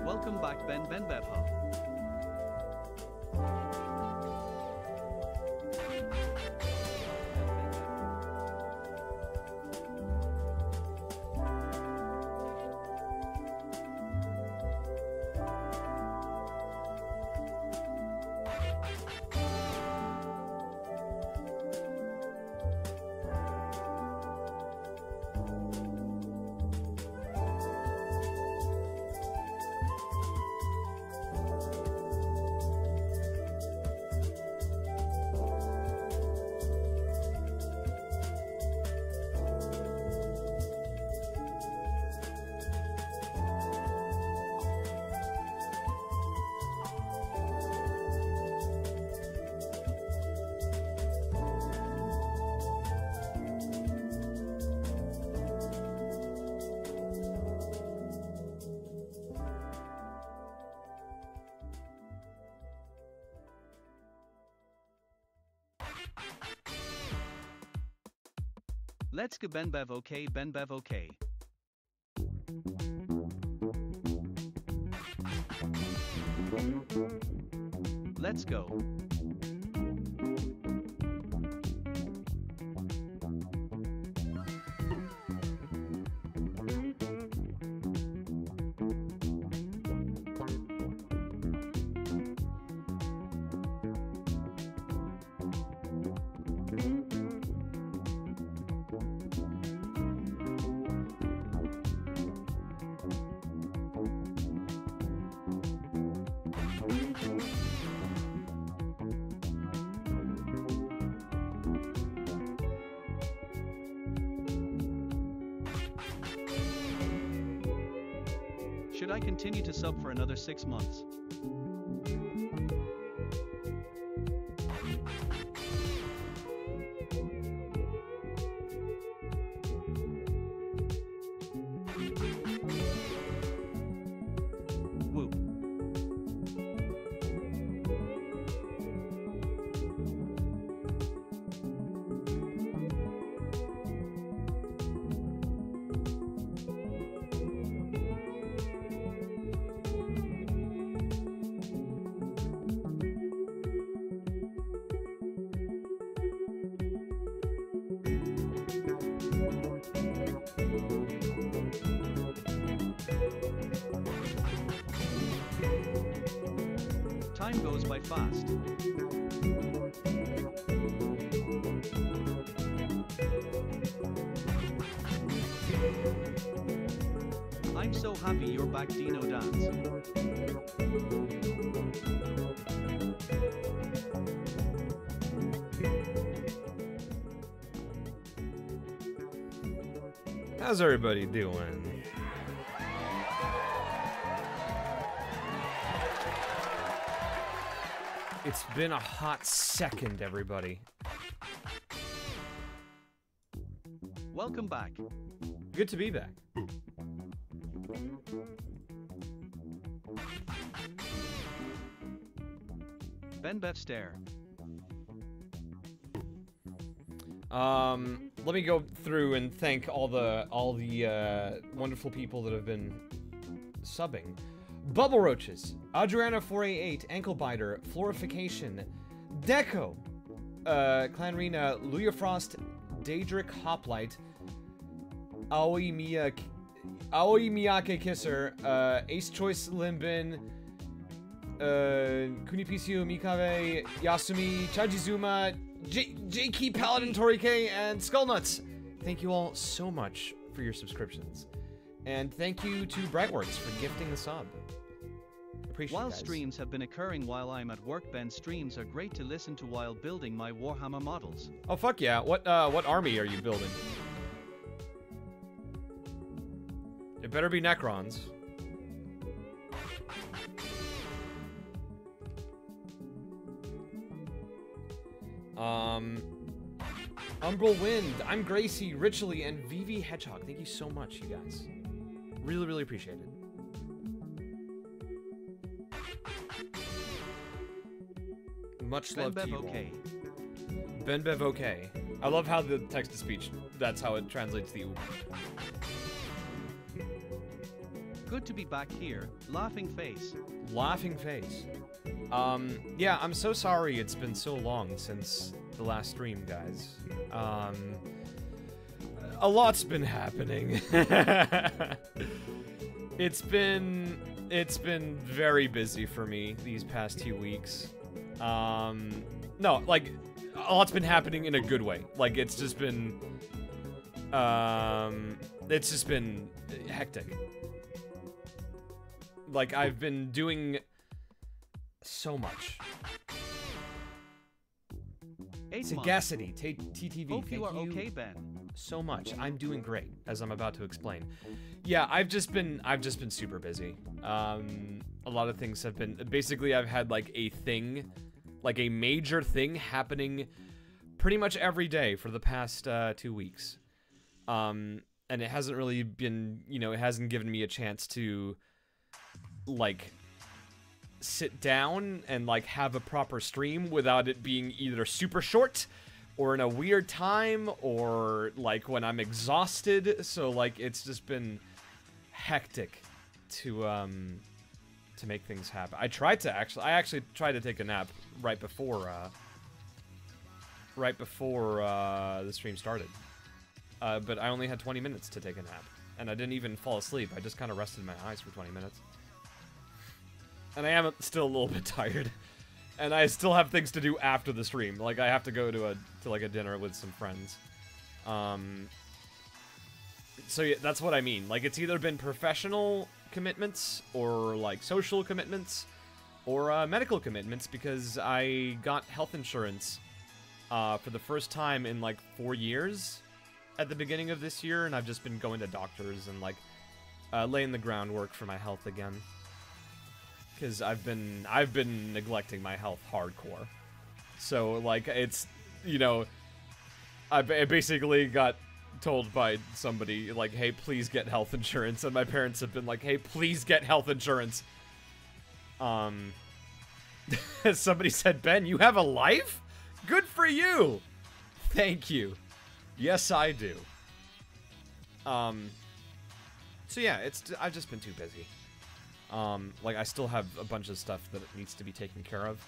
Welcome back, Ben Bevha. Let's go Ben Bev, okay, Ben Bev, okay. Let's go. Should I continue to sub for another 6 months? Woo. Time goes by fast. I'm so happy you're back, Dino Dance. How's everybody doing? It's been a hot second, everybody. Welcome back. Good to be back. Ben Bev stare. Let me go through and thank all the wonderful people that have been subbing. Bubble Roaches, Adriana488, Ankle Biter, Florification, Deco, Clan Arena, Luya Frost, Daedric Hoplite, Aoi Miyake Kisser, Ace Choice Limbin, Kunipisiu Mikave, Yasumi, Chajizuma, J-Key Paladin Torike, and Skullnuts. Thank you all so much for your subscriptions. And thank you to Brightworks for gifting the sub. Appreciate it, While guys. streams have been occurring while I'm at work, Ben, streams are great to listen to while building my Warhammer models. Oh, fuck yeah. What army are you building? It better be Necrons. Umbral Wind, I'm Gracie, Richly, and Vivi Hedgehog. Thank you so much, you guys. Really, really appreciate it. Much love to you all. Okay. Benbev okay. I love how the text-to-speech, that's how it translates to you. Good to be back here. Laughing face. Laughing face. Yeah, I'm so sorry it's been so long since the last stream, guys. A lot's been happening. It's been very busy for me these past 2 weeks. No, like, a lot's been happening in a good way. Like, it's just been hectic. Like, I've been doing so much. Sagacity, TTV, Hope thank you are okay, Ben. so much. I'm doing great, as I'm about to explain. Yeah, I've just been super busy. A lot of things have been, basically I've had like a thing, like a major thing happening pretty much every day for the past 2 weeks. And it hasn't really been, you know, it hasn't given me a chance to like sit down and like have a proper stream without it being either super short or in a weird time or like when I'm exhausted. So like it's just been hectic to make things happen. I actually tried to take a nap right before the stream started. But I only had 20 minutes to take a nap and I didn't even fall asleep. I just kind of rested my eyes for 20 minutes. And I am still a little bit tired, and I still have things to do after the stream. Like I have to go to like a dinner with some friends. So yeah, that's what I mean. Like it's either been professional commitments or like social commitments or medical commitments because I got health insurance for the first time in like 4 years at the beginning of this year, and I've just been going to doctors and like laying the groundwork for my health again. Because I've been neglecting my health hardcore. So, like, it's, you know, I basically got told by somebody, like, hey, please get health insurance. And my parents have been like, hey, please get health insurance. Somebody said, Ben, you have a life? Good for you! Thank you. Yes, I do. So yeah, I've just been too busy. Like, I still have a bunch of stuff that needs to be taken care of.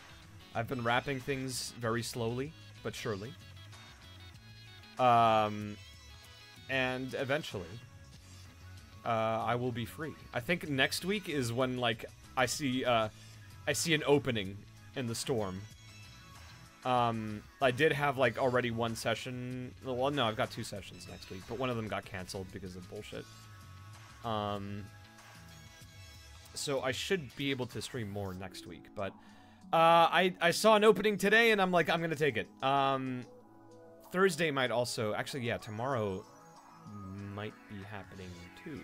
I've been wrapping things very slowly, but surely. And eventually, I will be free. I think next week is when, like, I see an opening in the storm. I did have, like, already one session. Well, no, I've got 2 sessions next week, but one of them got canceled because of bullshit. So I should be able to stream more next week, but I saw an opening today, and I'm like, I'm gonna take it. Thursday might also, actually, yeah, tomorrow might be happening too.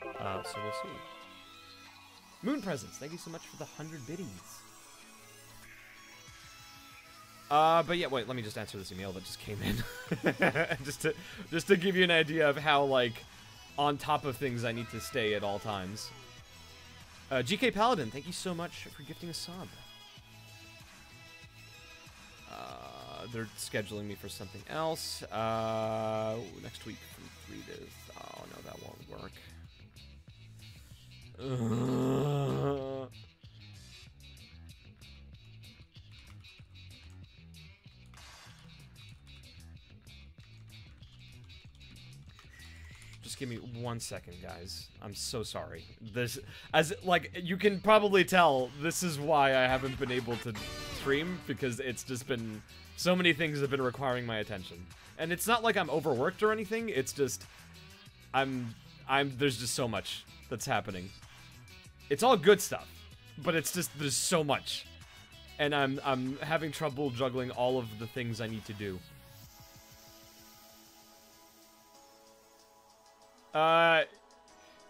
So we'll see. Moon Presents, thank you so much for the 100 biddies. But yeah, wait, let me just answer this email that just came in. just to give you an idea of how, like, on top of things I need to stay at all times. GK Paladin, thank you so much for gifting a sub. They're scheduling me for something else. Next week from 3 to... Oh, no, that won't work. just give me 1 second, guys. I'm so sorry. This, as like you can probably tell, this is why I haven't been able to stream, because it's just been so many things have been requiring my attention. And it's not like I'm overworked or anything. It's just there's just so much that's happening. It's all good stuff, but it's just there's so much, and I'm having trouble juggling all of the things I need to do.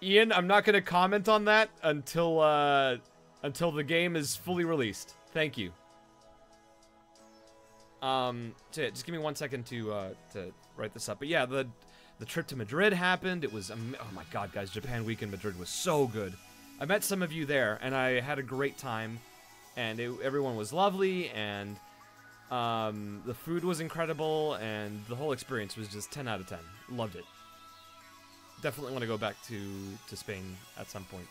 Ian, I'm not gonna comment on that until the game is fully released. Thank you. Just give me 1 second to write this up. But yeah, the trip to Madrid happened. It was, oh my god, guys, Japan Week in Madrid was so good. I met some of you there, and I had a great time, and everyone was lovely, and the food was incredible, and the whole experience was just 10 out of 10. Loved it. Definitely want to go back to Spain at some point.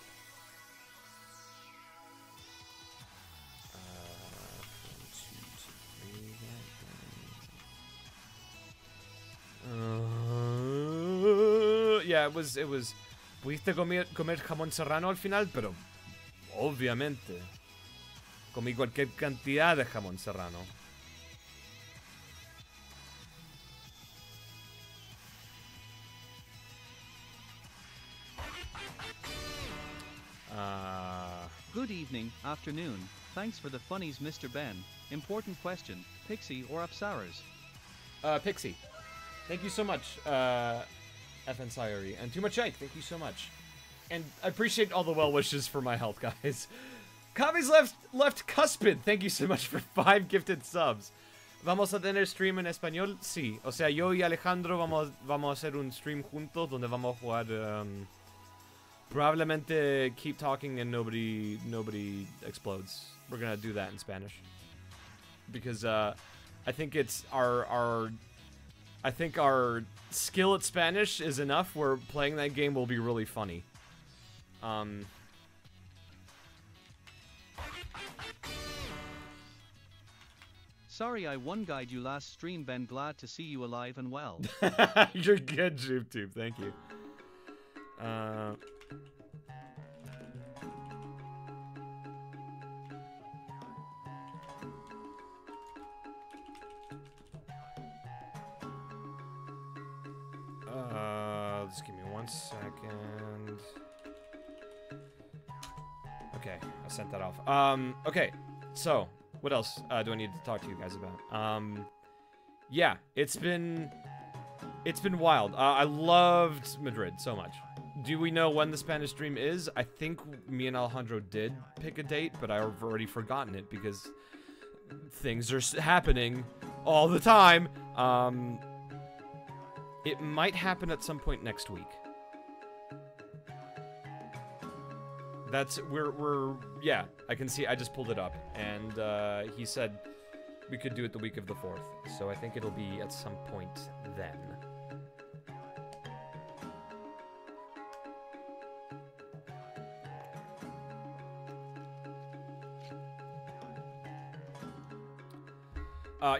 Yeah, it was. ¿Pudiste comer jamón serrano al final? Pero, obviamente, comí cualquier cantidad de jamón serrano. Good evening, afternoon. Thanks for the funnies, Mr. Ben. Important question, Pixie or Apsaras? Pixie. Thank you so much, FN Sayuri. And Too Much Ike, thank you so much. And I appreciate all the well wishes for my health, guys. Kaveh's left Cuspid, thank you so much for 5 gifted subs. ¿Vamos a tener stream en español? Sí. O sea, yo y Alejandro vamos a hacer un stream juntos donde vamos a jugar... probablemente Keep Talking and Nobody Explodes. We're gonna do that in Spanish. Because, I think it's I think our skill at Spanish is enough where playing that game will be really funny. Sorry I one-guyed you last stream, Ben. Glad to see you alive and well. You're good, JoopTube. Thank you. Just give me 1 second. Okay, I sent that off. Okay, so what else do I need to talk to you guys about? Yeah, it's been wild. I loved Madrid so much. Do we know when the Spanish stream is? I think me and Alejandro did pick a date, but I've already forgotten it because things are happening all the time. It might happen at some point next week. Yeah, I can see, I just pulled it up, and he said we could do it the week of the 4th, so I think it'll be at some point then.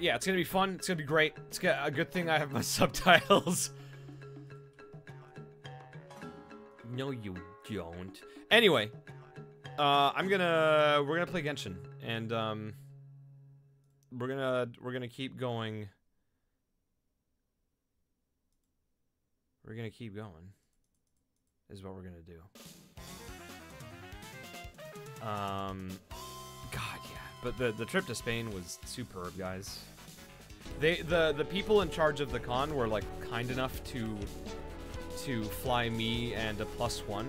Yeah, it's gonna be fun. It's gonna be great. It's a good thing I have my subtitles. No, you don't. Anyway, we're gonna play Genshin, and we're gonna keep going. We're gonna keep going. Is what we're gonna do. God, yeah. But the trip to Spain was superb, guys. The people in charge of the con were like kind enough to fly me and a +1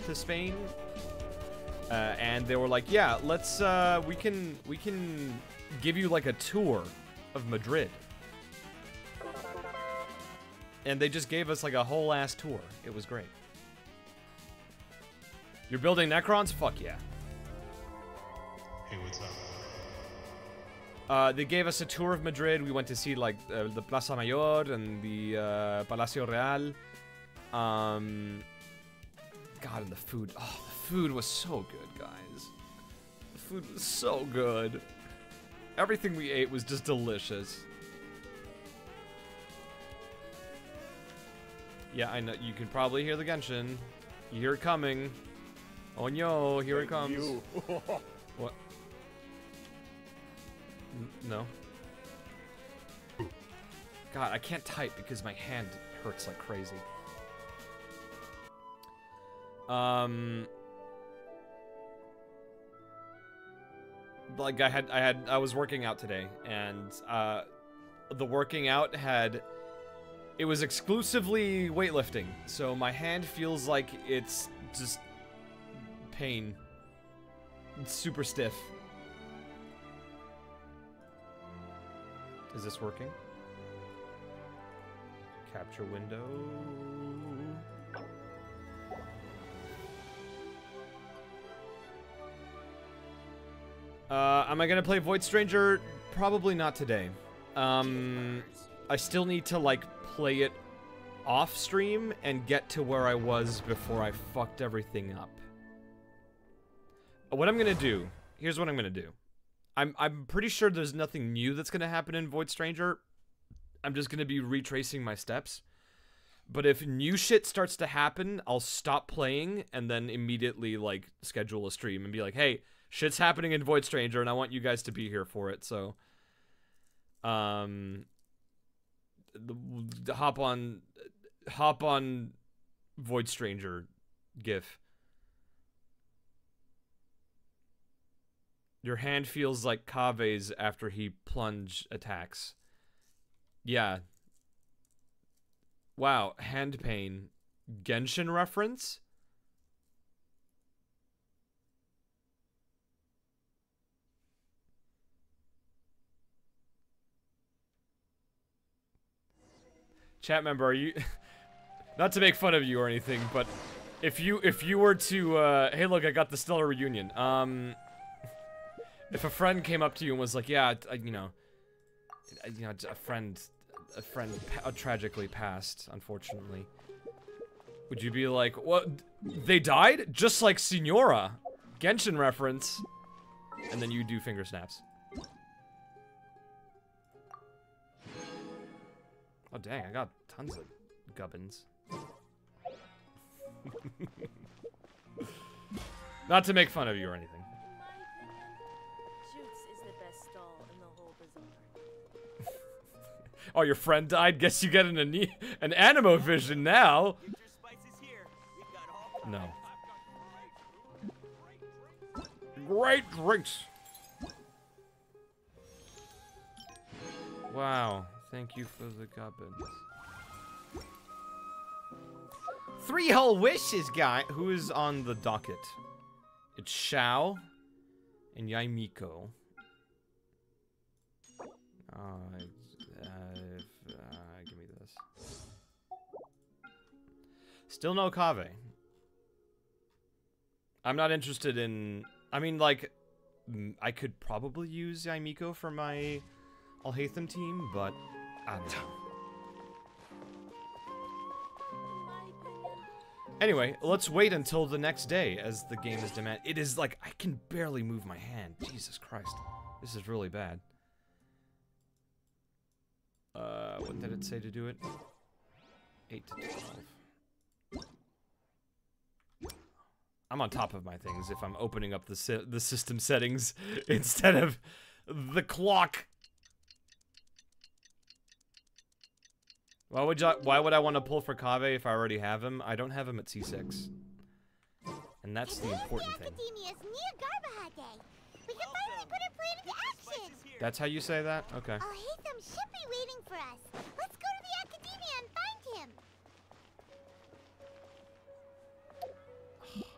to Spain, and they were like, yeah, let's we can give you like a tour of Madrid, and they just gave us like a whole ass tour. It was great. You're building Necrons? Fuck yeah. Hey, what's up? They gave us a tour of Madrid. We went to see like the Plaza Mayor and the Palacio Real. God, and the food. Oh, the food was so good, guys. The food was so good. Everything we ate was just delicious. Yeah, I know. You can probably hear the Genshin. You hear it coming. Oh no, here it comes. What? No. God, I can't type because my hand hurts like crazy. Like I was working out today, and the working out it was exclusively weightlifting, so my hand feels like it's just pain. It's super stiff. Is this working? Capture window. Am I gonna play Void Stranger? Probably not today. I still need to, like, play it off stream and get to where I was before I fucked everything up. What I'm gonna do, here's what I'm gonna do. I'm pretty sure there's nothing new that's gonna happen in Void Stranger. I'm just gonna be retracing my steps. But if new shit starts to happen, I'll stop playing and then immediately, like, schedule a stream and be like, hey, shit's happening in Void Stranger and I want you guys to be here for it, so... hop on Void Stranger GIF. Your hand feels like Kaveh's after he plunge attacks. Yeah. Wow, hand pain. Genshin reference? Chat member, are you... Not to make fun of you or anything, but if you were to, hey look, I got the Stellar Reunion. If a friend came up to you and was like, yeah, you know, a friend tragically passed, unfortunately. Would you be like, what? They died? Just like Signora. Genshin reference. And then you do finger snaps. Oh dang, I got tons of gubbins. Not to make fun of you or anything. Oh, your friend died? Guess you get an animo vision now. No. Great drinks. Wow. Thank you for the gubbins. 3 whole wishes, guy. Who is on the docket? It's Shao and Yaimiko. Give me this. Still no Kaveh. I'm not interested in... I mean, like, I could probably use Yaimiko for my Alhaitham team, but I don't know. Anyway, let's wait until the next day as the game is demand. It is like, I can barely move my hand. Jesus Christ. This is really bad. What did it say to do it? 8 to 12. I'm on top of my things if I'm opening up the system settings instead of the clock. Why would I want to pull for Kaveh if I already have him? I don't have him at C6. And that's the important thing. We can finally put our plan into action. That's how you say that? Okay. Alhaitham should be waiting for us. Let's go to the academia and find him.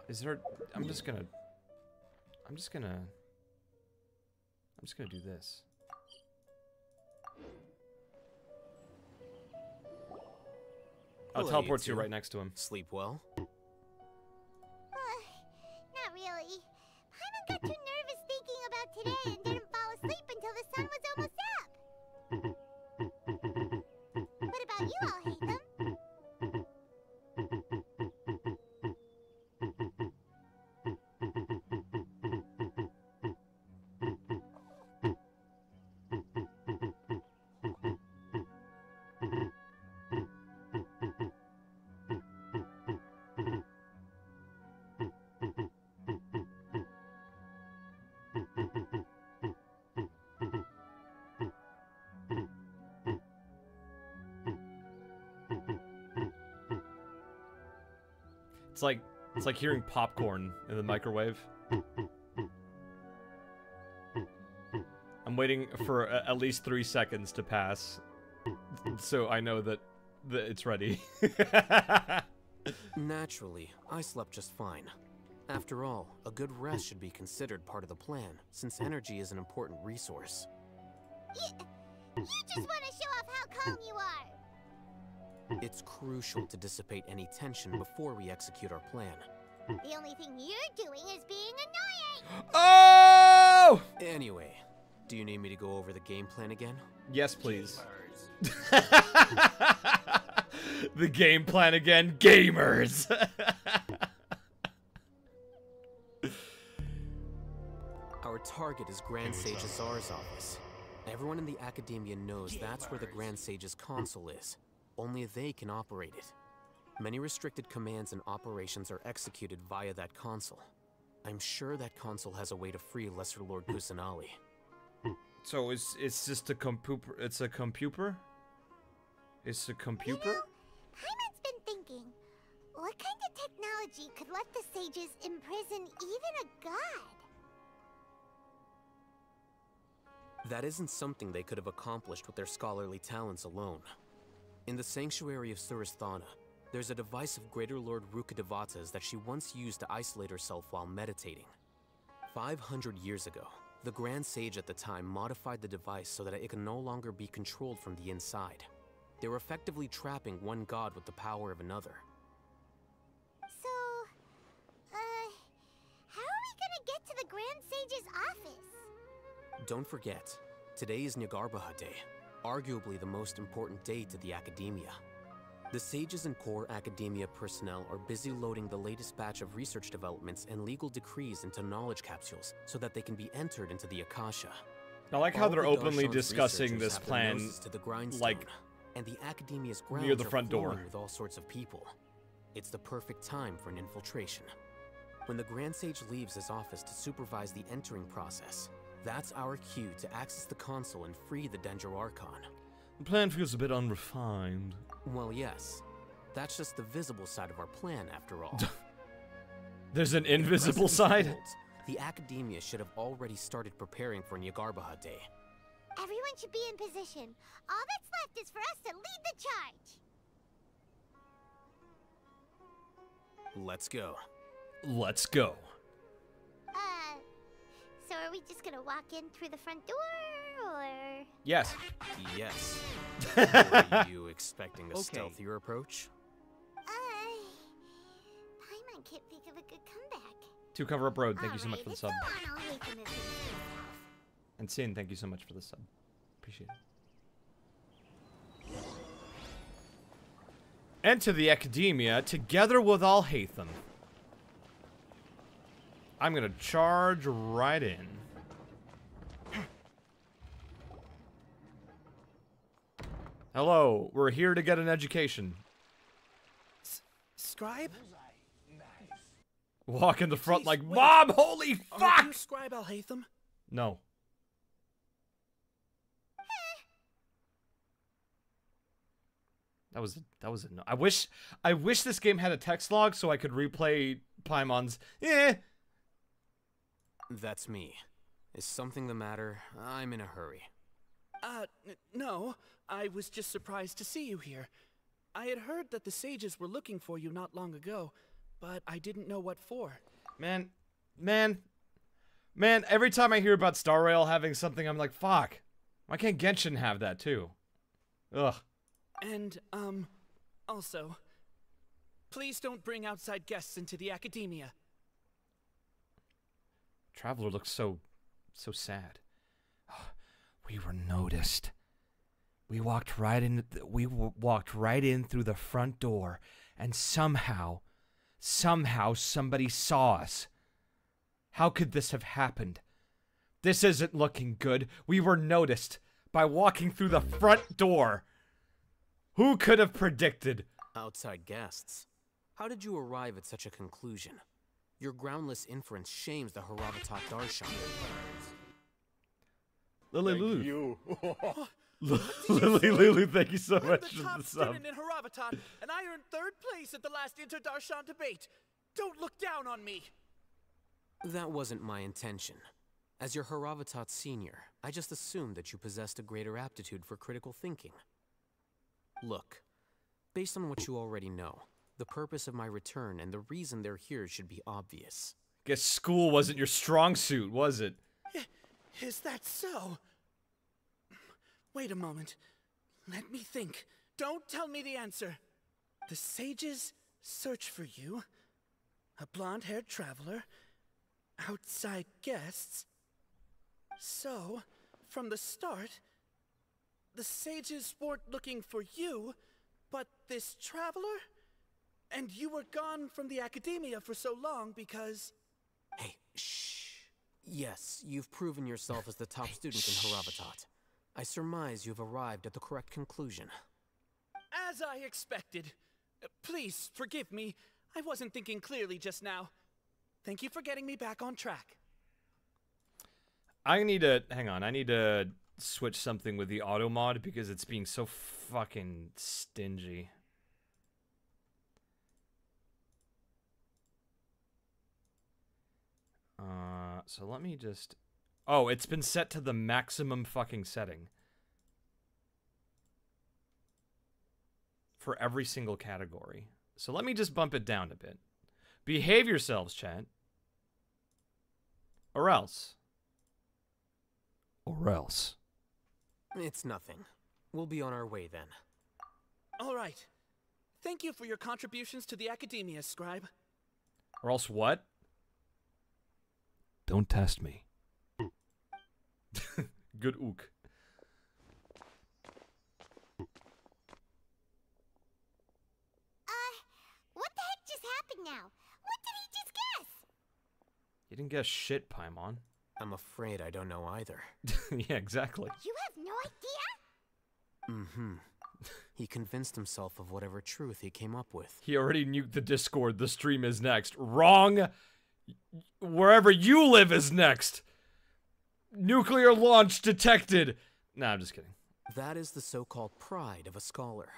Is there... I'm just gonna do this. I'll teleport you right next to him. Sleep well? Not really. Paimon got too nervous thinking about today and didn't fall asleep until the sun was almost up. What about you, Alhaitham? It's like hearing popcorn in the microwave. I'm waiting for at least 3 seconds to pass, so I know that it's ready. Naturally, I slept just fine. After all, a good rest should be considered part of the plan, since energy is an important resource. You just want to show off how calm you are. It's crucial to dissipate any tension before we execute our plan. The only thing you're doing is being annoying. Oh! Anyway, do you need me to go over the game plan again? Yes, please. The game plan again, gamers. Our target is Grand Sage Azar's office. Everyone in the academia knows that's where the Grand Sage's console is. Only they can operate it. Many restricted commands and operations are executed via that console. I'm sure that console has a way to free Lesser Lord Kusanali. So it's just a computer? It's a computer? It's a computer? You know, Paimon's been thinking, what kind of technology could let the sages imprison even a god? That isn't something they could have accomplished with their scholarly talents alone. In the sanctuary of Surasthana, there's a device of Greater Lord Rukkhadevata's that she once used to isolate herself while meditating. 500 years ago, the Grand Sage at the time modified the device so that it can no longer be controlled from the inside. They were effectively trapping one god with the power of another. So, how are we gonna get to the Grand Sage's office? Don't forget, today is Nyagarbha Day, arguably the most important day to the academia. The sages and core academia personnel are busy loading the latest batch of research developments and legal decrees into knowledge capsules so that they can be entered into the Akasha. I like how All they're the openly Darshan's discussing researchers this have their plan, noses to the grindstone, like, and the academia's grounds near the are front door. flowing with all sorts of people. It's the perfect time for an infiltration. When the Grand Sage leaves his office to supervise the entering process, that's our cue to access the console and free the Dendro Archon. The plan feels a bit unrefined. Well, yes. That's just the visible side of our plan, after all. There's an If invisible precedent side? holds, the academia should have already started preparing for Nyagarbha Day. Everyone should be in position. All that's left is for us to lead the charge. Let's go. Let's go. So are we just gonna walk in through the front door, or? Yes. Yes. Were you expecting a stealthier approach? Paimon can't think of a good comeback. To Cover Up Road, thank you so much for the sub. Alright, I'll wait for him to finish himself. And Sin, thank you so much for the sub. Appreciate it. Enter the academia together with Alhaitham. I'm gonna charge right in. Hello, we're here to get an education. Scribe? Walk in the front Please, like, wait. Mom, holy Are fuck! you Scribe Alhaitham? No. That was a no. I wish this game had a text log so I could replay Paimon's That's me. Is something the matter? I'm in a hurry. No. I was just surprised to see you here. I had heard that the sages were looking for you not long ago, but I didn't know what for. Man, every time I hear about Star Rail having something, I'm like, fuck. Why can't Genshin have that too? Ugh. And, also, please don't bring outside guests into the academia. Traveler looks so sad. We were noticed. We walked right in. We walked right in through the front door, and somehow somebody saw us. How could this have happened? This isn't looking good. We were noticed by walking through the front door. Who could have predicted? Outside guests. How did you arrive at such a conclusion? Your groundless inference shames the Haravatat Darshan. Lily Thank Lulu. you. Lily Lulu, thank you so I'm much the for top the sub. student in Haravatat, and I earned 3rd place at the last Inter-Darshan debate. Don't look down on me. That wasn't my intention. As your Haravatat senior, I just assumed that you possessed a greater aptitude for critical thinking. Look, based on what you already know, the purpose of my return and the reason they're here should be obvious. Guess school wasn't your strong suit, was it? Is that so? Wait a moment. Let me think. Don't tell me the answer. The sages search for you. A blonde-haired traveler. Outside guests. So, from the start, the sages weren't looking for you, but this traveler? And you were gone from the academia for so long because... Hey, shh. Yes, you've proven yourself as the top student in Haravatat. I surmise you've arrived at the correct conclusion. As I expected. Please, forgive me. I wasn't thinking clearly just now. Thank you for getting me back on track. I need to... Hang on, I need to switch something with the auto mod because it's being so fucking stingy. So let me just... Oh, it's been set to the maximum fucking setting. For every single category. So let me just bump it down a bit. Behave yourselves, chat. Or else. Or else. It's nothing. We'll be on our way then. All right. Thank you for your contributions to the academia, Scribe. Or else what? Don't test me. Good ook. What the heck just happened now? What did he just guess? You didn't guess shit, Paimon. I'm afraid I don't know either. Yeah, exactly. You have no idea? Mm-hmm. He convinced himself of whatever truth he came up with. He already nuked the Discord. The stream is next. Wrong. Wherever you live is next. Nuclear launch detected. Nah, I'm just kidding. That is the so-called pride of a scholar.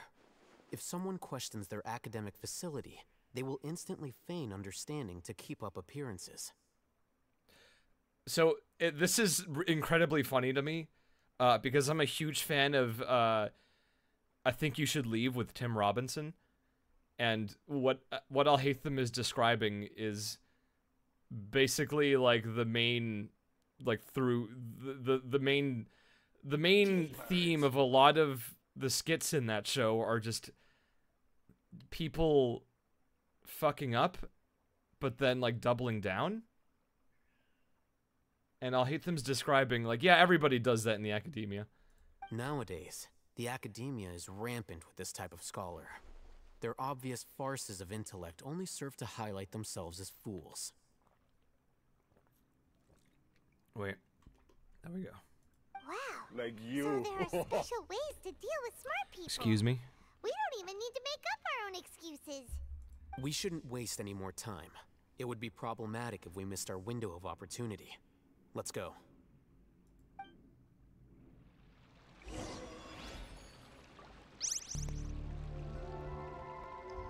If someone questions their academic facility, they will instantly feign understanding to keep up appearances. So, this is incredibly funny to me, because I'm a huge fan of, I Think You Should Leave with Tim Robinson, and what Al-Haytham is describing is basically, like, the main, like, through, the main theme of a lot of the skits in that show are just people fucking up, but then, like, doubling down. And Al-Haytham's describing, like, yeah, everybody does that in the academia. Nowadays, the academia is rampant with this type of scholar. Their obvious farces of intellect only serve to highlight themselves as fools. Wait. There we go. Wow. Like So you. there are special ways to deal with smart people. Excuse me? We don't even need to make up our own excuses. We shouldn't waste any more time. It would be problematic if we missed our window of opportunity. Let's go.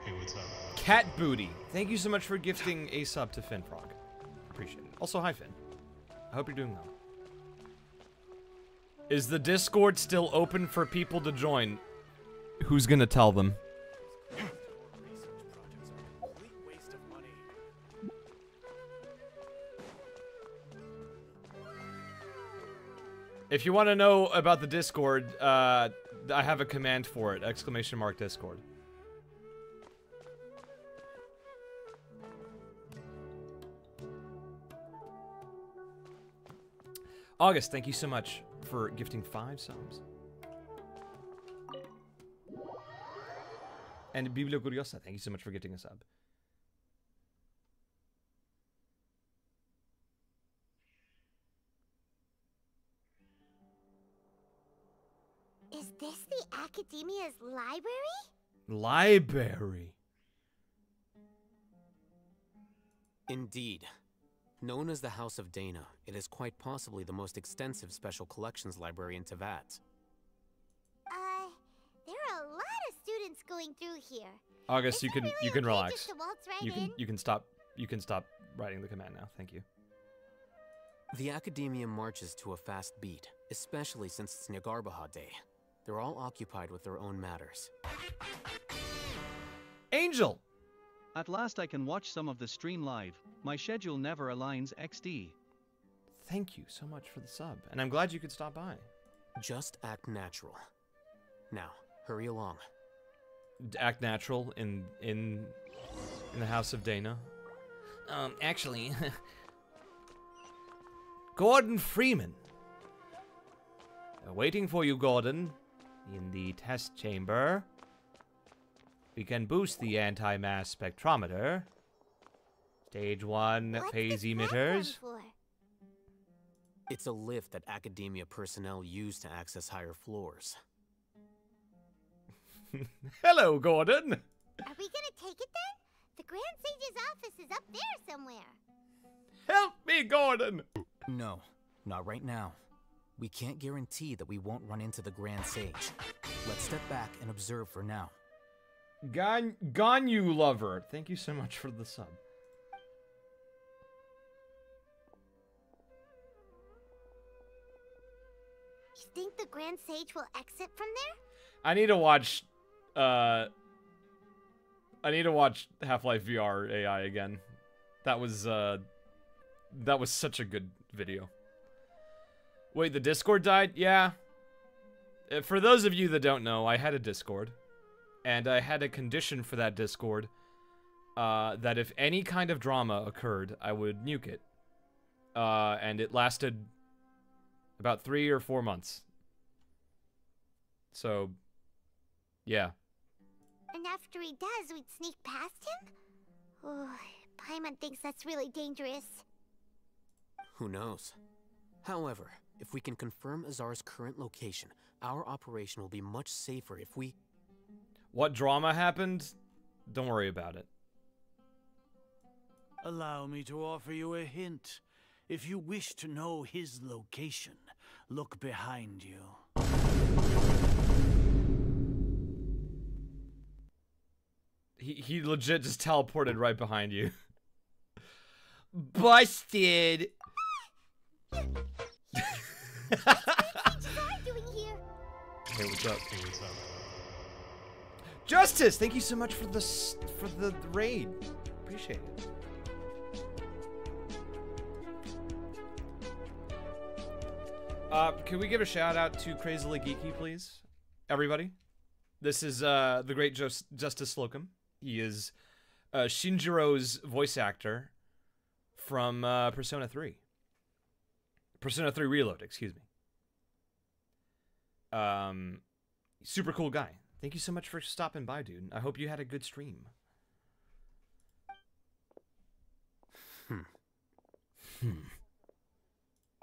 Hey, what's up? Cat Booty. Thank you so much for gifting a sub to Finfrog. Appreciate it. Also, hi, Finn. I hope you're doing well. Is the Discord still open for people to join? Who's gonna tell them? If you want to know about the Discord, I have a command for it. !Discord. August, thank you so much for gifting 5 subs. And Biblia Curiosa, thank you so much for gifting a sub. Is this the academia's library? Library. Indeed. Known as the House of Dana, it is quite possibly the most extensive special collections library in Teyvat. There are a lot of students going through here. August, Is you it can really you can okay relax. just to waltz right You in? can stop writing the command now. Thank you. The Academia marches to a fast beat, especially since it's Nagarbaha Day. They're all occupied with their own matters. Angel! At last I can watch some of the stream live. My schedule never aligns XD. Thank you so much for the sub, and I'm glad you could stop by. Just act natural. Now, hurry along. Act natural in the House of Dana. Actually, Gordon Freeman. Waiting for you, Gordon, in the test chamber. We can boost the anti-mass spectrometer. Stage 1 What's phase the platform emitters. for? It's a lift that Academia personnel use to access higher floors. Hello, Gordon. Are we gonna take it then? The Grand Sage's office is up there somewhere. Help me, Gordon. No, not right now. We can't guarantee that we won't run into the Grand Sage. Let's step back and observe for now. Ganyu lover. Thank you so much for the sub. You think the Grand Sage will exit from there? I need to watch Half-Life VR AI again. That was such a good video. Wait, the Discord died? Yeah. For those of you that don't know, I had a Discord. And I had a condition for that Discord. That if any kind of drama occurred, I would nuke it. And it lasted about 3 or 4 months. So, yeah. And after he does, we'd sneak past him? Oh, Paimon thinks that's really dangerous. Who knows? However, if we can confirm Azar's current location, our operation will be much safer if we... What drama happened? Don't worry about it. Allow me to offer you a hint. If you wish to know his location, look behind you. He legit just teleported right behind you. Busted! What's Azar doing here? Hey, what's up? Hey, what's up? Justice! Thank you so much for the raid. Appreciate it. Can we give a shout out to Crazily Geeky, please? Everybody. This is the great Justice Slocum. He is Shinjiro's voice actor from Persona 3. Persona 3 Reload, excuse me. Super cool guy. Thank you so much for stopping by, dude. I hope you had a good stream.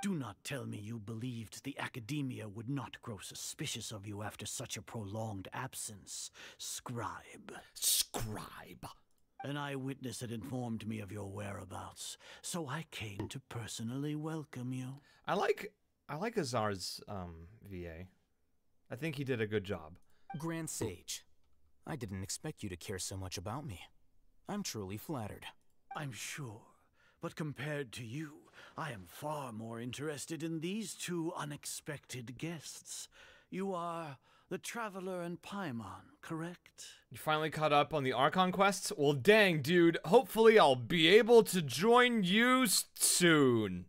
Do not tell me you believed the Academia would not grow suspicious of you after such a prolonged absence, Scribe. Scribe. An eyewitness had informed me of your whereabouts, so I came to personally welcome you. I like Azar's VA. I think he did a good job. Grand Sage, I didn't expect you to care so much about me. I'm truly flattered. I'm sure, but compared to you, I am far more interested in these two unexpected guests. You are the Traveler and Paimon, correct? You finally caught up on the Archon quests? Well, dang, dude. Hopefully I'll be able to join you soon.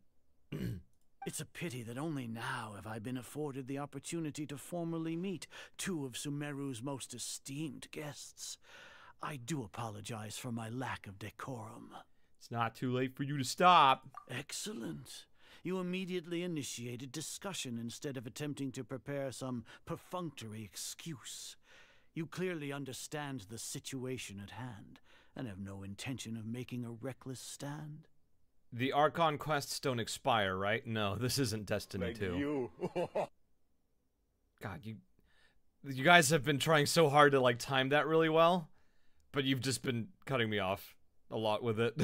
It's a pity that only now have I been afforded the opportunity to formally meet two of Sumeru's most esteemed guests. I do apologize for my lack of decorum. It's not too late for you to stop. Excellent. You immediately initiated discussion instead of attempting to prepare some perfunctory excuse. You clearly understand the situation at hand and have no intention of making a reckless stand. The Archon quests don't expire, right? No, this isn't Destiny 2. God, you guys have been trying so hard to like time that really well, but you've just been cutting me off. a lot with it.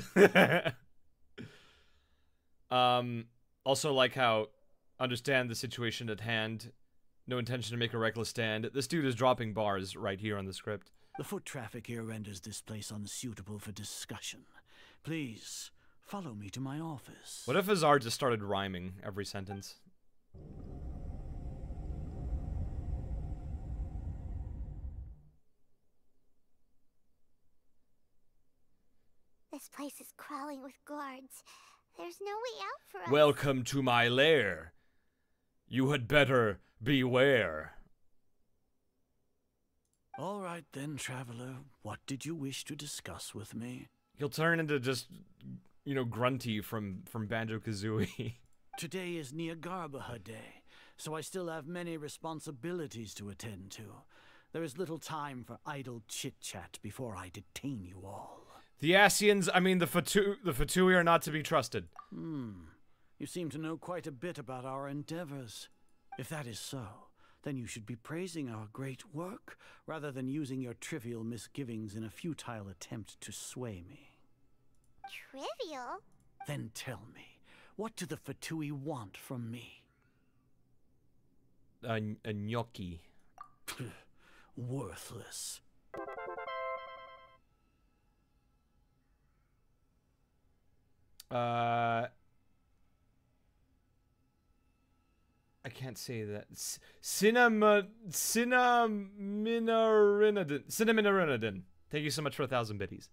Also like how understand the situation at hand. No intention to make a reckless stand. This dude is dropping bars right here on the script. The foot traffic here renders this place unsuitable for discussion. Please, follow me to my office. What if Azar just started rhyming every sentence? This place is crawling with guards. There's no way out for us. Welcome to my lair. You had better beware. All right then, traveler. What did you wish to discuss with me? He'll turn into just, you know, Grunty from Banjo-Kazooie. Today is Niagarbaha Day, so I still have many responsibilities to attend to. There is little time for idle chit-chat before I detain you all. The Asians, I mean the Fatui are not to be trusted. You seem to know quite a bit about our endeavors. If that is so, then you should be praising our great work, rather than using your trivial misgivings in a futile attempt to sway me. Trivial? Then tell me, what do the Fatui want from me? A gnocchi. Worthless. I can't say that. Cinnaminarinidin. Thank you so much for 1,000 biddies.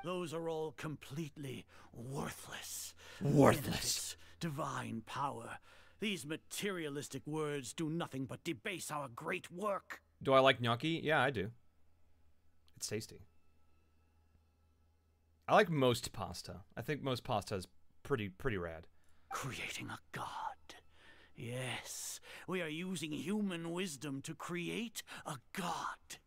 Those are all completely worthless. Worthless. Benefits, divine power. These materialistic words do nothing but debase our great work. Do I like gnocchi? Yeah, I do. It's tasty. I like most pasta. I think most pasta is pretty rad. Creating a god. Yes, we are using human wisdom to create a god.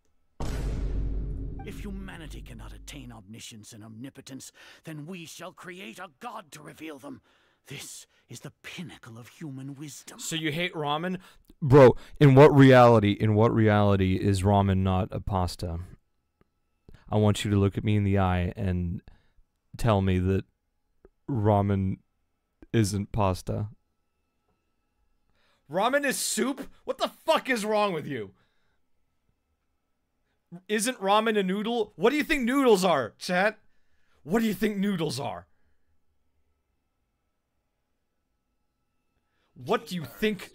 If humanity cannot attain omniscience and omnipotence, then we shall create a god to reveal them. This is the pinnacle of human wisdom. So you hate ramen? Bro, in what reality is ramen not a pasta? I want you to look at me in the eye and tell me that ramen isn't pasta. Ramen is soup? What the fuck is wrong with you? Isn't ramen a noodle? What do you think noodles are, chat? What do you think noodles are? What do you think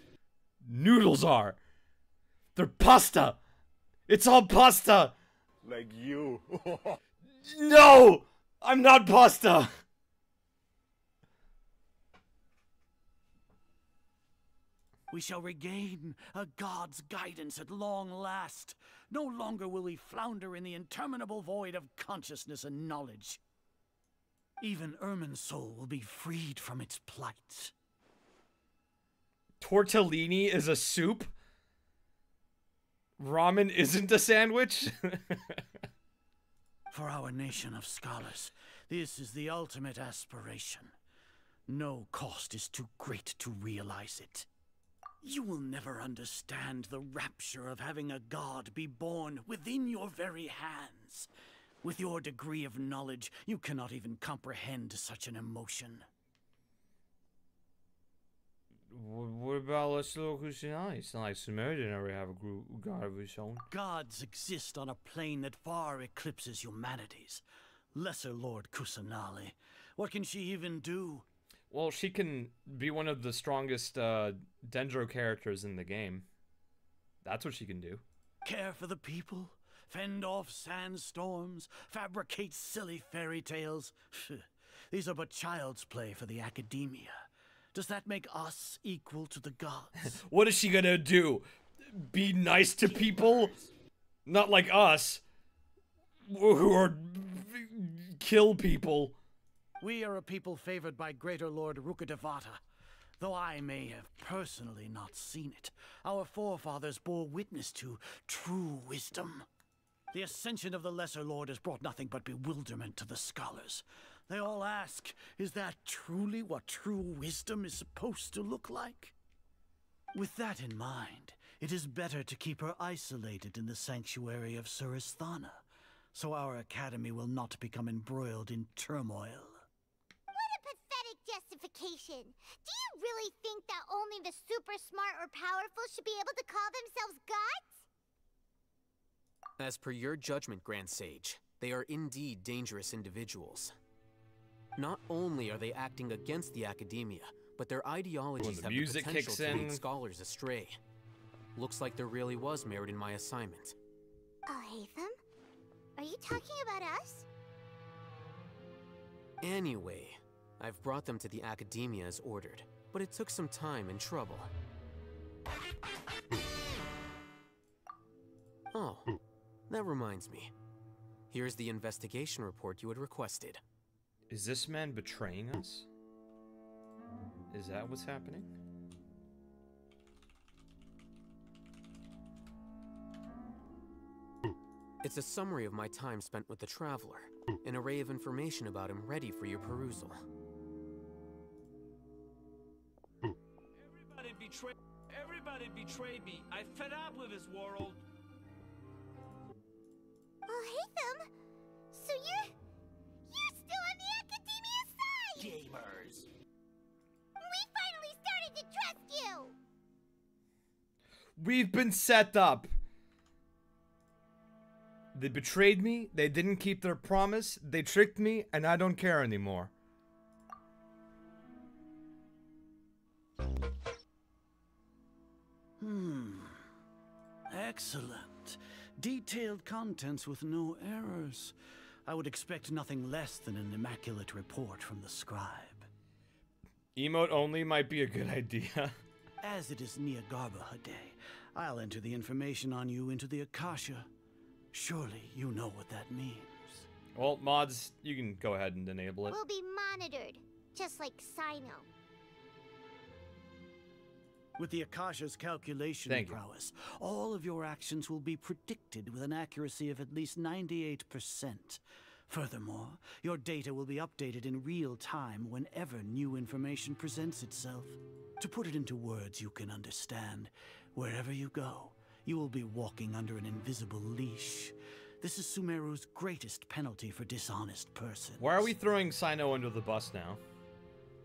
noodles are? They're pasta! It's all pasta! Like you. No! I'm not pasta! We shall regain a god's guidance at long last. No longer will we flounder in the interminable void of consciousness and knowledge. Even Ermin's soul will be freed from its plight. Tortellini is a soup? Ramen isn't a sandwich? For our nation of scholars, this is the ultimate aspiration. No cost is too great to realize it. You will never understand the rapture of having a god be born within your very hands. With your degree of knowledge, you cannot even comprehend such an emotion. What about let's look who's tonight? It's not like Sumerian never have a god of his own. Gods exist on a plane that far eclipses humanity's. Lesser Lord Kusanali. What can she even do? Well, she can be one of the strongest Dendro characters in the game. That's what she can do. Care for the people? Fend off sandstorms? Fabricate silly fairy tales? These are but child's play for the academia. Does that make us equal to the gods? What is she gonna do? Be nice to people? Not like us, who are kill people. We are a people favored by Greater Lord Rukkhadevata. Though I may have personally not seen it, our forefathers bore witness to true wisdom. The ascension of the Lesser Lord has brought nothing but bewilderment to the scholars. They all ask, is that truly what true wisdom is supposed to look like? With that in mind, it is better to keep her isolated in the sanctuary of Suristhana. so our academy will not become embroiled in turmoil. What a pathetic justification. Do you really think that only the super smart or powerful should be able to call themselves gods? As per your judgment, Grand Sage, they are indeed dangerous individuals. Not only are they acting against the academia, but their ideologies have the potential to lead scholars astray. Looks like there really was merit in my assignment. Alhaitham? Are you talking about us? Anyway, I've brought them to the academia as ordered, but it took some time and trouble. Oh, that reminds me. Here's the investigation report you had requested. Is this man betraying us? Is that what's happening? It's a summary of my time spent with the Traveler, an array of information about him ready for your perusal. Everybody betrayed me. I fed up with this world. Alhaitham? So you're still on the academia side! Gamers. We finally started to trust you! We've been set up. They betrayed me, they didn't keep their promise, they tricked me, and I don't care anymore. Excellent. Detailed contents with no errors. I would expect nothing less than an immaculate report from the scribe. Emote only might be a good idea. As it is Niagarbaha Day, I'll enter the information on you into the Akasha. Surely you know what that means. Well, mods, you can go ahead and enable it. We'll be monitored, just like Sino. With the Akasha's calculation prowess, all of your actions will be predicted with an accuracy of at least 98%. Furthermore, your data will be updated in real time whenever new information presents itself. To put it into words you can understand, wherever you go, you will be walking under an invisible leash. This is Sumeru's greatest penalty for dishonest persons. Why are we throwing Sino under the bus now?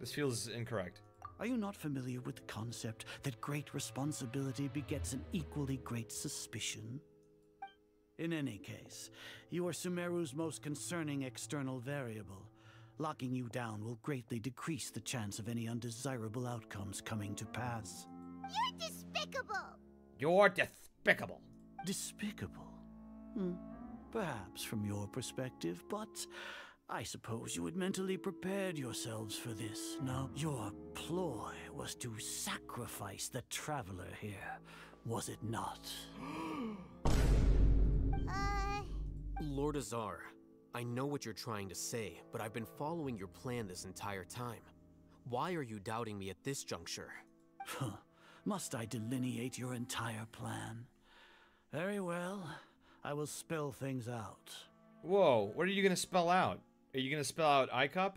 This feels incorrect. Are you not familiar with the concept that great responsibility begets an equally great suspicion? In any case, you are Sumeru's most concerning external variable. Locking you down will greatly decrease the chance of any undesirable outcomes coming to pass. You're despicable! You're despicable. Despicable? Perhaps from your perspective, but I suppose you had mentally prepared yourselves for this, no? Your ploy was to sacrifice the Traveler here, was it not? Lord Azar, I know what you're trying to say, but I've been following your plan this entire time. Why are you doubting me at this juncture? Must I delineate your entire plan? Very well. I will spell things out. Whoa, what are you gonna spell out? Are you gonna spell out ICUP?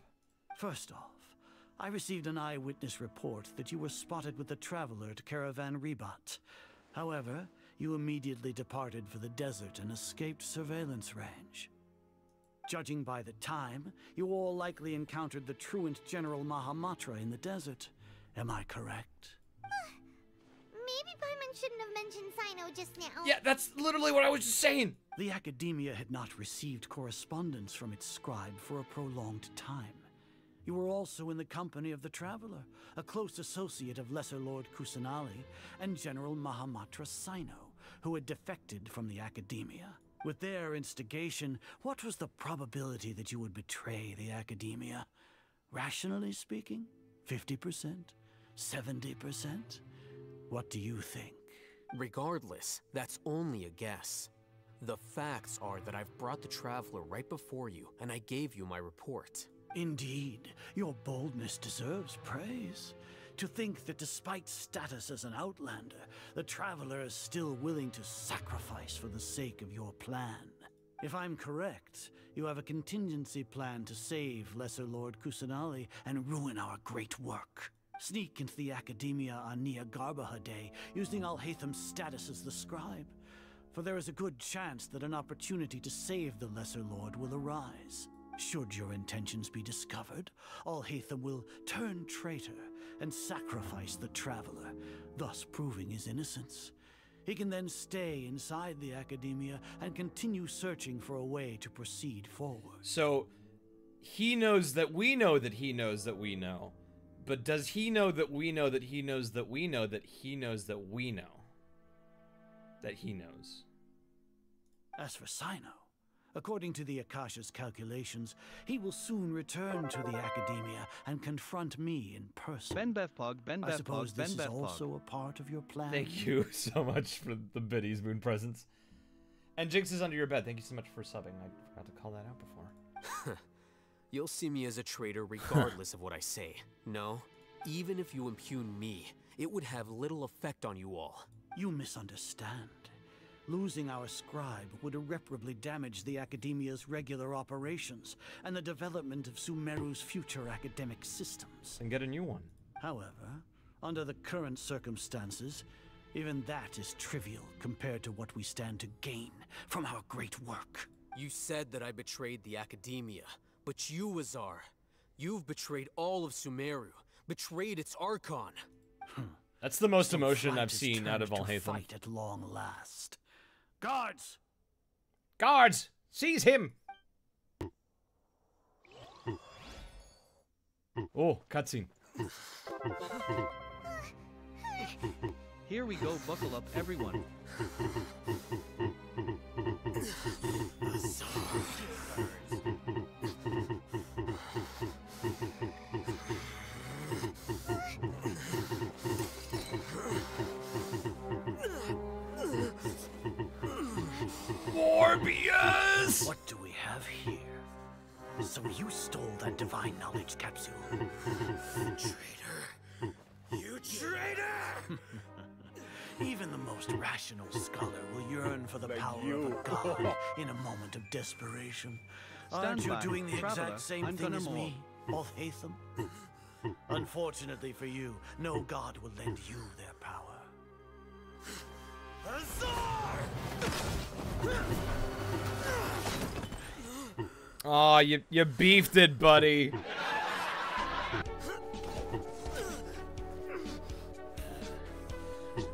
First off, I received an eyewitness report that you were spotted with the Traveler at Caravan Rebat. However, you immediately departed for the desert and escaped surveillance range. Judging by the time, you all likely encountered the truant General Mahamatra in the desert. Am I correct? Maybe Paimon shouldn't have mentioned Sino just now. Yeah, that's literally what I was just saying. The Academia had not received correspondence from its scribe for a prolonged time. You were also in the company of the Traveler, a close associate of Lesser Lord Kusanali and General Mahamatra Sino, who had defected from the Academia. With their instigation, what was the probability that you would betray the Academia? Rationally speaking, 50%? 70%? What do you think? Regardless, that's only a guess. The facts are that I've brought the Traveler right before you, and I gave you my report. Indeed, your boldness deserves praise. To think that despite status as an outlander, the Traveler is still willing to sacrifice for the sake of your plan. If I'm correct, you have a contingency plan to save Lesser Lord Kusanali and ruin our great work. Sneak into the Academia on Niagarbaha Day, using Alhaitham's status as the scribe. for there is a good chance that an opportunity to save the Lesser Lord will arise. Should your intentions be discovered, Alhaitham will turn traitor and sacrifice the Traveler, thus proving his innocence. He can then stay inside the Academia and continue searching for a way to proceed forward. So, he knows that we know that he knows that we know. But does he know that we know that he knows that we know that he knows that we know? That he knows. As for Sino, according to the Akasha's calculations, he will soon return to the Academia and confront me in person. Ben Bevpog, Ben Bevpog, I suppose Ben this is Bevpog. also a part of your plan? Thank you so much for the biddies, Moon Presents. And Jinx is under your bed. Thank you so much for subbing. I forgot to call that out before. You'll see me as a traitor regardless of what I say. No, even if you impugn me, it would have little effect on you all. You misunderstand. Losing our scribe would irreparably damage the Academia's regular operations and the development of Sumeru's future academic systems. And get a new one. However, under the current circumstances, even that is trivial compared to what we stand to gain from our great work. You said that I betrayed the Academia, but you, Azar, you've betrayed all of Sumeru, betrayed its Archon. That's the most So emotion flight I've is seen out of turned to Alhaitham. fight at long last. Guards! Guards! Seize him! Oh, cutscene. Here we go, buckle up, everyone. Morbius! What do we have here? So you stole that divine knowledge capsule. Traitor! You traitor! Even the most rational scholar will yearn for the power of a god in a moment of desperation. Aren't Stand you by, doing the Traveler, exact same I'm thing gonna as maul. me, Alhaitham? Unfortunately for you, no god will lend you their power. Aw, you beefed it, buddy.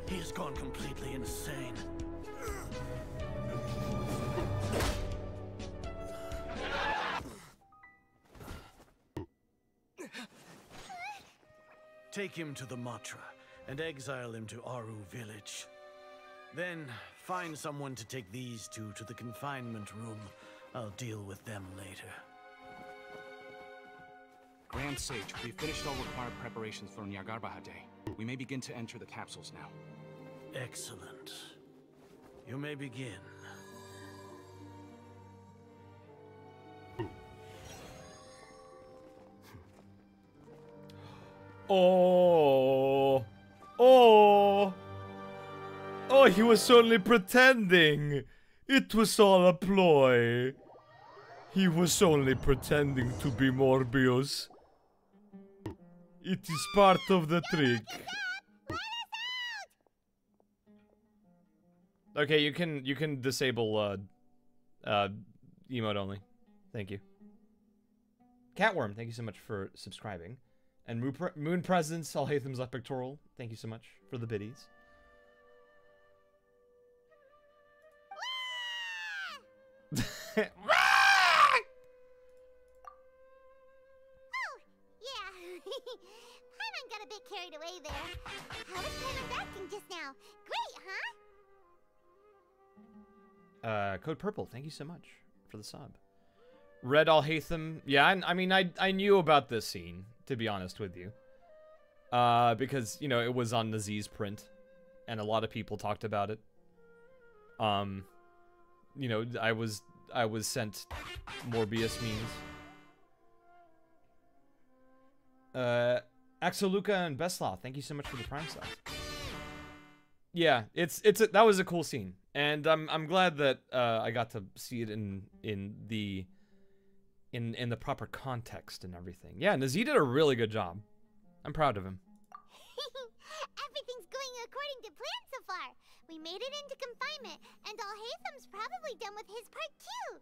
He has gone completely insane. Take him to the Matra and exile him to Aru village. Then find someone to take these two to the confinement room. I'll deal with them later. Grand Sage, we've finished all required preparations for Nyargarbaha Day. We may begin to enter the capsules now. Excellent. You may begin. Oh. Oh. Oh, he was only pretending. It was all a ploy. He was only pretending to be Morbius. It is part of the trick. Okay, you can disable emote only. Thank you. Catworm, thank you so much for subscribing. And Moon Presence, Alhaitham's Pictorial, thank you so much for the biddies. Oh, yeah. Paimon got a bit carried away there. How was Paimon acting just now? Great, huh? Code Purple, thank you so much for the sub. Red Alhaitham, yeah, I mean, I knew about this scene, to be honest with you. Because, you know, it was on Naziz's print, and a lot of people talked about it. You know, I was sent Morbius memes. Axoluka and Bestlaw, thank you so much for the Prime subs. Yeah, that was a cool scene, and I'm glad that I got to see it in the proper context and everything. Yeah, Nazi did a really good job. I'm proud of him. Everything's going according to plan so far. We made it into confinement, and Alhaitham's probably done with his part too.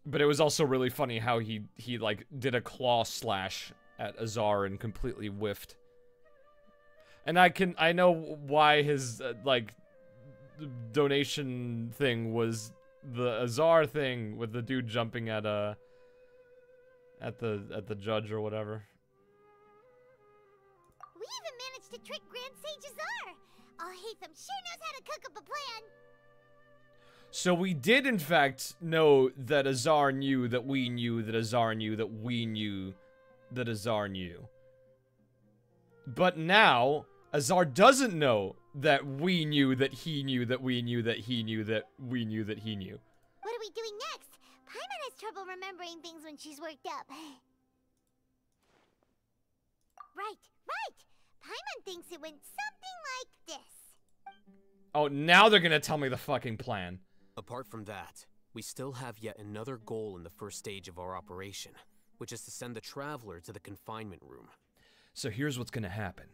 But it was also really funny how he like did a claw slash at Azar and completely whiffed. And I know why his like donation thing was the Azar thing with the dude jumping at the judge or whatever. We even managed to trick Grand Sage Azar. Alhaitham sure knows how to cook up a plan. So we did, in fact, know that Azar knew that we knew that Azar knew that we knew that Azar knew. But now, Azar doesn't know that we knew that he knew that we knew that he knew that we knew that he knew. What are we doing next? Paimon has trouble remembering things when she's worked up. Right. Paimon thinks it went something like this. Oh, now they're gonna tell me the fucking plan. Apart from that, we still have yet another goal in the first stage of our operation, which is to send the Traveler to the confinement room. So here's what's gonna happen.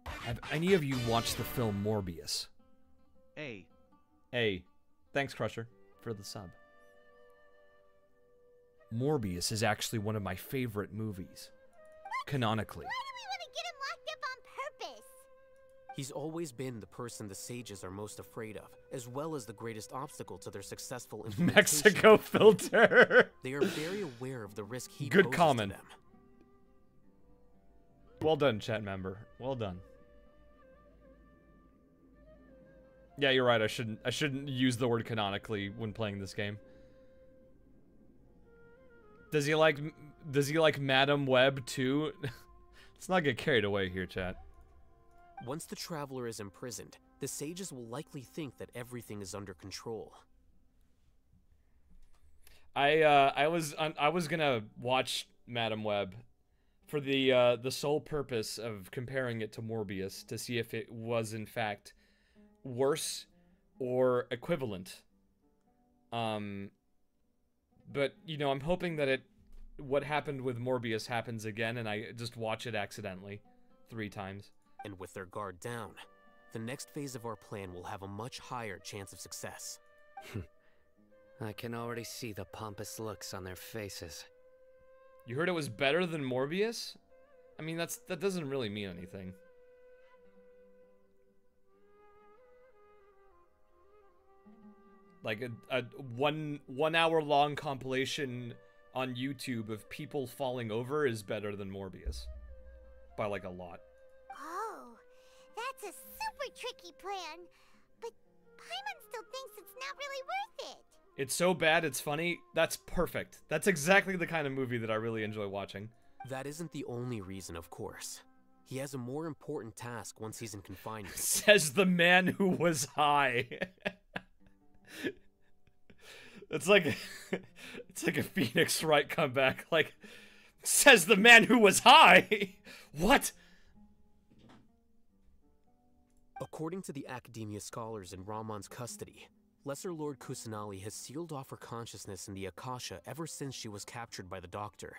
Have any of you watched the film Morbius? A. Thanks, Crusher, for the sub. Morbius is actually one of my favorite movies. Canonically. Why do we want to get him locked up on purpose? He's always been the person the sages are most afraid of, as well as the greatest obstacle to their successful implementation. Mexico filter. They are very aware of the risk he Good poses comment. to them. Well done, chat member. Well done. Yeah, you're right. I shouldn't use the word canonically when playing this game. Does he like Madam Web too? Let's not get carried away here, chat. Once the Traveler is imprisoned, the sages will likely think that everything is under control. I was gonna watch Madam Web for the sole purpose of comparing it to Morbius to see if it was in fact worse or equivalent. But you know, I'm hoping that what happened with Morbius happens again, and I just watch it accidentally 3 times. And with their guard down, the next phase of our plan will have a much higher chance of success. I can already see the pompous looks on their faces. You heard it was better than Morbius? I mean, that doesn't really mean anything. Like a one hour long compilation on YouTube of people falling over is better than Morbius. By like a lot. Oh, that's a super tricky plan. But Paimon still thinks it's not really worth it. It's so bad it's funny. That's perfect. That's exactly the kind of movie that I really enjoy watching. That isn't the only reason, of course. He has a more important task once he's in confinement. Says the man who was high. It's like a Phoenix Wright comeback. Like, says the man who was high. What? According to the academia scholars in Ramon's custody, Lesser Lord Kusanali has sealed off her consciousness in the Akasha ever since she was captured by the Doctor.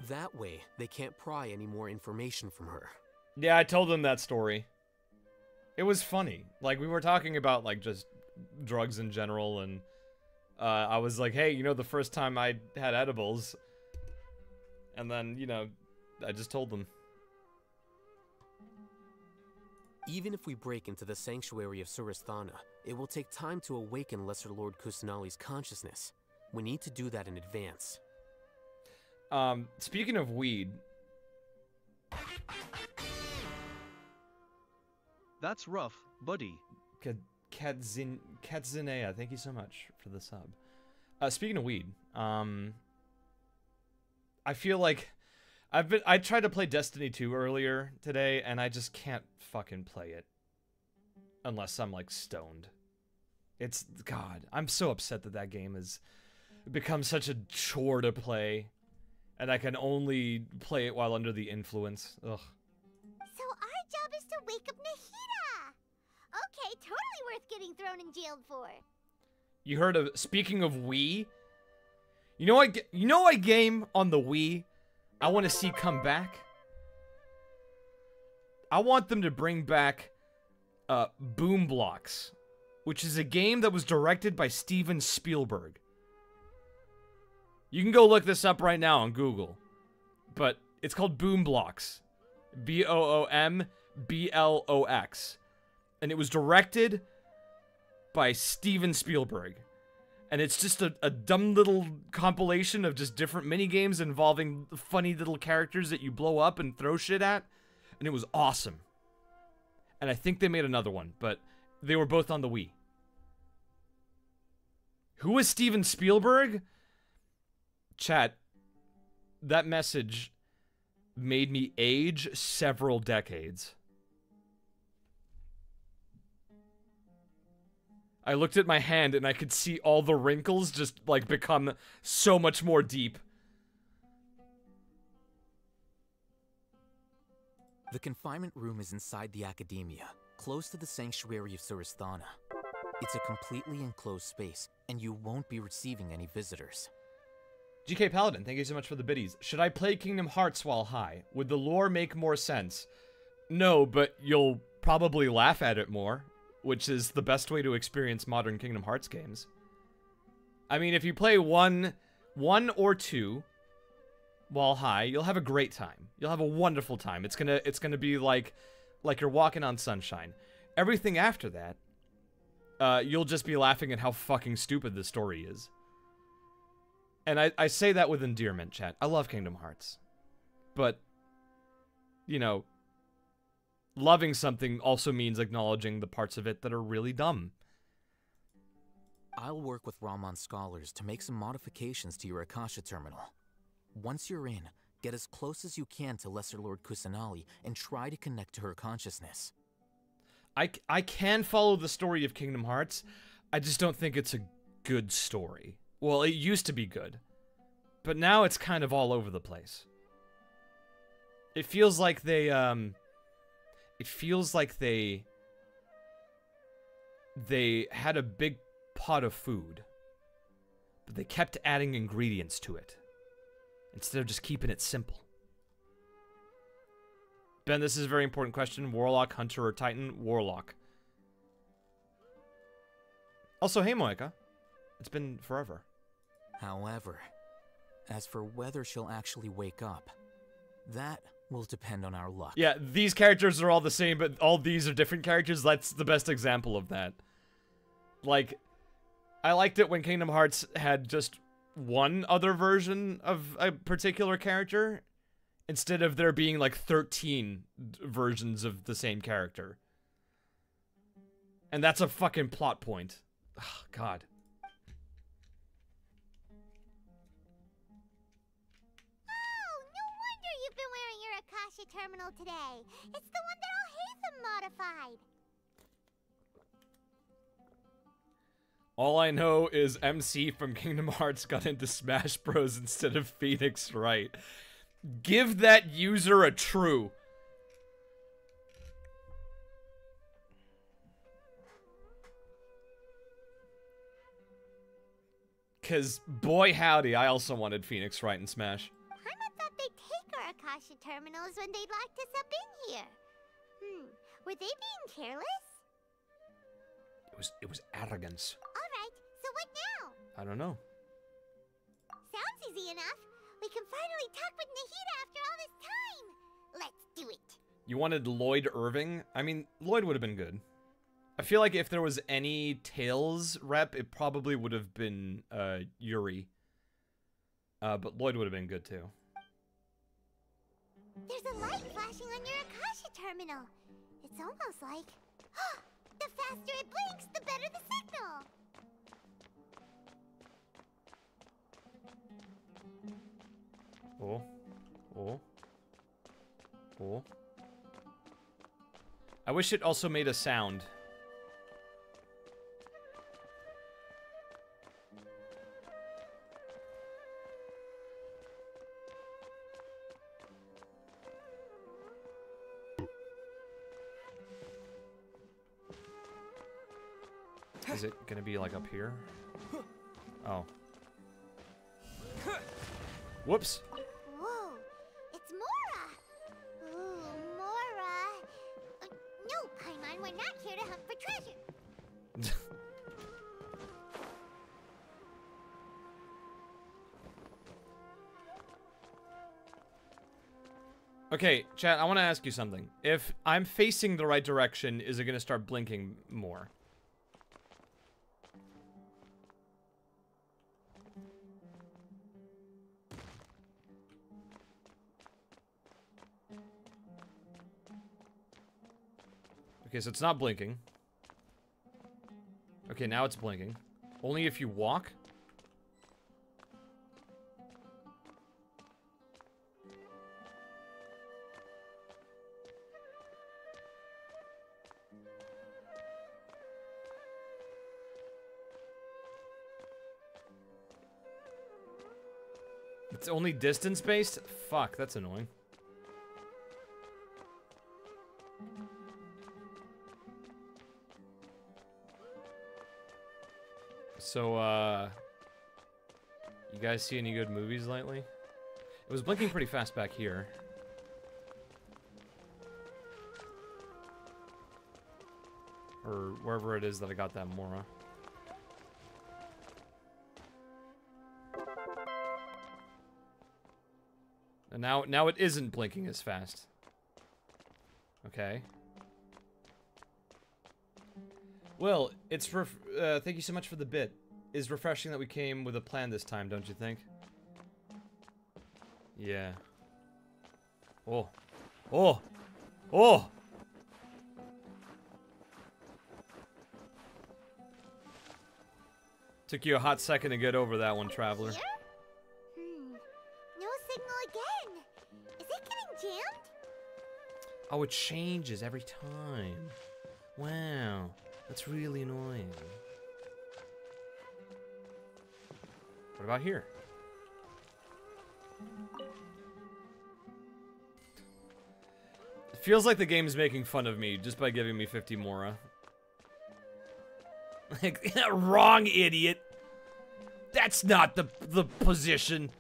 That way, they can't pry any more information from her. Yeah, I told them that story. It was funny. Like, we were talking about, like, just drugs in general, and I was like, hey, you know, the first time I had edibles, and then, you know, I just told them. Even if we break into the sanctuary of Surasthana, it will take time to awaken Lesser Lord Kusanali's consciousness. We need to do that in advance. Speaking of weed... That's rough, buddy. Katzinea, thank you so much for the sub. Speaking of weed, I feel like I tried to play Destiny 2 earlier today, and I just can't fucking play it. Unless I'm, like, stoned. God, I'm so upset that game has become such a chore to play. And I can only play it while under the influence. Ugh. So our job is to wake up Nahida! Okay, totally worth getting thrown in jail for. You heard of, speaking of Wii? You know what game on the Wii I want to see come back? I want them to bring back Boom Blocks, which is a game that was directed by Steven Spielberg. You can go look this up right now on Google. But it's called Boom Blocks. B-O-O-M-B-L-O-X. And it was directed by Steven Spielberg. And it's just a dumb little compilation of just different mini-games involving funny little characters that you blow up and throw shit at. And it was awesome. And I think they made another one, but they were both on the Wii. Who is Steven Spielberg? Chat, that message made me age several decades. I looked at my hand and I could see all the wrinkles just, like, become so much more deep. The confinement room is inside the academia, close to the sanctuary of Surasthana. It's a completely enclosed space, and you won't be receiving any visitors. GK Paladin, thank you so much for the biddies. Should I play Kingdom Hearts while high? Would the lore make more sense? No, but you'll probably laugh at it more, which is the best way to experience modern Kingdom Hearts games. I mean, if you play one or two while high, you'll have a great time. You'll have a wonderful time. It's gonna be like you're walking on sunshine. Everything after that, you'll just be laughing at how fucking stupid the story is. And I say that with endearment, chat. I love Kingdom Hearts. But, you know, loving something also means acknowledging the parts of it that are really dumb. I'll work with Ramon's scholars to make some modifications to your Akasha terminal. Once you're in, get as close as you can to Lesser Lord Kusanali and try to connect to her consciousness. I can follow the story of Kingdom Hearts. I just don't think it's a good story. Well, it used to be good. But now it's kind of all over the place. It feels like they, they had a big pot of food, but they kept adding ingredients to it, instead of just keeping it simple. Ben, this is a very important question. Warlock, Hunter, or Titan? Warlock. Also, hey, Moeka. It's been forever. However, as for whether she'll actually wake up, that will depend on our luck. Yeah, these characters are all the same, but all these are different characters. That's the best example of that. Like, I liked it when Kingdom Hearts had just one other version of a particular character, instead of there being like 13 versions of the same character. And that's a fucking plot point. Oh, God. You've been wearing your Akasha terminal today. It's the one that Al-Haytham modified. All I know is MC from Kingdom Hearts got into Smash Bros instead of Phoenix Wright. Give that user a true. Cause boy howdy, I also wanted Phoenix Wright in Smash. Paimon thought they'd take our Akasha terminals when they'd locked us up in here. Were they being careless? It was arrogance. Alright, so what now? I don't know. Sounds easy enough. We can finally talk with Nahida after all this time. Let's do it. You wanted Lloyd Irving? I mean, Lloyd would have been good. I feel like if there was any Tails rep, it probably would have been Yuri. But Lloyd would have been good too. There's a light flashing on your Akasha terminal. It's almost like... the faster it blinks, the better the signal. Oh. I wish it also made a sound. Is it gonna be like up here? Oh. Whoops. Whoa, it's Mora. Ooh, Mora. Okay, chat, I want to ask you something. If I'm facing the right direction, is it going to start blinking more? Okay, so it's not blinking. Okay, now it's blinking. Only if you walk? It's only distance-based? Fuck, that's annoying. So, you guys see any good movies lately? It was blinking pretty fast back here. Or wherever it is that I got that Mora. And now it isn't blinking as fast. Okay. Well, it's thank you so much for the bit. It's refreshing that we came with a plan this time, don't you think? Yeah. Oh. Oh! Oh! Took you a hot second to get over that one, Traveler. Here? No signal again. Is it getting jammed? Oh, it changes every time. Wow. That's really annoying. What about here? It feels like the game's making fun of me just by giving me 50 Mora. Like, wrong, idiot. That's not the position.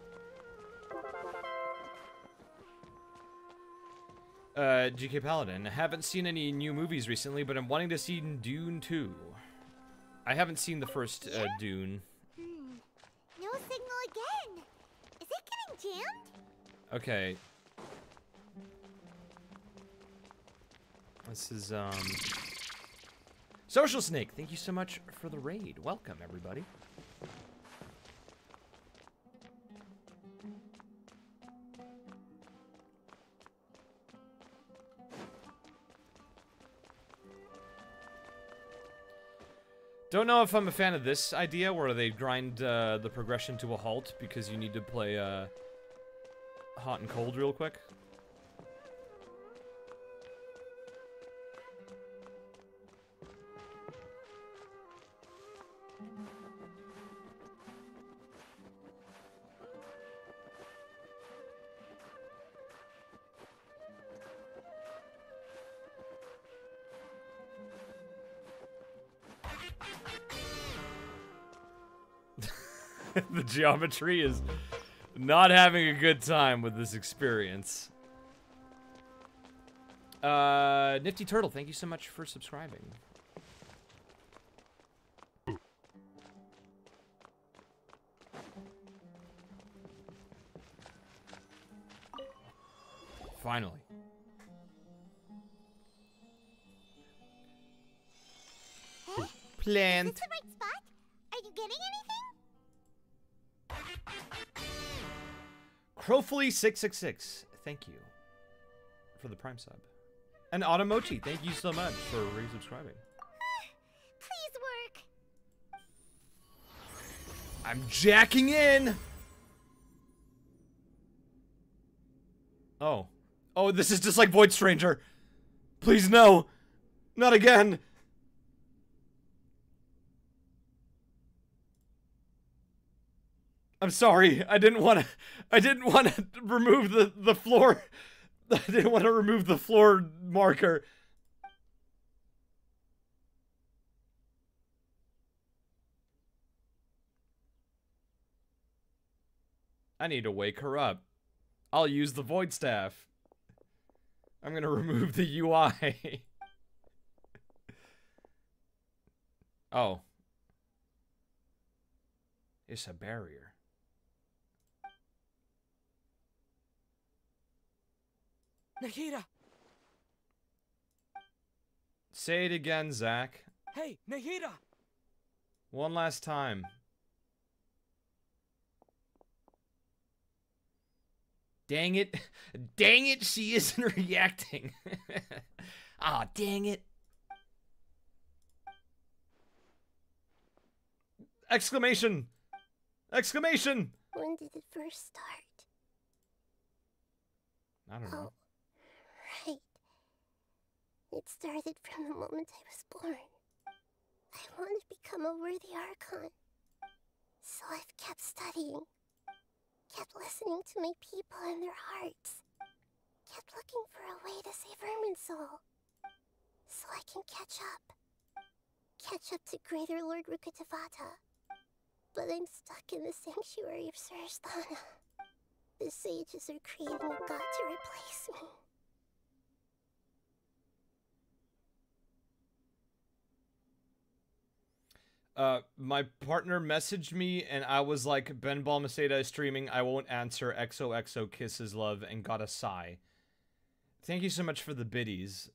GK Paladin, I haven't seen any new movies recently, but I'm wanting to see Dune 2. I haven't seen the first Dune. No signal again. Is it getting jammed? Okay. This is, Social Snake, thank you so much for the raid. Welcome, everybody. Don't know if I'm a fan of this idea where they grind the progression to a halt because you need to play hot and cold real quick. The geometry is not having a good time with this experience. Nifty Turtle, thank you so much for subscribing. Finally. Hey, Plant. is this the right spot? Are you getting anything? Crowfully666, thank you for the Prime sub. And Automochi, thank you so much for resubscribing. Please work. I'm jacking in! Oh. Oh, this is just like Void Stranger. Please, no. Not again. I'm sorry. I didn't want to remove the floor. I didn't want to remove the floor marker. I need to wake her up. I'll use the Void Staff. I'm going to remove the UI. Oh. It's a barrier. Nahida! Say it again, Zach. Hey, Nahida! One last time. Dang it. Dang it, she isn't reacting. Ah, dang it. Exclamation! Exclamation! When did it first start? I don't know. Oh, right. It started from the moment I was born. I wanted to become a worthy Archon. So I've kept studying. Kept listening to my people and their hearts. Kept looking for a way to save Irminsul. So I can catch up. Catch up to Greater Lord Rukkhadevata. But I'm stuck in the sanctuary of Surasthana. The sages are creating a god to replace me. My partner messaged me and I was like, Ben Balmaceda is streaming, I won't answer, XOXO kisses love, and got a sigh. Thank you so much for the biddies,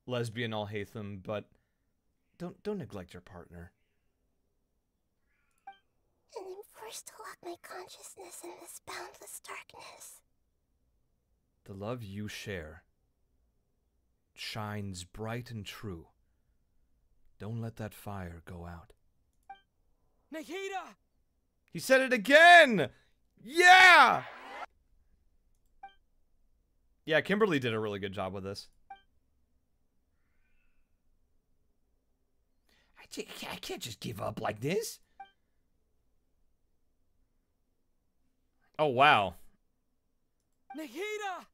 lesbian Alhaitham, but don't neglect your partner. And I'm forced to lock my consciousness in this boundless darkness. The love you share shines bright and true. Don't let that fire go out. Nahida! He said it again! Yeah! Yeah, Kimberly did a really good job with this. I can't just give up like this. Oh, wow. Nahida!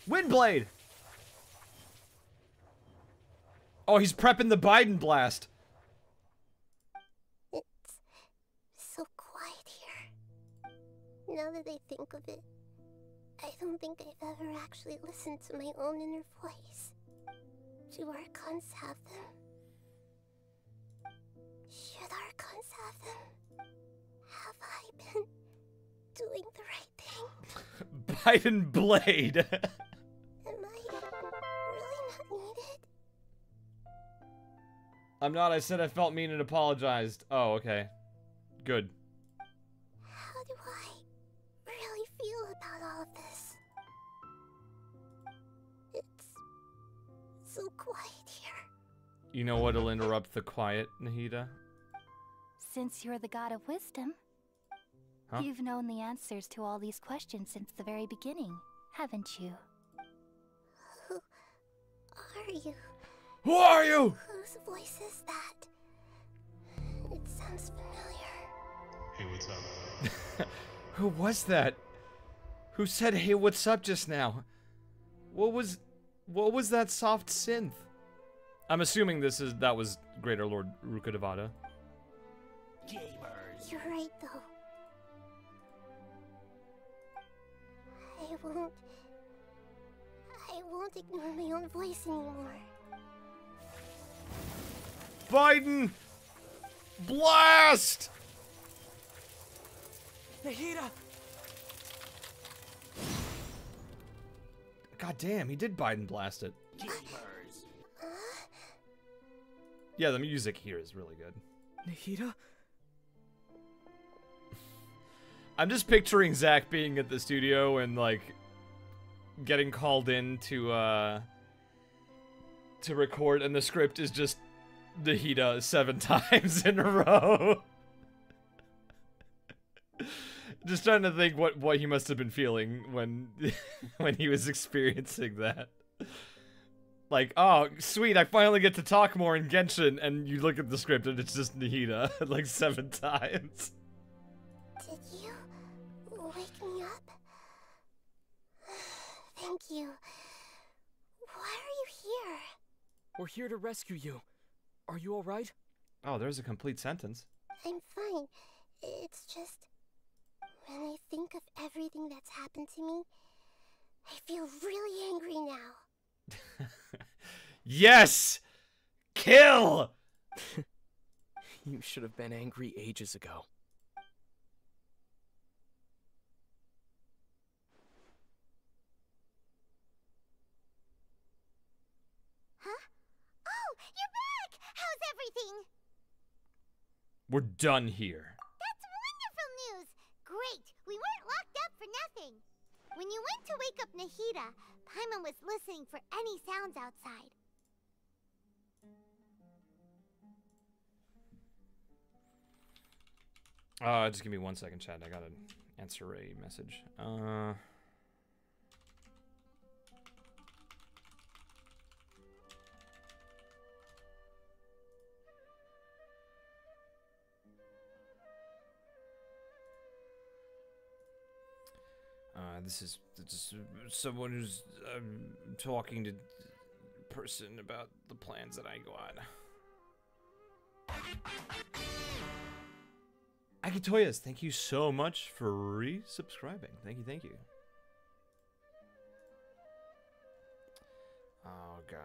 Windblade! Oh, he's prepping the Biden blast. It's so quiet here. Now that I think of it, I don't think I've ever actually listened to my own inner voice. Do Archons have them? Should Archons have them? Have I been doing the right thing? Biden blade. Am I really not needed? I'm not. I said I felt mean and apologized. Oh, okay. Good. How do I really feel about all of this? It's so quiet here. You know what'll interrupt the quiet, Nahida? Since you're the god of wisdom, Huh? you've known the answers to all these questions since the very beginning, haven't you? Who are you? Who are you? Whose voice is that? It sounds familiar. Hey, what's up? Who was that? Who said, "Hey, what's up?" just now? What was that soft synth? I'm assuming that was Greater Lord Rukkhadevata. Gamers. You're right, though. I won't ignore my own voice anymore. Biden! Blast! Nahida! God damn, he did Biden blast it. Gamers. Yeah, the music here is really good. Nahida? I'm just picturing Zach being at the studio and, like, getting called in to record, and the script is just Nahida 7 times in a row. Just trying to think what he must have been feeling when when he was experiencing that. Like, oh, sweet, I finally get to talk more in Genshin, and you look at the script and it's just Nahida, like 7 times. Did you wake me up? Thank you. Why are you here? We're here to rescue you. Are you alright? Oh, there's a complete sentence. I'm fine. It's just, when I think of everything that's happened to me, I feel really angry now. Yes! Kill! You should have been angry ages ago. Huh? Oh, you're back! How's everything? We're done here. That's wonderful news! Great! We weren't locked up for nothing. When you went to wake up Nahida, Paimon was listening for any sounds outside. Just give me 1 second, chat. I gotta answer a message. This is someone who's talking to person about the plans that I got. Akitoyas, thank you so much for resubscribing. Thank you, thank you. Oh God.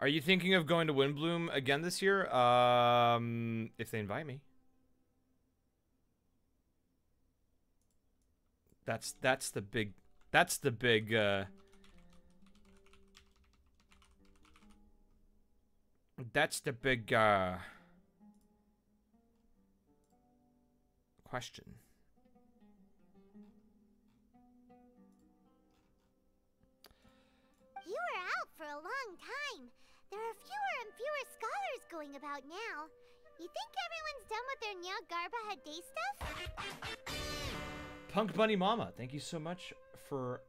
Are you thinking of going to Windbloom again this year? If they invite me. That's the big question. You were out for a long time. There are fewer and fewer scholars going about now. You think everyone's done with their Nyargarba Day stuff? Punk Bunny Mama, thank you so much for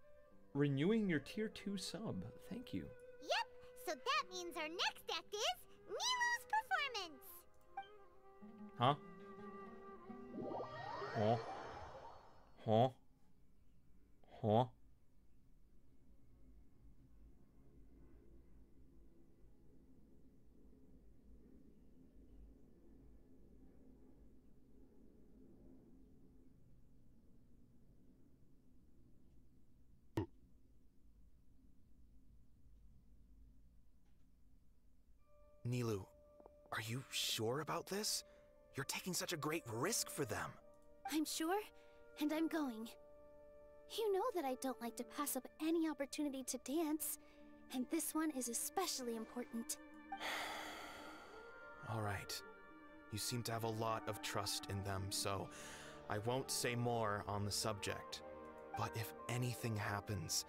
renewing your tier 2 sub. Thank you. Yep, so that means our next act is Nilu's performance. Huh? Huh? Huh? Huh? Nilu, are you sure about this? You're taking such a great risk for them. I'm sure, and I'm going. You know that I don't like to pass up any opportunity to dance, and this one is especially important. All right. You seem to have a lot of trust in them, so I won't say more on the subject. But if anything happens,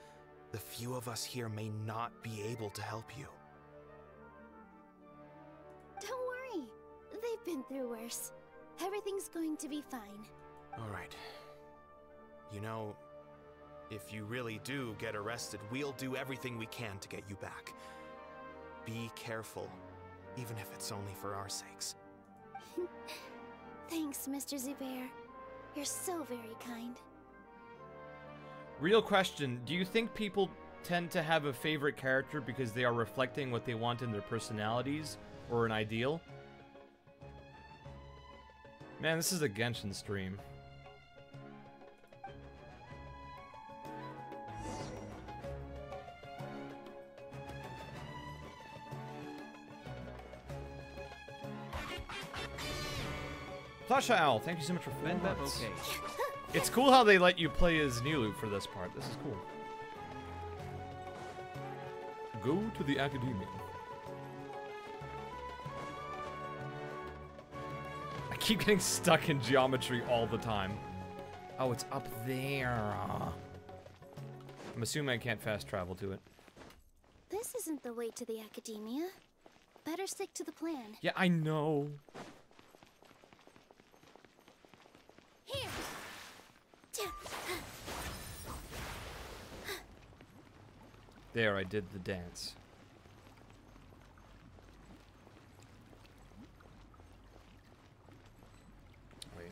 the few of us here may not be able to help you. Don't worry. They've been through worse. Everything's going to be fine. All right. You know, if you really do get arrested, we'll do everything we can to get you back. Be careful, even if it's only for our sakes. Thanks, Mr. Zubair. You're so very kind. Real question, do you think people tend to have a favorite character because they are reflecting what they want in their personalities or an ideal? Man, this is a Genshin stream. Flasha Owl, thank you so much for 4 months. Okay. It's cool how they let you play as Nilu for this part. This is cool. Go to the academia. I keep getting stuck in geometry all the time. Oh, it's up there. I'm assuming I can't fast travel to it. This isn't the way to the academia. Better stick to the plan. Yeah, I know. Here. There, I did the dance. Wait.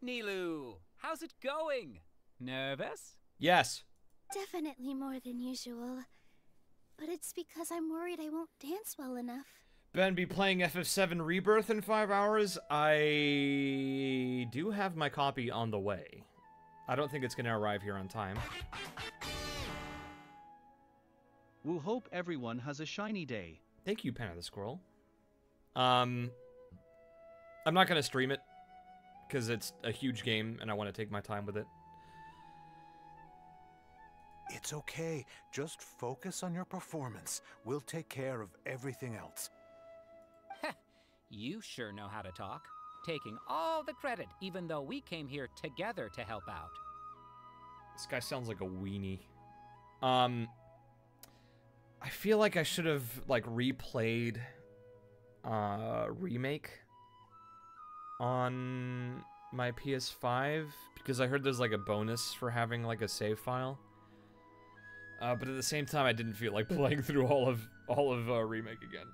Nilu, how's it going? Nervous? Yes. Definitely more than usual. But it's because I'm worried I won't dance well enough. Ben, be playing FF7 Rebirth in 5 hours. I do have my copy on the way. I don't think it's going to arrive here on time. We'll hope everyone has a shiny day. Thank you, Pen of the Squirrel. I'm not going to stream it, because it's a huge game, and I want to take my time with it. It's okay. Just focus on your performance. We'll take care of everything else. You sure know how to talk. Taking all the credit, even though we came here together to help out. This guy sounds like a weenie. I feel like I should have, like, replayed Remake on my PS5, because I heard there's, like, a bonus for having, like, a save file. But at the same time, I didn't feel like playing through all of Remake again.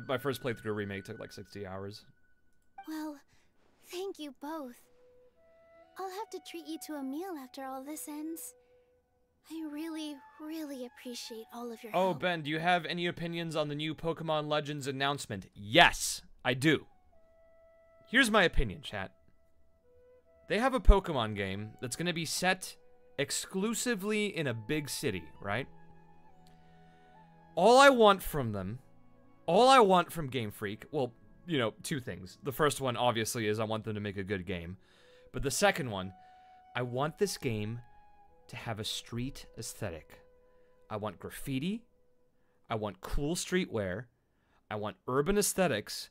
My first playthrough of Remake took, like, 60 hours. Well, thank you both. I'll have to treat you to a meal after all this ends. I really, really appreciate all of your help. Oh, Ben, do you have any opinions on the new Pokemon Legends announcement? Yes, I do. Here's my opinion, chat. They have a Pokemon game that's going to be set exclusively in a big city, right? All I want from them, all I want from Game Freak, well, you know, two things. The first one, obviously, is I want them to make a good game. But the second one, I want this game to have a street aesthetic. I want graffiti. I want cool streetwear. I want urban aesthetics.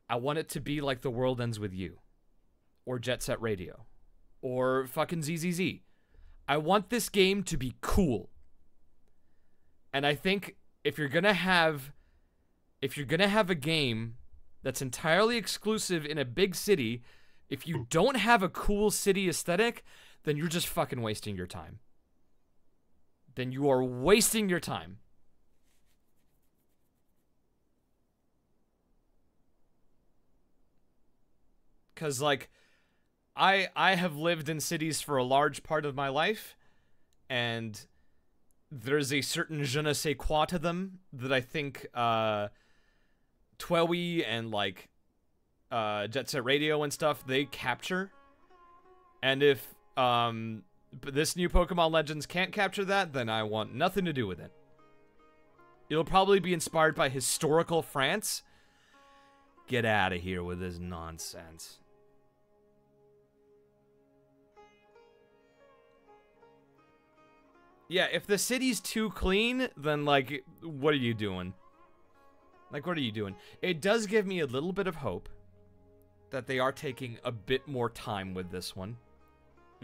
I want it to be like The World Ends With You. Or Jet Set Radio. Or fucking ZZZ. I want this game to be cool. And I think if you're gonna have a game that's entirely exclusive in a big city, if you don't have a cool city aesthetic, then you're just fucking wasting your time. Then you are wasting your time. Because, like, I have lived in cities for a large part of my life, and there's a certain je ne sais quoi to them that I think Twewy and, like, Jet Set Radio and stuff, they capture. And if this new Pokemon Legends can't capture that, then I want nothing to do with it. It'll probably be inspired by historical France. Get out of here with this nonsense. Yeah, if the city's too clean, then, like, what are you doing? Like, what are you doing? It does give me a little bit of hope that they are taking a bit more time with this one.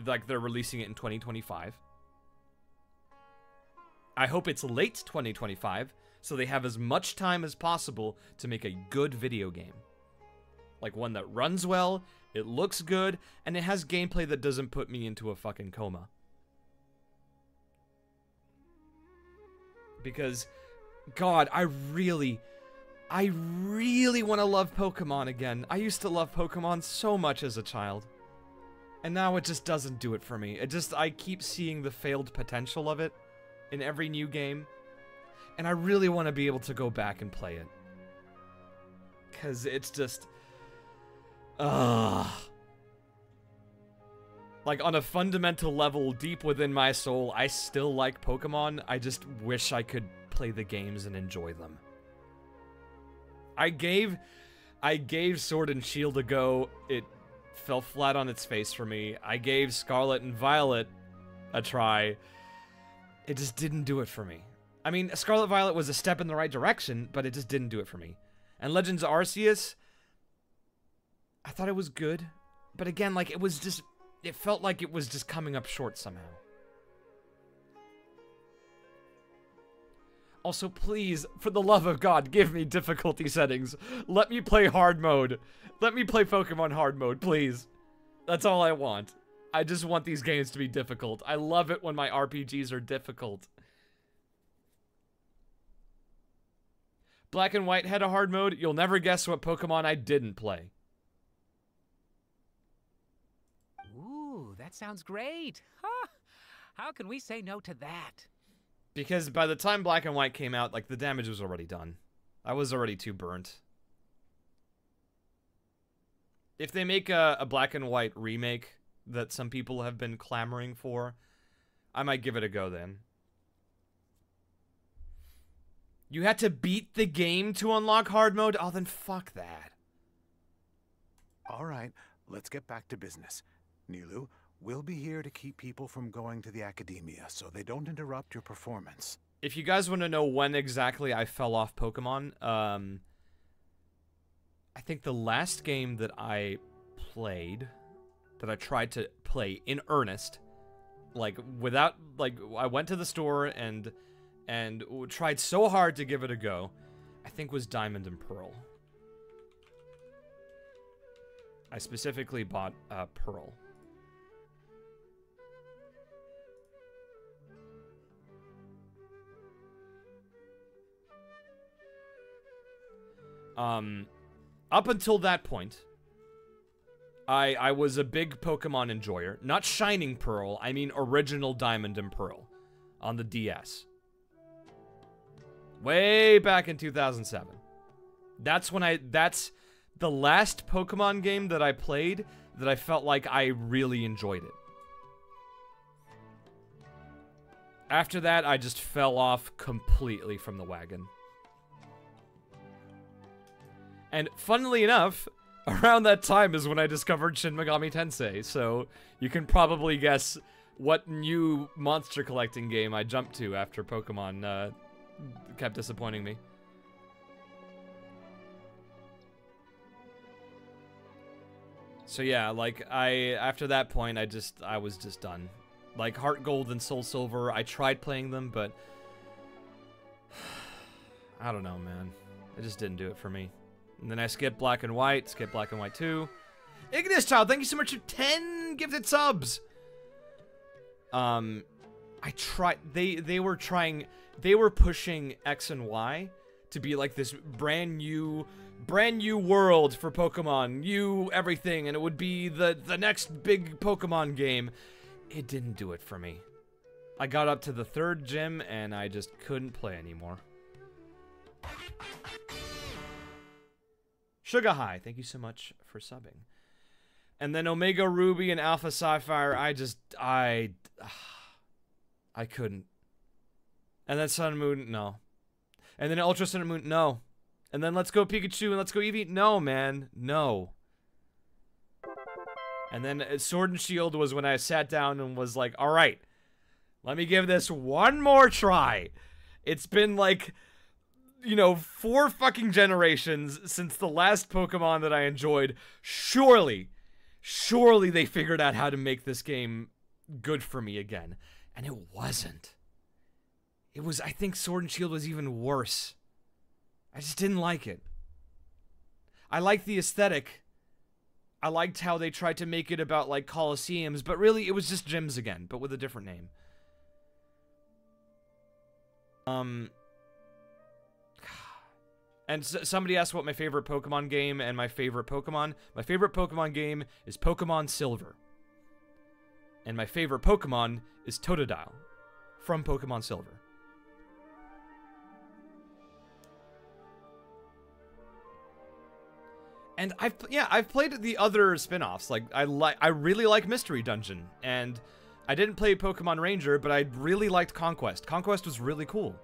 Like, they're releasing it in 2025. I hope it's late 2025, so they have as much time as possible to make a good video game. Like, one that runs well, it looks good, and it has gameplay that doesn't put me into a fucking coma. Because, God, I really want to love Pokemon again. I used to love Pokemon so much as a child. And now it just doesn't do it for me. I keep seeing the failed potential of it in every new game. And I really want to be able to go back and play it. Because it's just... Like, on a fundamental level, deep within my soul, I still like Pokemon. I just wish I could play the games and enjoy them. I gave Sword and Shield a go. It fell flat on its face for me. I gave Scarlet and Violet a try. It just didn't do it for me. I mean, Scarlet Violet was a step in the right direction, but it just didn't do it for me. And Legends of Arceus, I thought it was good. But again, like, it was just... It felt like it was just coming up short somehow. Also, please, for the love of God, give me difficulty settings. Let me play hard mode. Let me play Pokemon hard mode, please. That's all I want. I just want these games to be difficult. I love it when my RPGs are difficult. Black and White had a hard mode. You'll never guess what Pokemon I didn't play. that sounds great. Huh. How can we say no to that? Because by the time Black and White came out, like, the damage was already done. I was already too burnt. If they make a Black and White remake that some people have been clamoring for, I might give it a go then. You had to beat the game to unlock hard mode? Oh, then fuck that. All right, let's get back to business. Nilu, we'll be here to keep people from going to the academia so they don't interrupt your performance. If you guys want to know when exactly I fell off Pokemon, I think the last game that I played, that I tried to play in earnest, like without, like I went to the store and tried so hard to give it a go, I think was Diamond and Pearl. I specifically bought Pearl. Up until that point, I was a big Pokemon enjoyer. Not Shining Pearl, I mean original Diamond and Pearl on the DS. Way back in 2007. That's the last Pokemon game that I played that I felt like I really enjoyed it. After that, I just fell off completely from the wagon. And funnily enough, around that time is when I discovered Shin Megami Tensei, so you can probably guess what new monster collecting game I jumped to after Pokemon kept disappointing me. So yeah, like, after that point, I was just done. Like, Heart Gold and Soul Silver, I tried playing them, but I don't know, man. It just didn't do it for me. And then I skipped Black and White, skipped Black and White 2. Ignis Child, thank you so much for 10 gifted subs! I tried, they were pushing X and Y to be like this brand new world for Pokemon, new everything, and it would be the next big Pokemon game. It didn't do it for me. I got up to the 3rd gym, and I just couldn't play anymore. Sugar High, thank you so much for subbing. And then Omega Ruby and Alpha Sapphire, I couldn't. And then Sun and Moon, no. And then Ultra Sun and Moon, no. And then Let's Go Pikachu and Let's Go Eevee, no, man, no. And then Sword and Shield was when I sat down and was like, all right, let me give this one more try. It's been like, you know, 4 fucking generations since the last Pokemon that I enjoyed. Surely they figured out how to make this game good for me again. And it wasn't. It was, I think Sword and Shield was even worse. I just didn't like it. I liked the aesthetic. I liked how they tried to make it about, like, Colosseums, but really, it was just gyms again, but with a different name. And somebody asked what my favorite Pokemon game and my favorite Pokemon. My favorite Pokemon game is Pokemon Silver. And my favorite Pokemon is Totodile from Pokemon Silver. And I've played the other spin-offs. Like, I really like Mystery Dungeon, and I didn't play Pokemon Ranger, but I really liked Conquest. Conquest was really cool.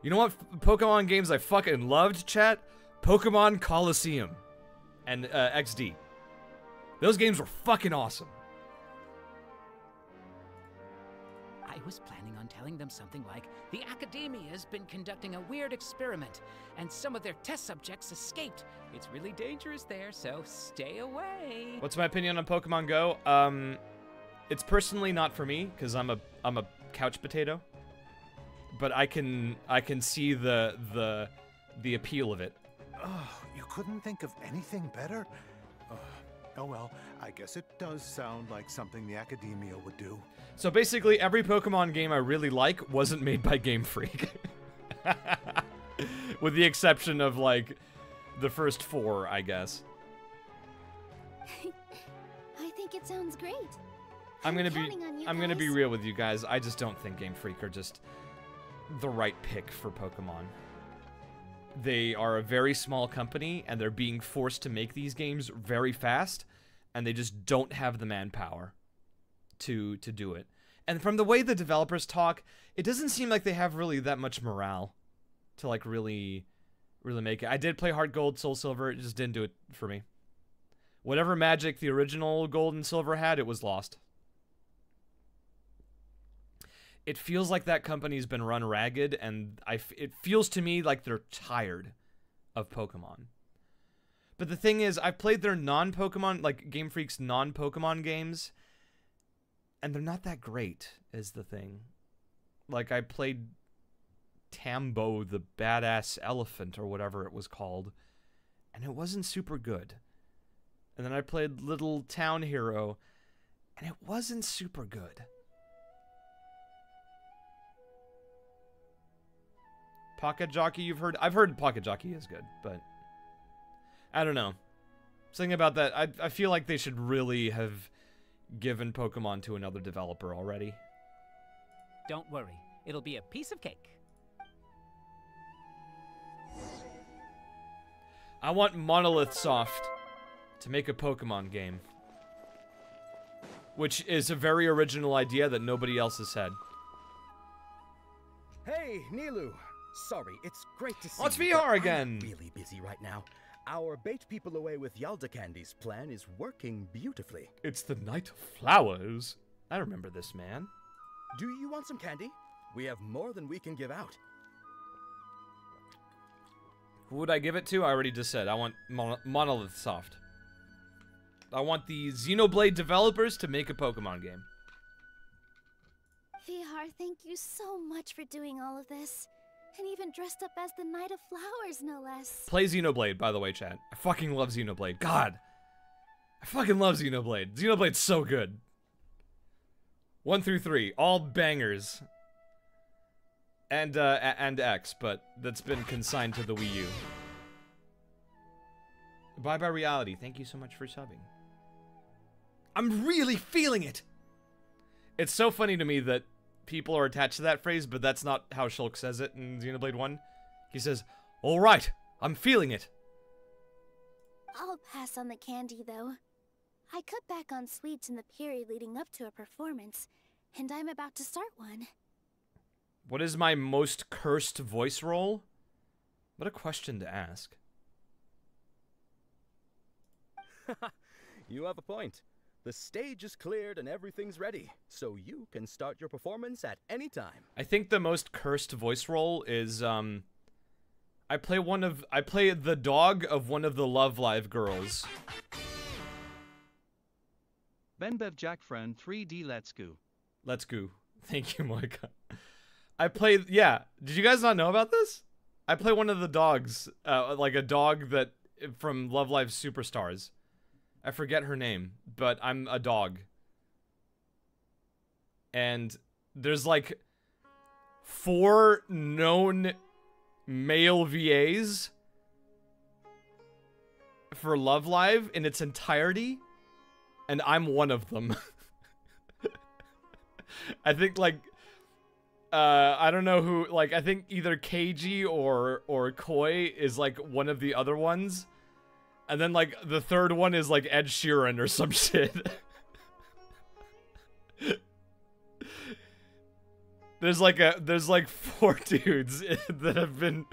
You know what Pokemon games I fucking loved, chat? Pokemon Colosseum and XD. Those games were fucking awesome. I was planning on telling them something like, the Academia has been conducting a weird experiment, and some of their test subjects escaped. It's really dangerous there, so stay away. What's my opinion on Pokemon Go? It's personally not for me, because I'm a couch potato. But I can see the appeal of it. Oh, you couldn't think of anything better? Oh well, I guess it does sound like something the Academia would do. So basically, every Pokemon game I really like wasn't made by Game Freak. With the exception of, like, the first 4, I guess. I think it sounds great. I'm gonna be real with you guys. I just don't think Game Freak are just the right pick for Pokemon. They are a very small company, and they're being forced to make these games very fast, and they just don't have the manpower to do it. And from the way the developers talk, it doesn't seem like they have really that much morale to like really make it. I did play Heart Gold, Soul Silver, it just didn't do it for me. Whatever magic the original Gold and Silver had, it was lost. It feels like that company's been run ragged, and it feels to me like they're tired of Pokemon. But the thing is, I've played their non-Pokemon, like Game Freak's non-Pokemon games, and they're not that great, is the thing. Like, I played Tambo the Badass Elephant, or whatever it was called, and it wasn't super good. And then I played Little Town Hero, and it wasn't super good. Pocket Jockey, I've heard Pocket Jockey is good, but I don't know. Something about that, I feel like they should really have given Pokemon to another developer already. Don't worry, it'll be a piece of cake. I want Monolith Soft to make a Pokemon game, which is a very original idea that nobody else has had. Hey, Nilu. Sorry, it's great to see Oh, it's you, VR but again. I'm really busy right now. Our bait people away with Yalda Candy's plan is working beautifully. It's the Night of Flowers. I remember this, man. Do you want some candy? We have more than we can give out. Who would I give it to? I already just said. I want Monolith Soft. I want the Xenoblade developers to make a Pokemon game. VR, thank you so much for doing all of this. And even dressed up as the Knight of Flowers, no less. Play Xenoblade, by the way, chat. I fucking love Xenoblade. God. I fucking love Xenoblade. Xenoblade's so good. 1 through 3. All bangers. And X, but that's been consigned to the Wii U. Bye-bye Reality. Thank you so much for subbing. I'm really feeling it! It's so funny to me that people are attached to that phrase, but that's not how Shulk says it in Xenoblade 1. He says, "Alright, I'm feeling it." I'll pass on the candy, though. I cut back on sweets in the period leading up to a performance, and I'm about to start one. What is my most cursed voice role? What a question to ask. You have a point. The stage is cleared and everything's ready, so you can start your performance at any time. I think the most cursed voice role is, I play the dog of one of the Love Live girls. Benbev Jackfriend 3D Let's Go. Let's go. Thank you, Moika. Yeah, did you guys not know about this? I play one of the dogs, like a dog that, from Love Live Superstars. I forget her name, but I'm a dog. And there's like 4 known male VAs for Love Live in its entirety, and I'm one of them. I think like I don't know who, like I think either Keiji or Koi is like one of the other ones. And then, like, the third one is, like, Ed Sheeran or some shit. There's, like, 4 dudes that have been...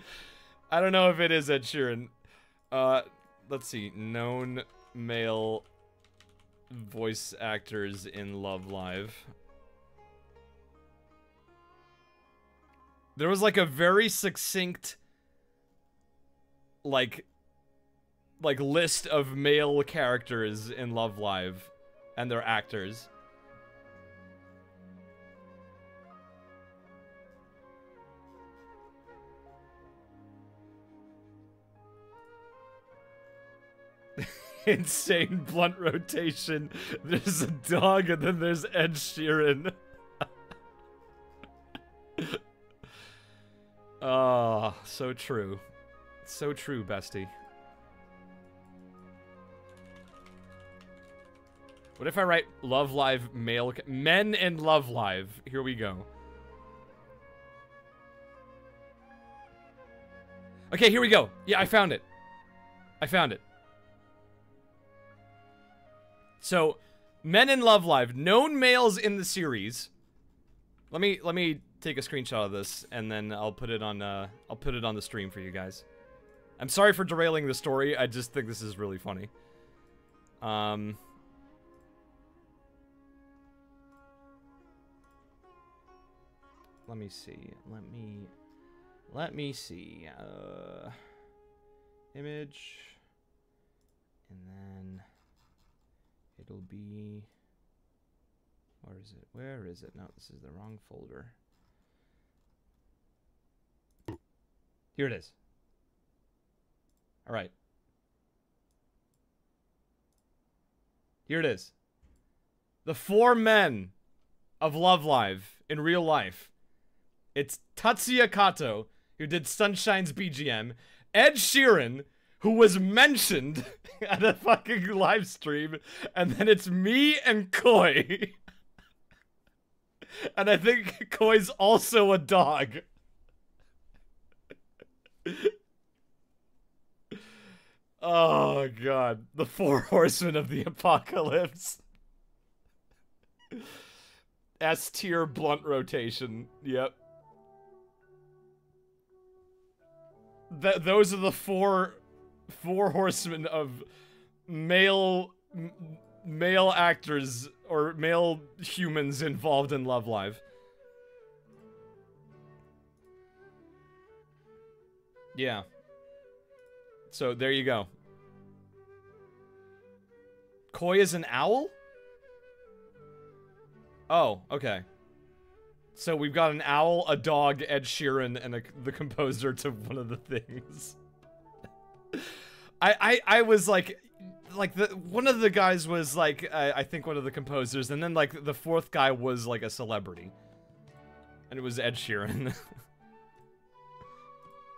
I don't know if it is Ed Sheeran. Let's see. Known male voice actors in Love Live. There was, like, a very succinct... like list of male characters in Love Live and their actors. Insane blunt rotation. There's a dog and then there's Ed Sheeran. Oh, so true. So true, bestie. What if I write Love Live male... Men in Love Live. Here we go. Okay, here we go. Yeah, I found it. I found it. So, Men in Love Live. Known males in the series. Let me take a screenshot of this, and then I'll put it on the stream for you guys. I'm sorry for derailing the story. I just think this is really funny. Let me see. Let me see. Image. And then it'll be... Where is it? Where is it? No, this is the wrong folder. Here it is. All right. Here it is. The 4 men of Love Live in real life. It's Tatsuya Kato, who did Sunshine's BGM, Ed Sheeran, who was mentioned at a fucking live stream, and then it's me and Koi. And I think Koi's also a dog. Oh god, the 4 horsemen of the apocalypse. S-tier blunt rotation. Yep. Those are the four horsemen of male actors or male humans involved in Love Live. Yeah. So there you go. Koi is an owl? Oh, okay. So we've got an owl, a dog, Ed Sheeran, and the composer to one of the things. I was like one of the guys was like I think one of the composers, and then like the 4th guy was like a celebrity, and it was Ed Sheeran.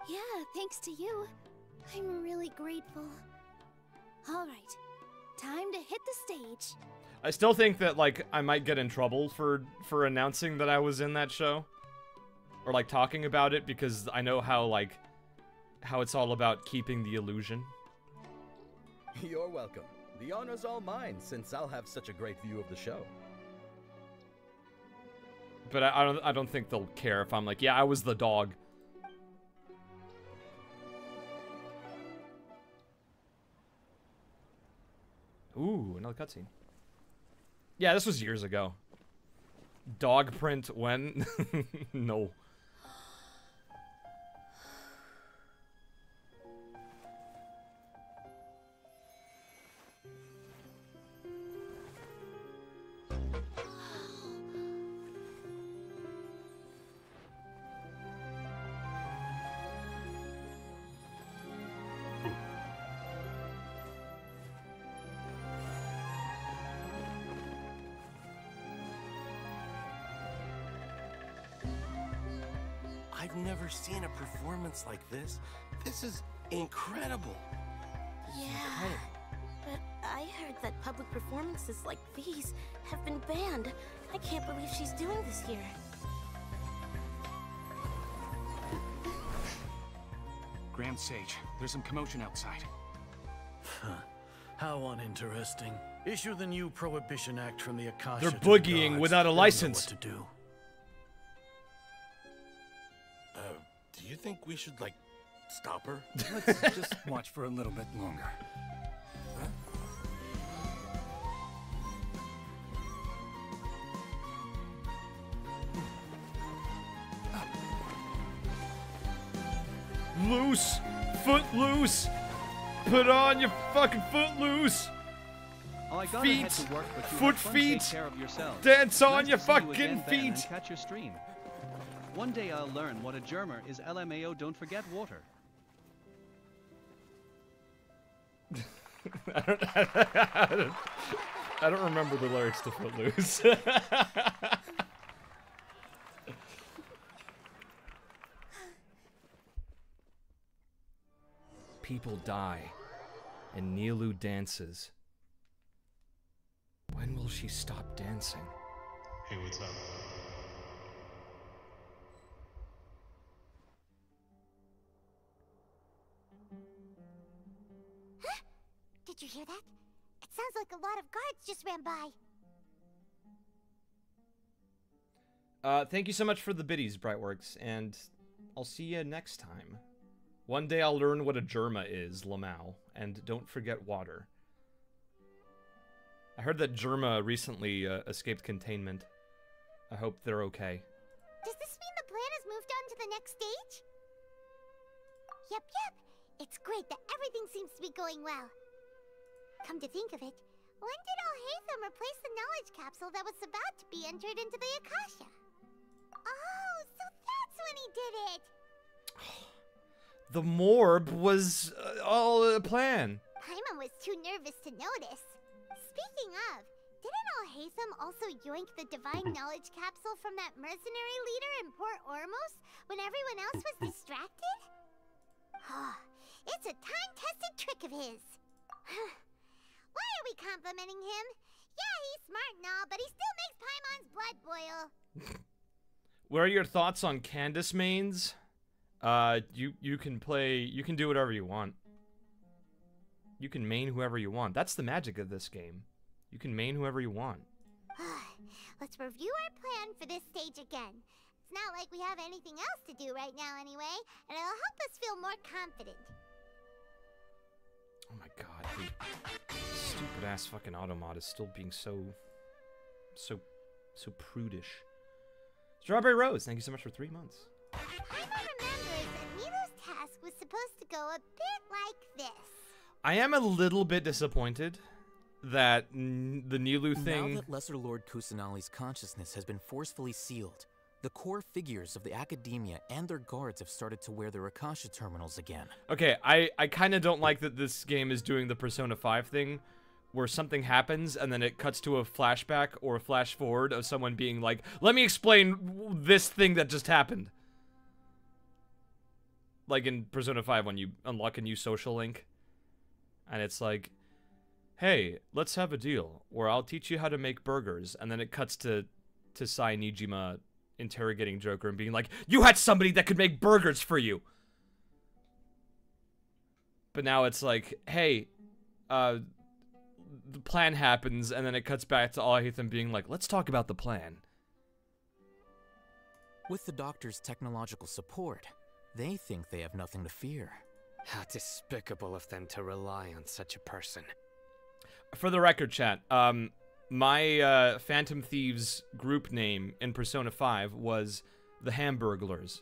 Yeah, thanks to you. I'm really grateful. All right, time to hit the stage. I still think that, like, I might get in trouble for announcing that I was in that show. Or, like, talking about it, because I know how, like, how it's all about keeping the illusion. You're welcome. The honor's all mine, since I'll have such a great view of the show. But I don't think they'll care if I'm like, yeah, I was the dog. Ooh, another cutscene. Yeah, this was years ago. Dog print when? No. I've never seen a performance like this. This is incredible. Yeah, but I heard that public performances like these have been banned. I can't believe she's doing this here. Grand Sage, there's some commotion outside. How uninteresting. Issue the new Prohibition Act from the Akasha. They're to the boogieing gods. without a They'll know license. what to do. Do you think we should, like, stop her? Let's just watch for a little bit longer. Loose! Foot loose! Put on your fucking foot loose! Oh, I gotta head to work, but you foot have fun, feet! take care of yourselves. Dance on Nice your to see you fucking again, Ben, and feet! catch your stream. One day I'll learn what a germer is. LMAO, don't forget water. I don't remember the lyrics to Footloose. People die, and Nilu dances. When will she stop dancing? Hey, what's up? Huh? Did you hear that? It sounds like a lot of guards just ran by. Thank you so much for the biddies, Brightworks, and I'll see you next time. One day I'll learn what a Germa is, Lamau, and don't forget water. I heard that Germa recently escaped containment. I hope they're okay. Does this mean the plan has moved on to the next stage? Yep. It's great that everything seems to be going well. Come to think of it, when did Alhaitham replace the knowledge capsule that was about to be entered into the Akasha? Oh, so that's when he did it! The Morb was all a plan. Paimon was too nervous to notice. Speaking of, didn't Alhaitham also yoink the divine knowledge capsule from that mercenary leader in Port Ormos when everyone else was distracted? It's a time-tested trick of his. Why are we complimenting him? Yeah, he's smart and all, but he still makes Paimon's blood boil. What are your thoughts on Candace mains? You can do whatever you want. You can main whoever you want. That's the magic of this game. You can main whoever you want. Let's review our plan for this stage again. It's not like we have anything else to do right now anyway, and it'll help us feel more confident. Oh my god, the stupid ass fucking Automod is still being so prudish. Strawberry Rose, thank you so much for 3 months. Paimon remembers that Nilou's task was supposed to go a bit like this. I am a little bit disappointed that the Nilou thing... Now that Lesser Lord Kusanali's consciousness has been forcefully sealed, the core figures of the Academia and their guards have started to wear their Akasha terminals again. Okay, I kind of don't like that this game is doing the Persona 5 thing, where something happens and then it cuts to a flashback or a flash forward of someone being like, let me explain this thing that just happened. Like in Persona 5 when you unlock a new social link. And it's like, hey, let's have a deal where I'll teach you how to make burgers. And then it cuts to Sai Nijima interrogating Joker and being like, you had somebody that could make burgers for you. But now it's like, hey, the plan happens, and then it cuts back to Alhaitham being like, let's talk about the plan. With the doctor's technological support, they think they have nothing to fear. How despicable of them to rely on such a person. For the record, chat, my Phantom Thieves group name in Persona 5 was the Hamburglers.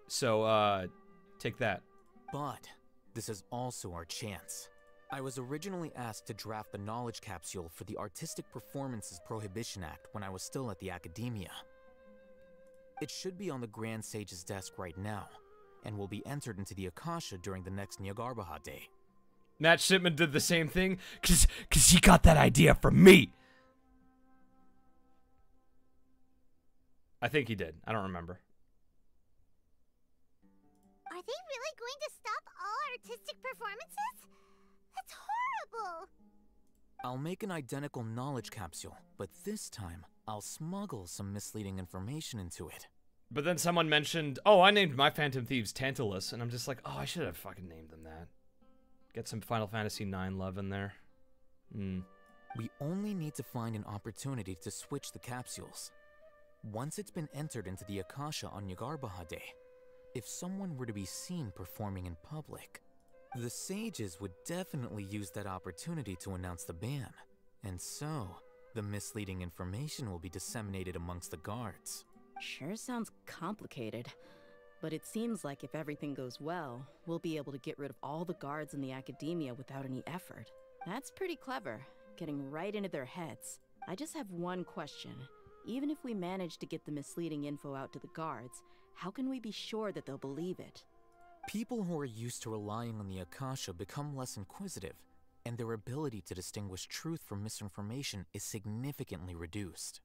So, take that. But this is also our chance. I was originally asked to draft the knowledge capsule for the Artistic Performances Prohibition Act when I was still at the Academia. It should be on the Grand Sage's desk right now, and will be entered into the Akasha during the next Nyargarbaha Day. Matt Shipman did the same thing, cause he got that idea from me! I think he did. I don't remember. Are they really going to stop all artistic performances? That's horrible! I'll make an identical knowledge capsule, but this time, I'll smuggle some misleading information into it. But then someone mentioned, oh, I named my Phantom Thieves Tantalus, and I'm just like, oh, I should have fucking named them that. Get some Final Fantasy IX love in there. We only need to find an opportunity to switch the capsules. Once it's been entered into the Akasha on Nyargarbaha Day, if someone were to be seen performing in public, the sages would definitely use that opportunity to announce the ban, and so the misleading information will be disseminated amongst the guards. Sure sounds complicated, but it seems like if everything goes well, we'll be able to get rid of all the guards in the Academia without any effort. That's pretty clever, getting right into their heads. I just have one question. Even if we manage to get the misleading info out to the guards, how can we be sure that they'll believe it? People who are used to relying on the Akasha become less inquisitive, and their ability to distinguish truth from misinformation is significantly reduced.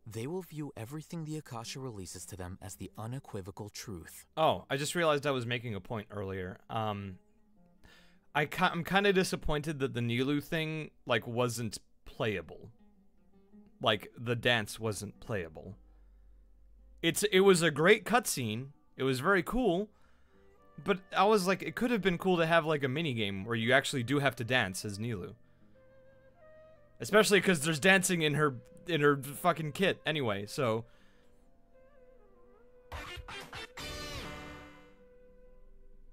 They will view everything the Akasha releases to them as the unequivocal truth. Oh, I just realized I was making a point earlier. I'm kind of disappointed that the Nilou thing, like, wasn't playable. Like, the dance wasn't playable. It was a great cutscene. It was very cool. But I was like, it could have been cool to have like a mini game where you actually do have to dance as Nilou. Especially because there's dancing in her fucking kit anyway, so.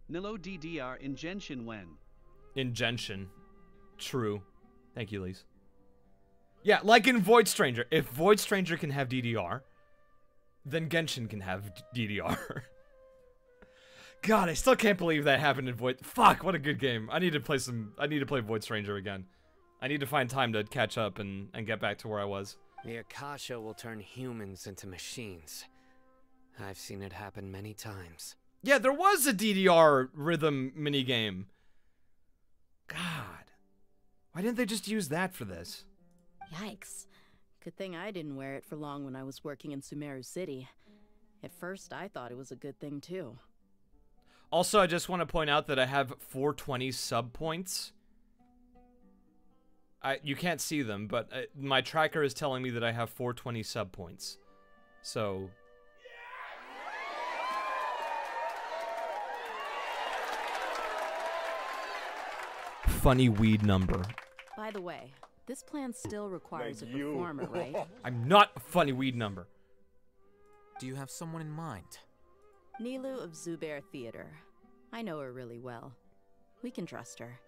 Nilo DDR in Genshin when? In Genshin. True. Thank you, Lise. Yeah, like in Void Stranger. If Void Stranger can have DDR, then Genshin can have DDR. God, I still can't believe that happened in Void. Fuck, what a good game. I need to play Void Stranger again. I need to find time to catch up and get back to where I was. The Akasha will turn humans into machines. I've seen it happen many times. Yeah, there was a DDR rhythm minigame. God. Why didn't they just use that for this? Yikes. Good thing I didn't wear it for long when I was working in Sumeru City. At first, I thought it was a good thing, too. Also, I just want to point out that I have 420 sub points. You can't see them, but my tracker is telling me that I have 420 sub points. So... Funny weed number. By the way, this plan still requires a performer, right? I'm not a funny weed number. Do you have someone in mind? Nilou of Zubair Theater. I know her really well. We can trust her.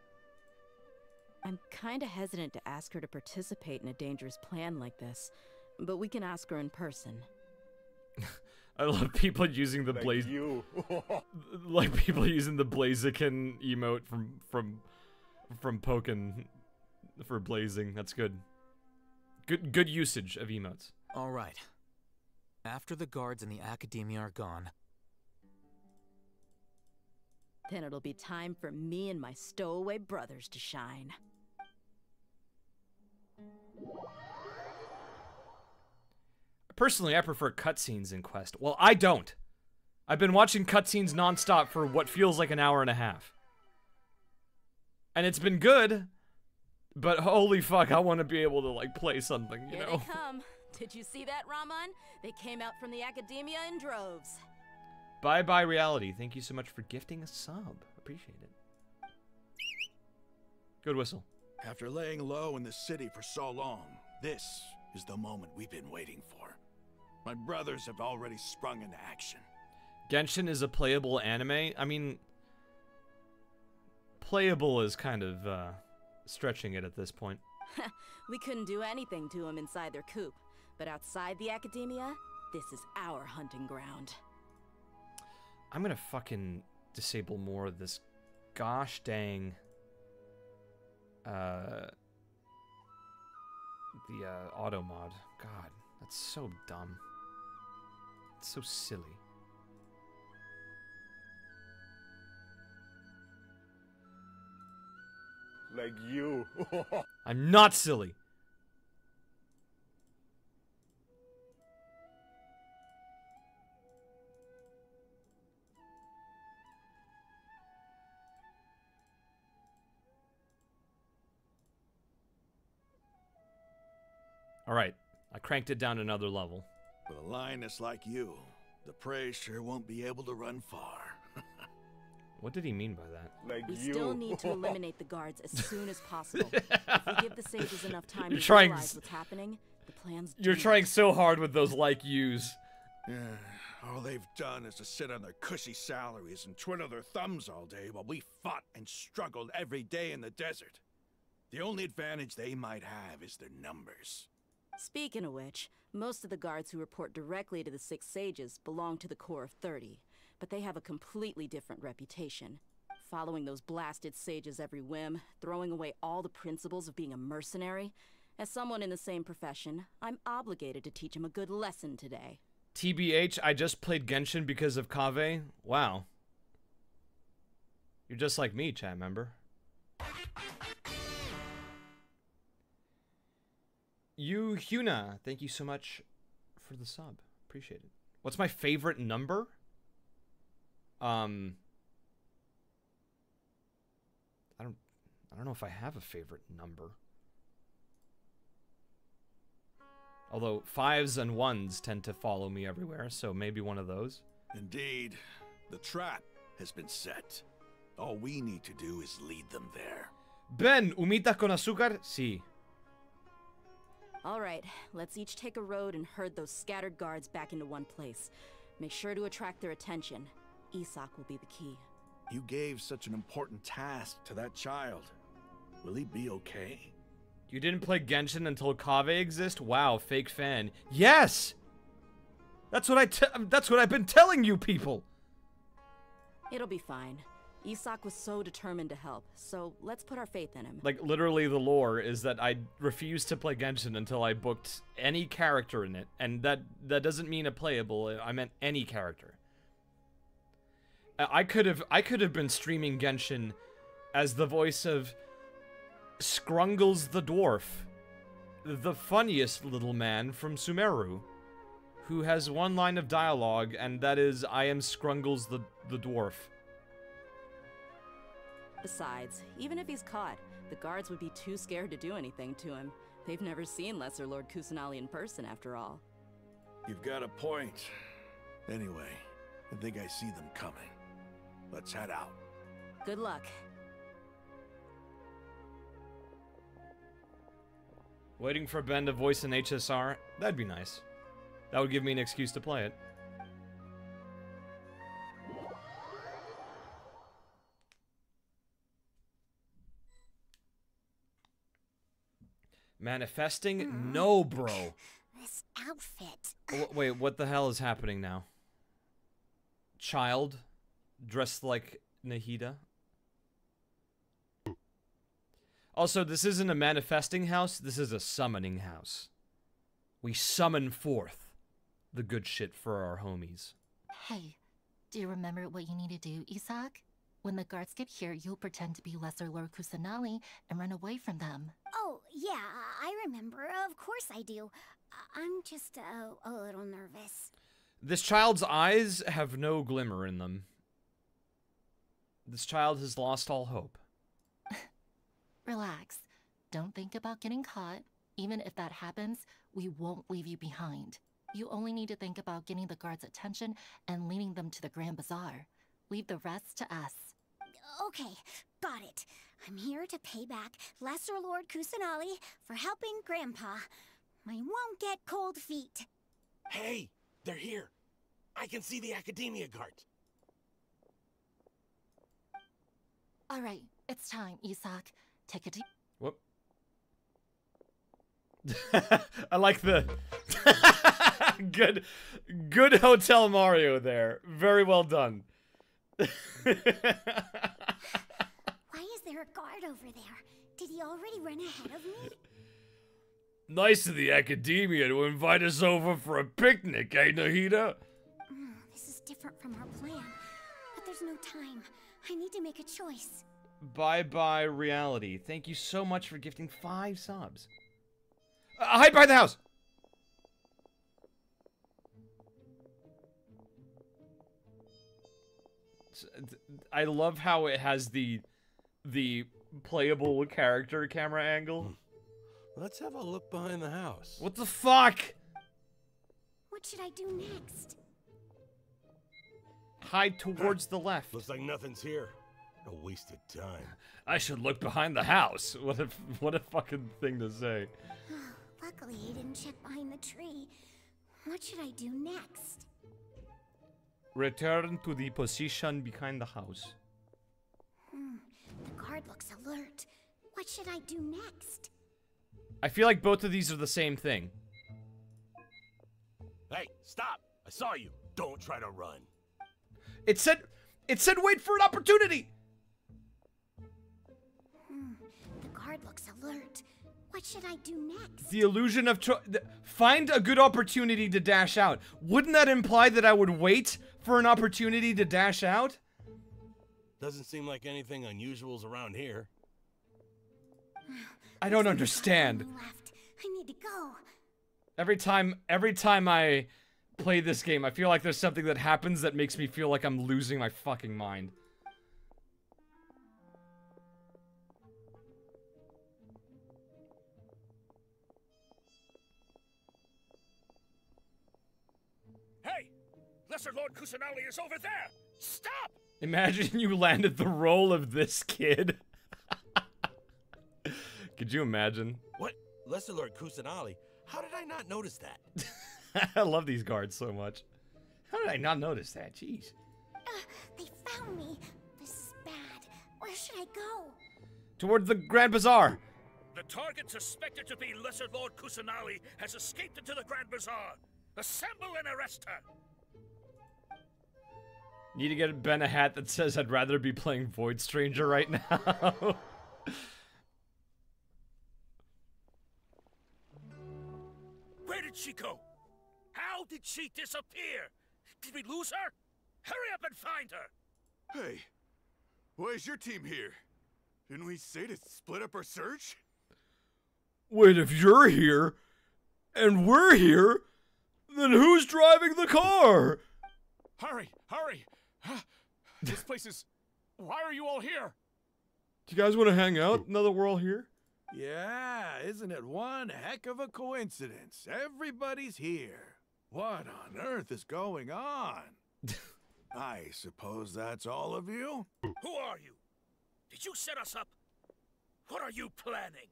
I'm kinda hesitant to ask her to participate in a dangerous plan like this, but we can ask her in person. I love people using the blaze. Like people using the Blaziken emote from Pokken for blazing. That's good. Good usage of emotes. All right. After the guards in the Academia are gone, then it'll be time for me and my stowaway brothers to shine. Personally, I prefer cutscenes in Quest. Well, I don't. I've been watching cutscenes nonstop for what feels like an hour and a half. And it's been good, but holy fuck, I want to be able to, like, play something, you know? Here they come. Did you see that, Raman? They came out from the Academia in droves. Bye-bye, reality. Thank you so much for gifting a sub. Appreciate it. Good whistle. After laying low in the city for so long, this is the moment we've been waiting for. My brothers have already sprung into action. Genshin is a playable anime. I mean, playable is kind of stretching it at this point. We couldn't do anything to them inside their coop, but outside the Academia, this is our hunting ground. I'm gonna fucking disable more of this gosh dang the auto mod. God, that's so dumb. It's so silly. Like you. I'm not silly. All right, I cranked it down another level. With a lioness like you, the prey sure won't be able to run far. What did he mean by that? Like we still need to eliminate the guards as soon as possible. If we give the sages enough time to realize what's happening, the plan's doomed. You're trying so hard with those like yous. Yeah, all they've done is to sit on their cushy salaries and twiddle their thumbs all day while we fought and struggled every day in the desert. The only advantage they might have is their numbers. Speaking of which, most of the guards who report directly to the Six Sages belong to the Corps of 30, but they have a completely different reputation. Following those blasted sages every whim, throwing away all the principles of being a mercenary. As someone in the same profession, I'm obligated to teach him a good lesson today. TBH, I just played Genshin because of Kaveh. Wow. You're just like me, chat member. Huna, thank you so much for the sub. Appreciate it. What's my favorite number? I don't know if I have a favorite number. Although 5s and 1s tend to follow me everywhere, so maybe one of those. Indeed. The trap has been set. All we need to do is lead them there. Ben, humita con azúcar? Sí. Alright, let's each take a road and herd those scattered guards back into one place. Make sure to attract their attention. Isak will be the key. You gave such an important task to that child. Will he be okay? You didn't play Genshin until Kaveh exists? Wow, fake fan. Yes! That's what I've been telling you people! It'll be fine. Isak was so determined to help, so let's put our faith in him. Like, literally the lore is that I refused to play Genshin until I booked any character in it. And that doesn't mean a playable, I meant any character. I could have been streaming Genshin as the voice of Scrungles the Dwarf, the funniest little man from Sumeru, who has one line of dialogue, and that is, I am Scrungles the Dwarf. Besides, even if he's caught, the guards would be too scared to do anything to him. They've never seen Lesser Lord Kusanali in person, after all. You've got a point. Anyway, I think I see them coming. Let's head out. Good luck. Waiting for Ben to voice an HSR? That'd be nice. That would give me an excuse to play it. Manifesting? No, bro. This outfit. Wait, what the hell is happening now? Child dressed like Nahida? Also, this isn't a manifesting house, this is a summoning house. We summon forth the good shit for our homies. Hey, do you remember what you need to do, Isak? When the guards get here, you'll pretend to be Lesser Lord Kusanali and run away from them. Oh, yeah, I remember. Of course I do. I'm just a little nervous. This child's eyes have no glimmer in them. This child has lost all hope. Relax. Don't think about getting caught. Even if that happens, we won't leave you behind. You only need to think about getting the guards' attention and leading them to the Grand Bazaar. Leave the rest to us. Okay, got it. I'm here to pay back Lesser Lord Kusanali for helping Grandpa. I won't get cold feet. Hey, they're here. I can see the Academia guards. All right, it's time, Isak. Take a deep... Whoop. I like the... Good Hotel Mario there. Very well done. Why is there a guard over there? Did he already run ahead of me? Nice of the Academia to invite us over for a picnic, eh, Nahida? This is different from our plan. But there's no time. I need to make a choice. Bye-bye reality. Thank you so much for gifting 5 subs. Hide behind the house! I love how it has the playable character camera angle. Let's have a look behind the house. What the fuck? What should I do next? Hide towards the left. Looks like nothing's here. A wasted time. I should look behind the house. What a fucking thing to say. Luckily, he didn't check behind the tree. What should I do next? Return to the position behind the house. The guard looks alert. What should I do next? I feel like both of these are the same thing. Hey, stop! I saw you. Don't try to run. It said wait for an opportunity! The guard looks alert. What should I do next? The illusion of find a good opportunity to dash out. Wouldn't that imply that I would wait for an opportunity to dash out? Doesn't seem like anything unusual's around here. I don't understand. I need to go. Every time I play this game, I feel like there's something that happens that makes me feel like I'm losing my fucking mind. Lesser Lord Kusanali is over there! Stop! Imagine you landed the role of this kid. Could you imagine? What? Lesser Lord Kusanali? How did I not notice that? I love these guards so much. How did I not notice that? Jeez. They found me. This is bad. Where should I go? Toward the Grand Bazaar. The target suspected to be Lesser Lord Kusanali has escaped into the Grand Bazaar. Assemble and arrest her. Need to get Ben a hat that says I'd rather be playing Void Stranger right now. Where did she go? How did she disappear? Did we lose her? Hurry up and find her! Hey, why is your team here? Didn't we say to split up our search? Wait, if you're here, and we're here, then who's driving the car? Hurry, hurry! This place is... Why are you all here? Do you guys want to hang out now that we're all here? Yeah, isn't it one heck of a coincidence? Everybody's here. What on earth is going on? I suppose that's all of you? Who are you? Did you set us up? What are you planning?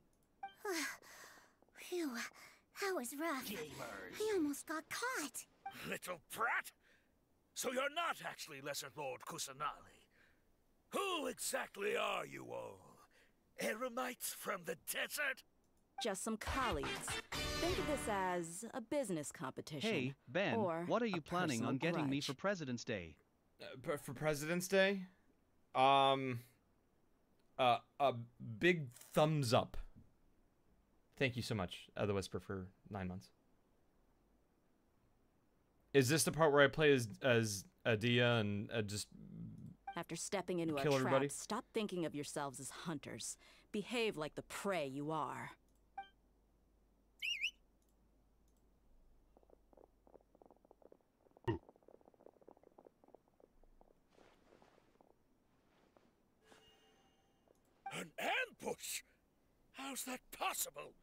Phew, that was rough. Gamers. I almost got caught. Little brat! So you're not actually Lesser Lord Kusanali. Who exactly are you all? Eremites from the desert? Just some colleagues. Think of this as a business competition. Hey, Ben, or what are you a planning on personal getting me grudge. for President's Day? For President's Day? A big thumbs up. Thank you so much, The Whisper, for 9 months. Is this the part where I play as Adia and just After stepping into kill a everybody? trap, stop thinking of yourselves as hunters. Behave like the prey you are. An ambush? How's that possible?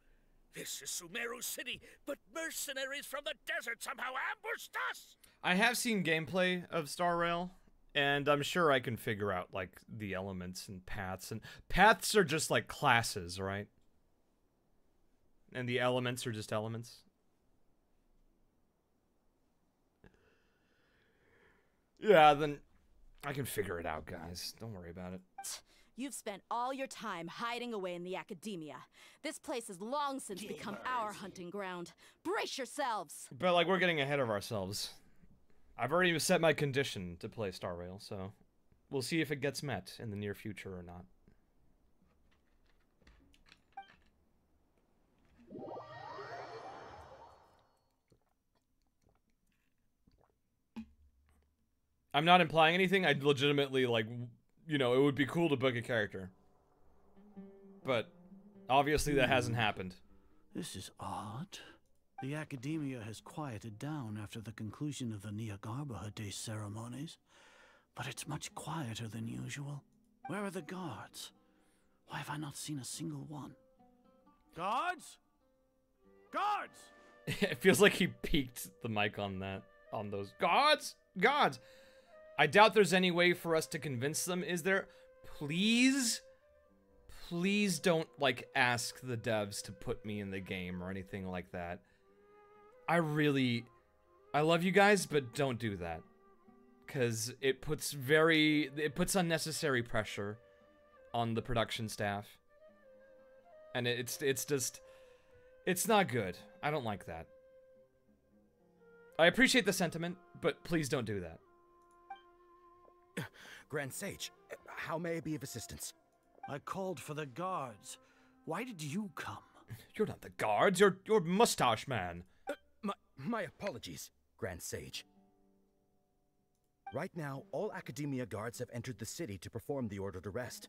This is Sumeru City, but mercenaries from the desert somehow ambushed us! I have seen gameplay of Star Rail, and I'm sure I can figure out, like, the elements and paths. And paths are just, like, classes, right? And the elements are just elements. Yeah, then I can figure it out, guys. Don't worry about it. You've spent all your time hiding away in the academia. This place has long since become our hunting ground. Brace yourselves! But, like, we're getting ahead of ourselves. I've already set my condition to play Star Rail, so we'll see if it gets met in the near future or not. I'm not implying anything. I'd legitimately, like, you know, it would be cool to book a character. But obviously that hasn't happened. This is odd. The academia has quieted down after the conclusion of the Nyagarbha Day ceremonies, but it's much quieter than usual. Where are the guards? Why have I not seen a single one? Guards? Guards! It feels like he peaked the mic on that, on those guards. Guards. I doubt there's any way for us to convince them. Is there? Please don't, like, ask the devs to put me in the game or anything like that. I love you guys, but don't do that. Because it puts unnecessary pressure on the production staff. And it's not good. I don't like that. I appreciate the sentiment, but please don't do that. Grand Sage, how may I be of assistance? I called for the guards. Why did you come? You're not the guards, you're Mustache Man. My apologies, Grand Sage. Right now, all Academia guards have entered the city to perform the ordered arrest.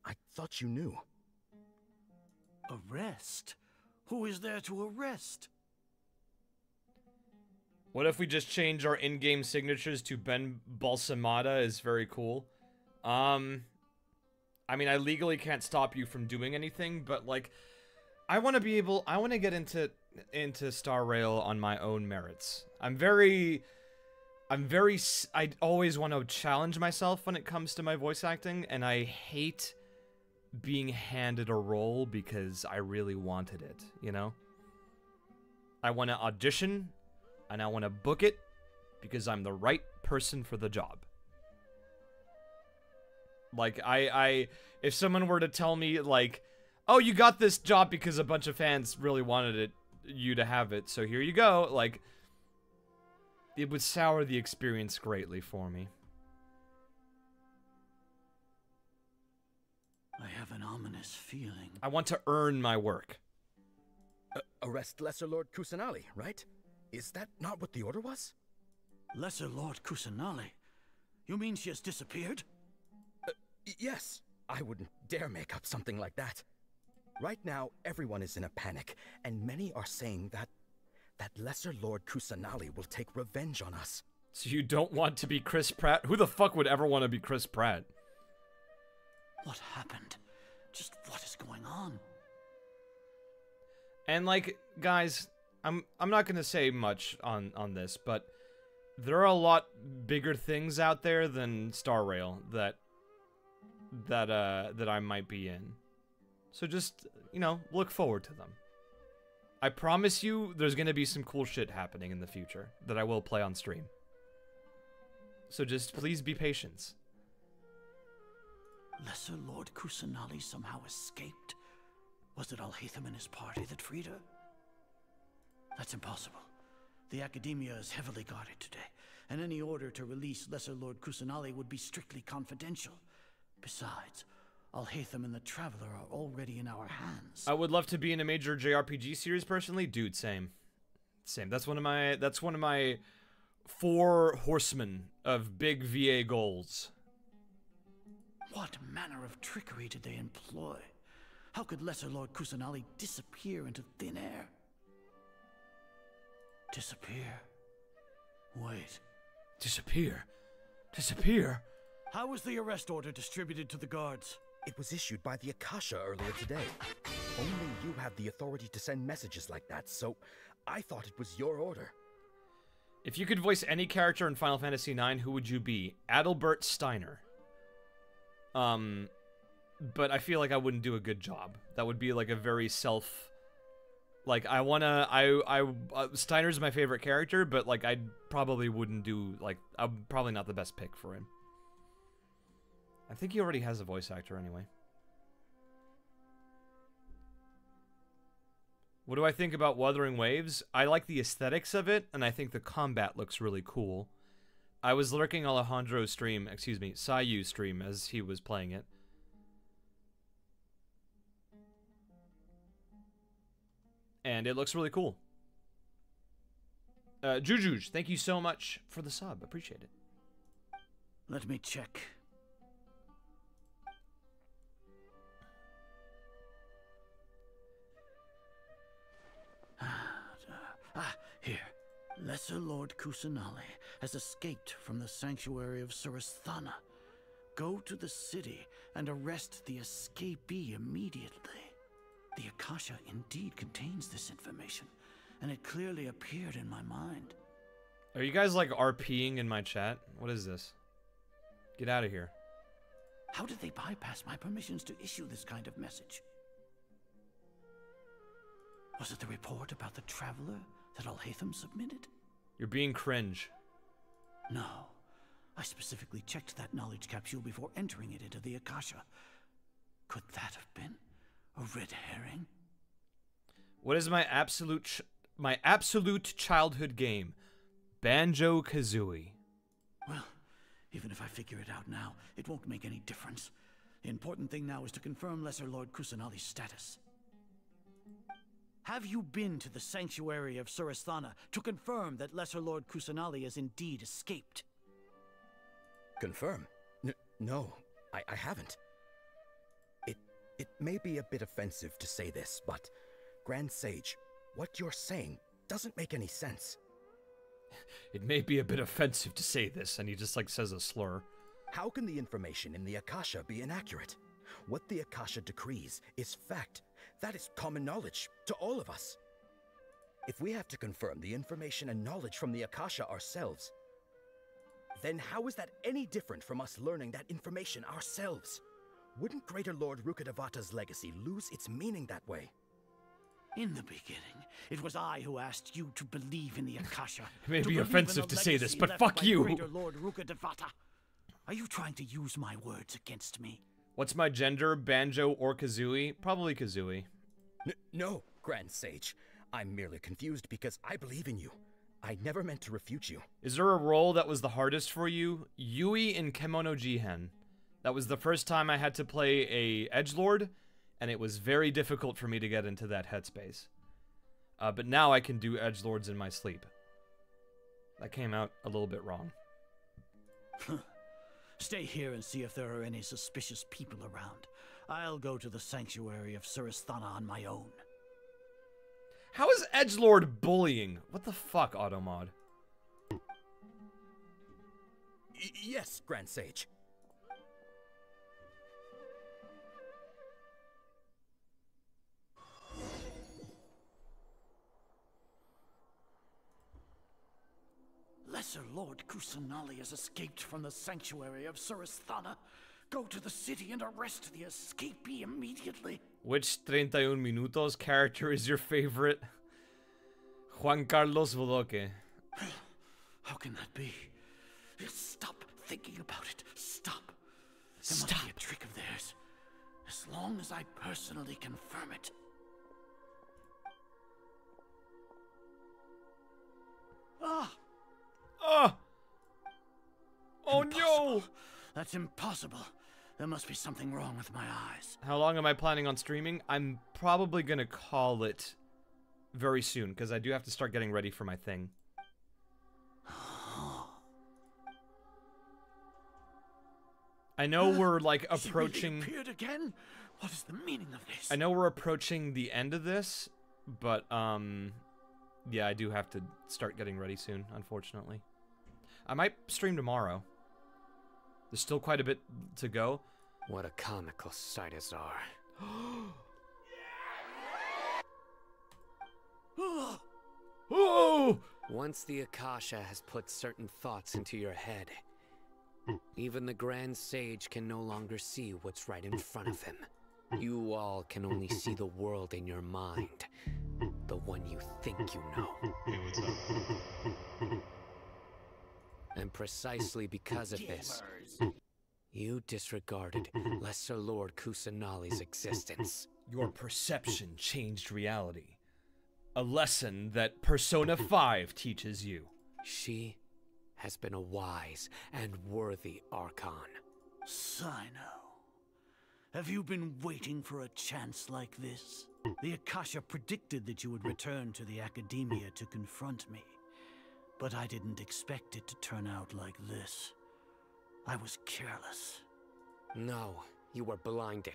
I thought you knew. Arrest? Who is there to arrest? What if we just change our in-game signatures to Ben Balsamada is very cool? I mean, I legally can't stop you from doing anything, but, like, I want to get into Star Rail on my own merits. I'm very I always want to challenge myself when it comes to my voice acting, and I hate being handed a role because I really wanted it, you know? I want to audition, and I want to book it because I'm the right person for the job. Like, if someone were to tell me, like, oh, you got this job because a bunch of fans really wanted you to have it, so here you go, like, it would sour the experience greatly for me. I have an ominous feeling. I want to earn my work. Arrest Lesser Lord Kusanali, right? Is that not what the order was? Lesser Lord Kusanali? You mean she has disappeared? Yes. I wouldn't dare make up something like that. Right now, everyone is in a panic, and many are saying that Lesser Lord Kusanali will take revenge on us. So you don't want to be Chris Pratt? Who the fuck would ever want to be Chris Pratt? What happened? Just what is going on? And like, guys, I'm not gonna say much on this, but there are a lot bigger things out there than Star Rail that I might be in. So just, you know, look forward to them. I promise you there's gonna be some cool shit happening in the future that I will play on stream. So just please be patient. Lesser Lord Kusanali somehow escaped? Was it Alhaitham and his party that freed her? That's impossible. The Academia is heavily guarded today, and any order to release Lesser Lord Kusanali would be strictly confidential. Besides, Alhaitham and the Traveler are already in our hands. I would love to be in a major JRPG series personally. Dude, same. Same. That's one of my 4 horsemen of big VA goals. What manner of trickery did they employ? How could Lesser Lord Kusanali disappear into thin air? Disappear? Wait. Disappear? Disappear? How was the arrest order distributed to the guards? It was issued by the Akasha earlier today. Only you have the authority to send messages like that, so I thought it was your order. If you could voice any character in Final Fantasy IX, who would you be? Adalbert Steiner. But I feel like I wouldn't do a good job. That would be like a very like, Steiner's my favorite character, but like, I probably wouldn't do, like, I'm probably not the best pick for him. I think he already has a voice actor anyway. What do I think about Wuthering Waves? I like the aesthetics of it, and I think the combat looks really cool. I was lurking Alejandro's stream, excuse me, Sayu's stream as he was playing it. And it looks really cool. Jujuj, thank you so much for the sub. Appreciate it. Let me check. Here. Lesser Lord Kusanali has escaped from the sanctuary of Surasthana. Go to the city and arrest the escapee immediately. The Akasha indeed contains this information, and it clearly appeared in my mind. Are you guys like RPing in my chat? What is this? Get out of here. How did they bypass my permissions to issue this kind of message? Was it the report about the Traveler that Alhaitham submitted? You're being cringe. No. I specifically checked that knowledge capsule before entering it into the Akasha. Could that have been a red herring? What is my absolute childhood game? Banjo-Kazooie. Well, even if I figure it out now, it won't make any difference. The important thing now is to confirm Lesser Lord Kusanali's status. Have you been to the sanctuary of Surasthana to confirm that Lesser Lord Kusanali has indeed escaped? Confirm? No, I haven't. It may be a bit offensive to say this, but Grand Sage, what you're saying doesn't make any sense. It may be a bit offensive to say this, and he just like says a slur. How can the information in the Akasha be inaccurate? What the Akasha decrees is fact. That is common knowledge to all of us. If we have to confirm the information and knowledge from the Akasha ourselves, Then how is that any different from us learning that information ourselves? Wouldn't Greater Lord Rukkhadevata's legacy lose its meaning that way? In the beginning, it was I who asked you to believe in the Akasha. It may to be believe offensive in the to say this, legacy but left fuck by you. Greater Lord Rukkhadevata. Are you trying to use my words against me? What's my gender, Banjo or Kazooie? Probably Kazooie. No, Grand Sage. I'm merely confused because I believe in you. I never meant to refute you. Is there a role that was the hardest for you? Yui in Kemono Jihen. That was the first time I had to play a edgelord, and it was very difficult for me to get into that headspace. But now I can do edgelords in my sleep. That came out a little bit wrong. Stay here and see if there are any suspicious people around. I'll go to the sanctuary of Surasthana on my own. How is edgelord bullying? What the fuck, Automod? Yes, Grand Sage. Lesser Lord Kusanali has escaped from the sanctuary of Surasthana. Go to the city and arrest the escapee immediately. Which 31 Minutos character is your favorite? Juan Carlos Bodoque. How can that be? Stop thinking about it. Stop. It must be a trick of theirs. As long as I personally confirm it. Ah! Ah! Oh Impossible. no! That's impossible. There must be something wrong with my eyes. How long am I planning on streaming? I'm probably gonna call it very soon, because I do have to start getting ready for my thing. I know we're like approaching. She really appeared again? What is the meaning of this? I know we're approaching the end of this, but yeah, I do have to start getting ready soon, unfortunately. I might stream tomorrow. There's still quite a bit to go. What a comical sight, Azar. Oh! Once the Akasha has put certain thoughts into your head, even the Grand Sage can no longer see what's right in front of him. You all can only see the world in your mind, the one you think you know. Hey, what's up? And precisely because of this, you disregarded Lesser Lord Kusanali's existence. Your perception changed reality. A lesson that Persona 5 teaches you. She has been a wise and worthy Archon. Sino, have you been waiting for a chance like this? The Akasha predicted that you would return to the Academia to confront me. But I didn't expect it to turn out like this. I was careless. No, you were blinded.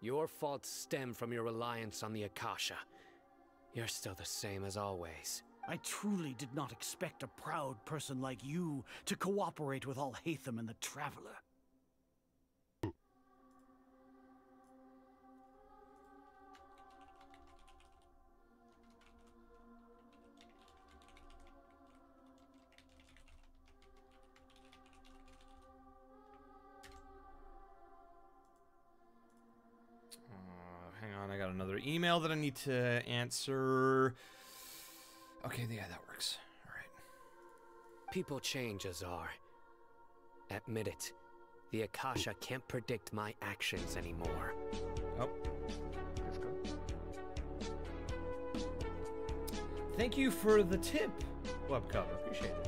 Your faults stem from your reliance on the Akasha. You're still the same as always. I truly did not expect a proud person like you to cooperate with Alhaitham and the Traveler. Hang on, I got another email that I need to answer. Okay, yeah, that works. All right. People change, Azar. Admit it. The Akasha can't predict my actions anymore. Oh. Let's go. Thank you for the tip, Webcover. Appreciate it.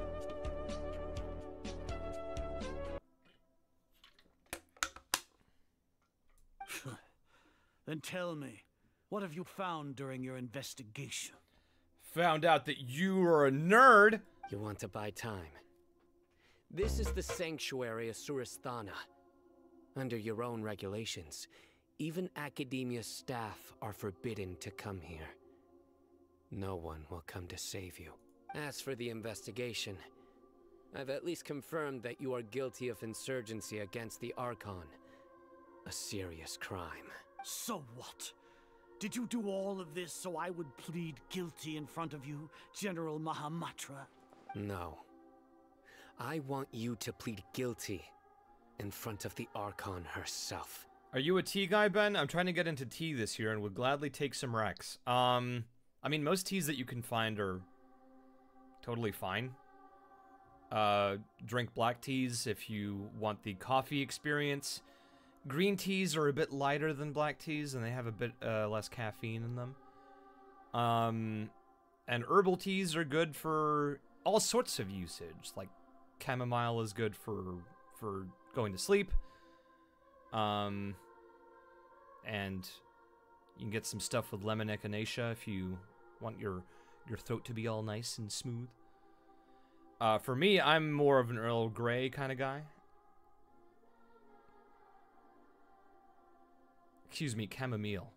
Then tell me, what have you found during your investigation? Found out that you are a nerd. You want to buy time? This is the sanctuary of Surasthana. Under your own regulations, even Academia staff are forbidden to come here. No one will come to save you. As for the investigation, I've at least confirmed that you are guilty of insurgency against the Archon. A serious crime. So what? Did you do all of this so I would plead guilty in front of you, General Mahamatra? No. I want you to plead guilty in front of the Archon herself. Are you a tea guy, Ben? I'm trying to get into tea this year and would gladly take some recs. I mean, most teas that you can find are totally fine. Drink black teas if you want the coffee experience. Green teas are a bit lighter than black teas, and they have a bit less caffeine in them. And herbal teas are good for all sorts of usage. Like chamomile is good for going to sleep. And you can get some stuff with lemon echinacea if you want your throat to be all nice and smooth. For me, I'm more of an Earl Grey kind of guy. Excuse me, chamomile.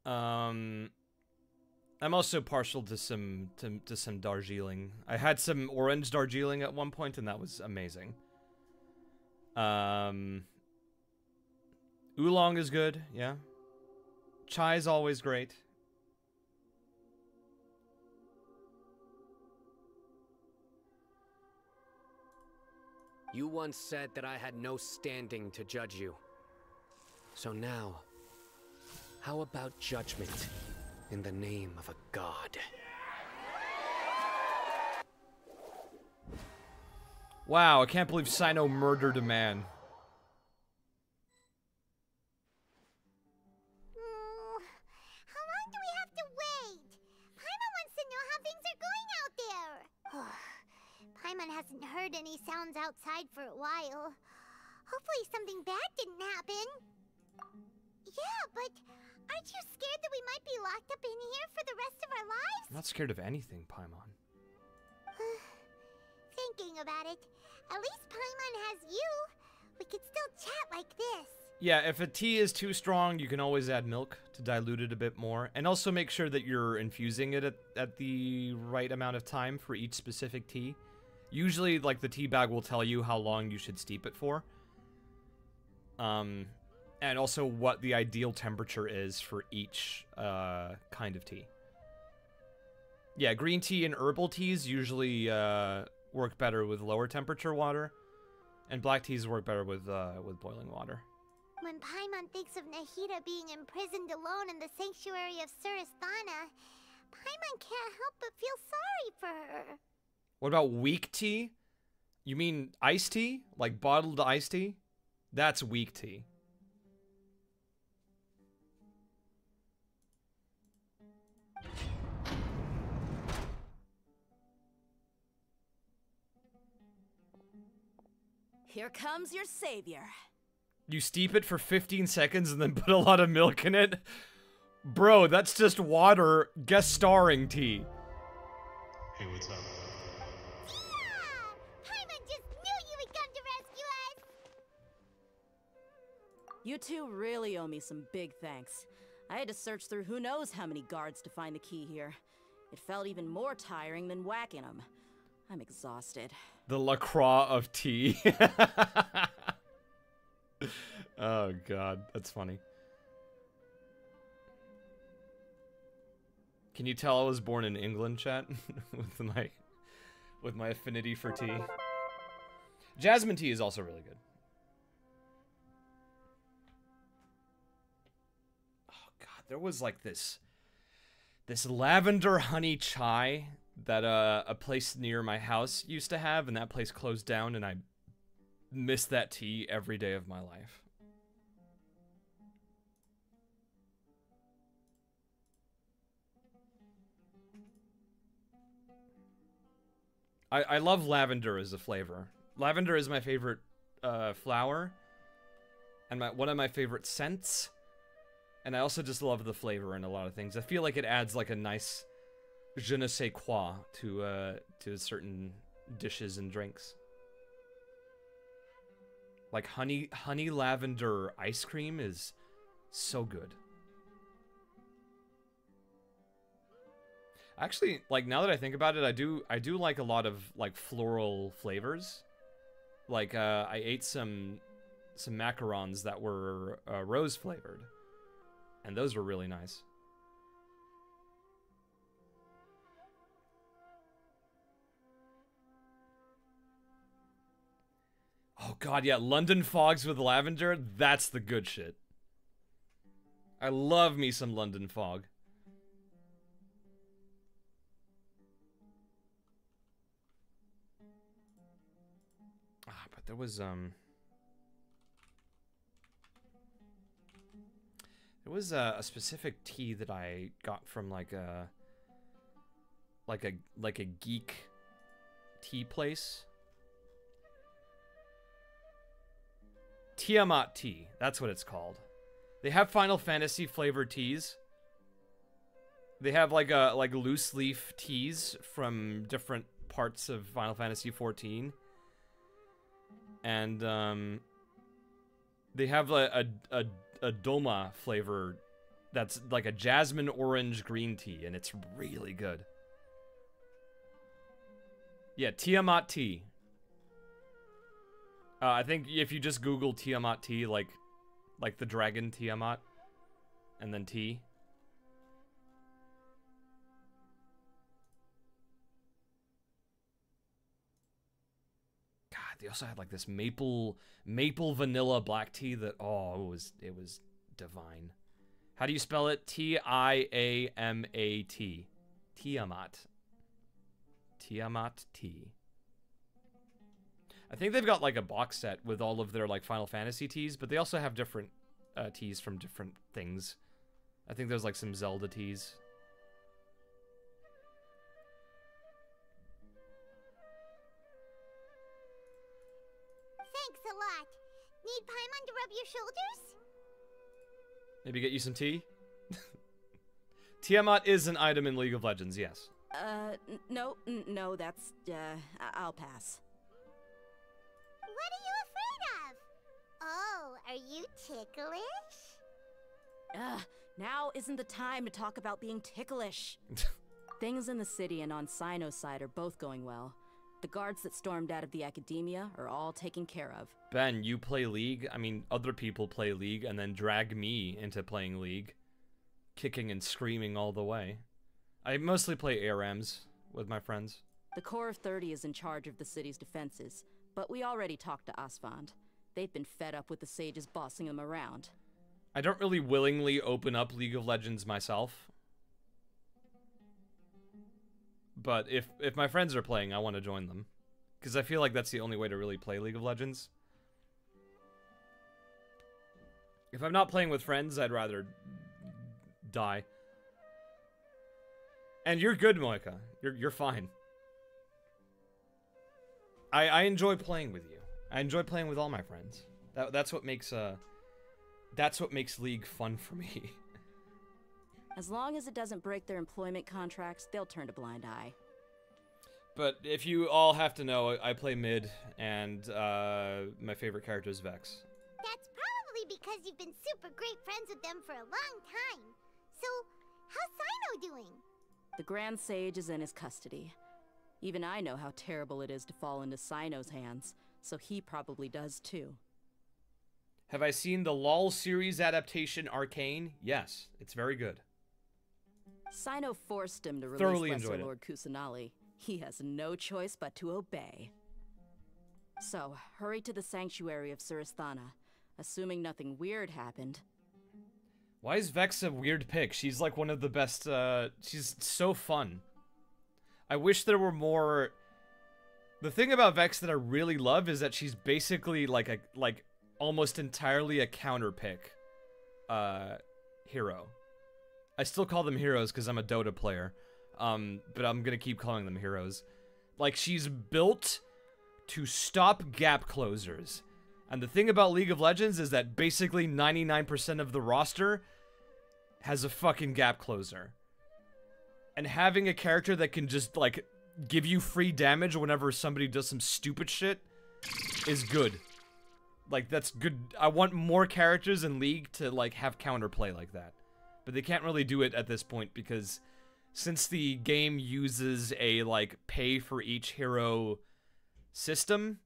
I'm also partial to some Darjeeling. I had some orange Darjeeling at one point, and that was amazing. Oolong is good, yeah. Chai is always great. You once said that I had no standing to judge you. So now, how about judgment in the name of a god? Wow, I can't believe Sino murdered a man. How long do we have to wait? Paimon wants to know how things are going out there. Paimon hasn't heard any sounds outside for a while. Hopefully something bad didn't happen. Yeah, but aren't you scared that we might be locked up in here for the rest of our lives? I'm not scared of anything, Paimon. Thinking about it, at least Paimon has you. We could still chat like this. Yeah, if a tea is too strong, you can always add milk to dilute it a bit more. And also make sure that you're infusing it at the right amount of time for each specific tea. Usually, like, the tea bag will tell you how long you should steep it for. And also what the ideal temperature is for each kind of tea. Yeah, green tea and herbal teas usually work better with lower temperature water, and black teas work better with boiling water. When Paimon thinks of Nahida being imprisoned alone in the sanctuary of Surasthana, Paimon can't help but feel sorry for her. What about weak tea? You mean iced tea? Like bottled iced tea? That's weak tea. Here comes your savior. You steep it for 15 seconds and then put a lot of milk in it? Bro, that's just water guest starring tea. Hey, what's up? Paimon just knew you would come to rescue us! You two really owe me some big thanks. I had to search through who knows how many guards to find the key here. It felt even more tiring than whacking them. I'm exhausted. The LaCroix of tea. Oh god, that's funny. Can you tell I was born in England, chat? with my affinity for tea. Jasmine tea is also really good. Oh god, there was like this lavender honey chai that a place near my house used to have, and that place closed down, and I miss that tea every day of my life. I love lavender as a flavor. Lavender is my favorite flower, and one of my favorite scents. And I also just love the flavor in a lot of things. I feel like it adds like a nice je ne sais quoi to certain dishes and drinks. Like honey lavender ice cream is so good. Actually, like now that I think about it, I do like a lot of like floral flavors. Like I ate some macarons that were rose flavored, And those were really nice. Oh god, yeah, London fogs with lavender, that's the good shit. I love me some London fog. But there was a specific tea that I got from like a geek tea place. Tiamat tea, that's what it's called. They have Final Fantasy flavored teas. They have like loose leaf teas from different parts of Final Fantasy 14. And they have a Doma flavor that's like a jasmine orange green tea, and it's really good. Yeah, Tiamat tea. I think if you just Google Tiamat tea, like the dragon Tiamat, and then tea. God, they also had like this maple vanilla black tea that it was divine. How do you spell it? T-I-A-M-A-T. Tiamat. Tiamat tea. I think they've got like a box set with all of their like Final Fantasy teas, but they also have different teas from different things. I think there's like some Zelda teas. Thanks a lot. Need Paimon to rub your shoulders? Maybe get you some tea? Tiamat is an item in League of Legends, yes. No, that's, I'll pass. What are you afraid of? Oh, are you ticklish? Now isn't the time to talk about being ticklish. Things in the city and on Sino's side are both going well. The guards that stormed out of the academia are all taken care of. Ben, you play League? I mean, other people play League and then drag me into playing League. Kicking and screaming all the way. I mostly play ARMs with my friends. The Corps of 30 is in charge of the city's defenses, but we already talked to Asfand. They've been fed up with the sages bossing them around. I don't really willingly open up League of Legends myself. But if my friends are playing, I want to join them. Because I feel like that's the only way to really play League of Legends. If I'm not playing with friends, I'd rather die. And you're good, Moika. You're fine. I enjoy playing with you. I enjoy playing with all my friends. That's what makes League fun for me. As long as it doesn't break their employment contracts, they'll turn a blind eye. But if you all have to know, I play mid, and my favorite character is Vex. That's probably because you've been super great friends with them for a long time. So, how's Sino doing? The Grand Sage is in his custody. Even I know how terrible it is to fall into Sino's hands, so he probably does too. Have I seen the LOL series adaptation Arcane? Yes, it's very good. Sino forced him to Thoroughly release enjoyed Lesser it. Lord Kusanali. He has no choice but to obey. So, hurry to the sanctuary of Surasthana. Assuming nothing weird happened. Why is Vex a weird pick? She's like one of the best, she's so fun. I wish there were more... The thing about Vex that I really love is that she's basically like almost entirely a counter pick hero. I still call them heroes because I'm a Dota player, but I'm gonna keep calling them heroes. Like, she's built to stop gap closers. And the thing about League of Legends is that basically 99% of the roster has a fucking gap closer. And having a character that can just, like, give you free damage whenever somebody does some stupid shit is good. Like, that's good. I want more characters in League to, like, have counterplay like that. But they can't really do it at this point because since the game uses a, like, pay for each hero system,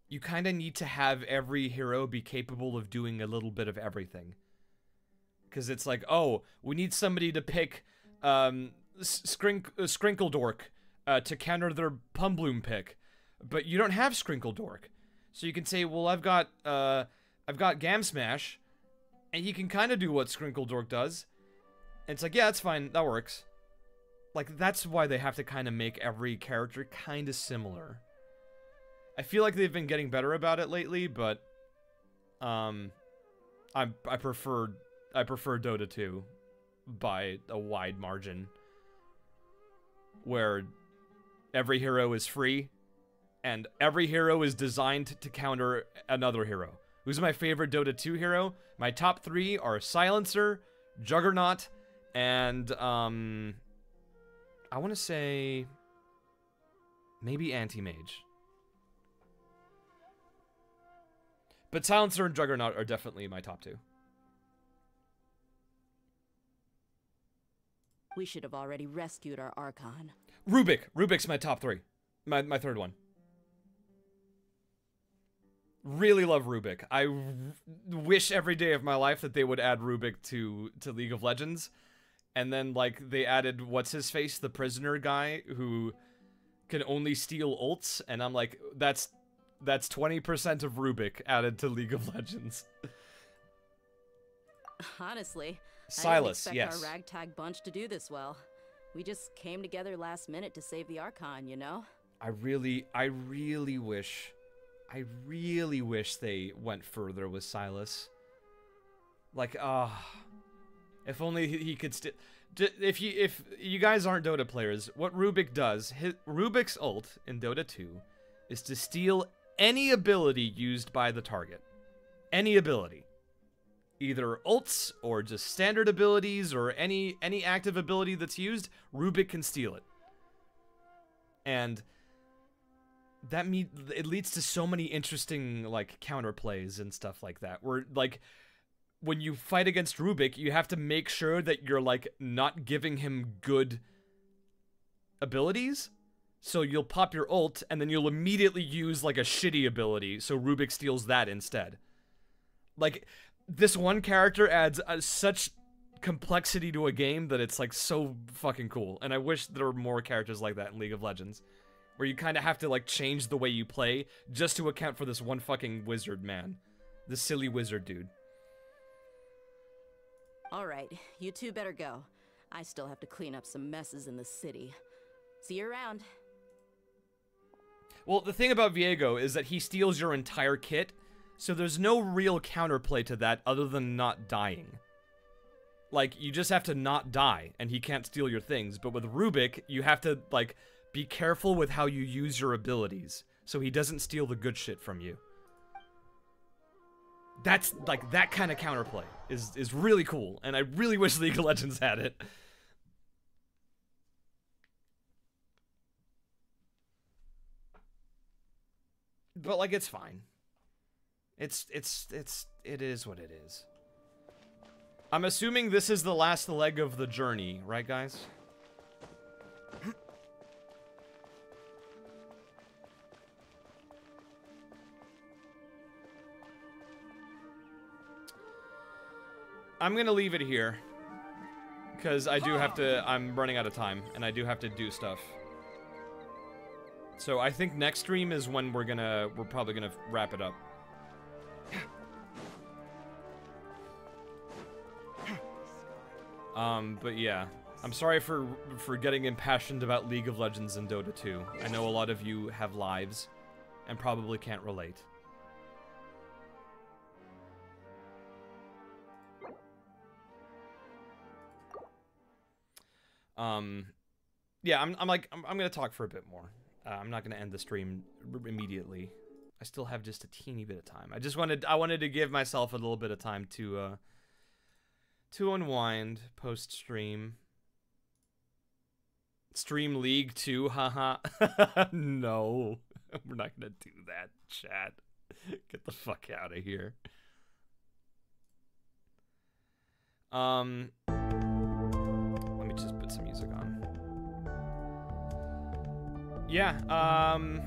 you kind of need to have every hero be capable of doing a little bit of everything. Because it's like, oh, we need somebody to pick Scrinkledork to counter their Pumbloom pick. But you don't have Scrinkledork. So you can say, well, I've got Gam Smash, and he can kind of do what Scrinkledork does. And it's like, yeah, that's fine, that works. Like, that's why they have to kind of make every character kind of similar. I feel like they've been getting better about it lately, but I prefer Dota 2 by a wide margin, where every hero is free and every hero is designed to counter another hero. Who's my favorite Dota 2 hero? My top 3 are Silencer, Juggernaut, and I want to say maybe Anti-Mage. But Silencer and Juggernaut are definitely my top 2. We should have already rescued our Archon. Rubik. Rubik's my top 3. My third one. Really love Rubik. I wish every day of my life that they would add Rubik to League of Legends. And then, like, they added, what's-his-face, the prisoner guy, who can only steal ults. And I'm like, that's 20% of Rubik added to League of Legends. Honestly, Silas, I didn't expect yes. our ragtag bunch to do this well. We just came together last minute to save the Archon, you know? I really wish they went further with Silas. Like, if only he could still. If you guys aren't Dota players, what Rubik does, Rubik's ult in Dota 2 is to steal any ability used by the target. Any ability. Either ults or just standard abilities or any active ability that's used, Rubik can steal it. And that it leads to so many interesting, like, counterplays and stuff like that. Where, like, when you fight against Rubik, you have to make sure that you're, like, not giving him good abilities. So you'll pop your ult, and then you'll immediately use, like, a shitty ability, so Rubik steals that instead. Like, this one character adds such complexity to a game that it's, like, so fucking cool. And I wish there were more characters like that in League of Legends, where you kind of have to, like, change the way you play just to account for this one fucking wizard man. This silly wizard dude. Alright, you two better go. I still have to clean up some messes in the city. See you around. Well, the thing about Viego is that he steals your entire kit, so there's no real counterplay to that other than not dying. Like, you just have to not die, and he can't steal your things, but with Rubik, you have to, like, be careful with how you use your abilities, so he doesn't steal the good shit from you. That's, like, that kind of counterplay is really cool, and I really wish League of Legends had it. But, like, it's fine. It is what it is. I'm assuming this is the last leg of the journey, right, guys? I'm gonna leave it here, because I do have to, I'm running out of time, and I do have to do stuff. So I think next stream is when we're probably gonna wrap it up. But yeah, I'm sorry for getting impassioned about League of Legends and Dota 2. I know a lot of you have lives, and probably can't relate. Yeah, I'm gonna talk for a bit more. I'm not gonna end the stream immediately. I still have just a teeny bit of time. I wanted to give myself a little bit of time to unwind post stream. Stream League 2, haha. No, we're not gonna do that, chat. Get the fuck out of here. Let me just put some music on. Yeah, I'm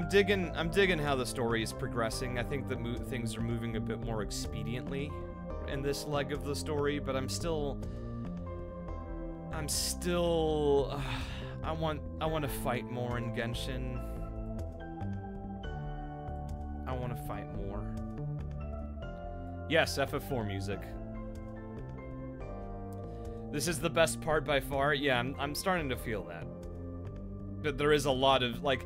digging how the story is progressing. I think that things are moving a bit more expediently in this leg of the story, but I'm still I want to fight more in Genshin. I want to fight more. Yes, FF4 music. This is the best part by far. Yeah, I'm starting to feel that. But there is a lot of, like,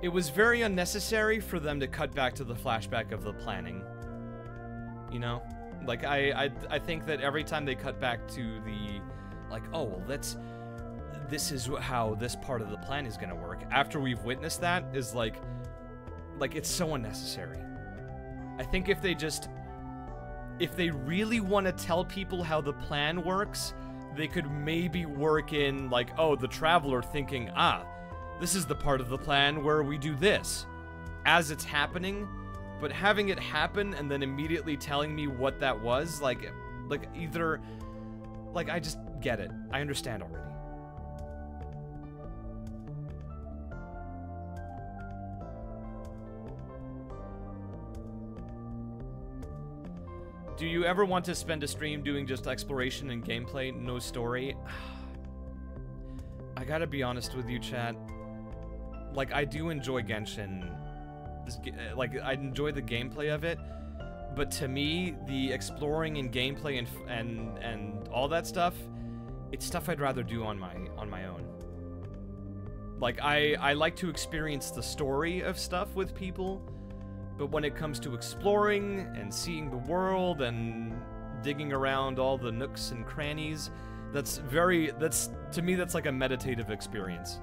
it was very unnecessary for them to cut back to the flashback of the planning. You know? Like, I think that every time they cut back to the, like, oh, well, this is how this part of the plan is gonna work. After we've witnessed that, is like, it's so unnecessary. I think if they really want to tell people how the plan works, they could maybe work in, like, oh, the Traveler thinking, ah, this is the part of the plan where we do this, as it's happening, but having it happen and then immediately telling me what that was, like either, like, I just get it. I understand already. Do you ever want to spend a stream doing just exploration and gameplay, no story? I gotta be honest with you, chat. Like, I do enjoy Genshin. Like, I enjoy the gameplay of it, but to me, the exploring and gameplay and all that stuff, it's stuff I'd rather do on my own. Like, I like to experience the story of stuff with people, but when it comes to exploring and seeing the world and digging around all the nooks and crannies, to me that's like a meditative experience.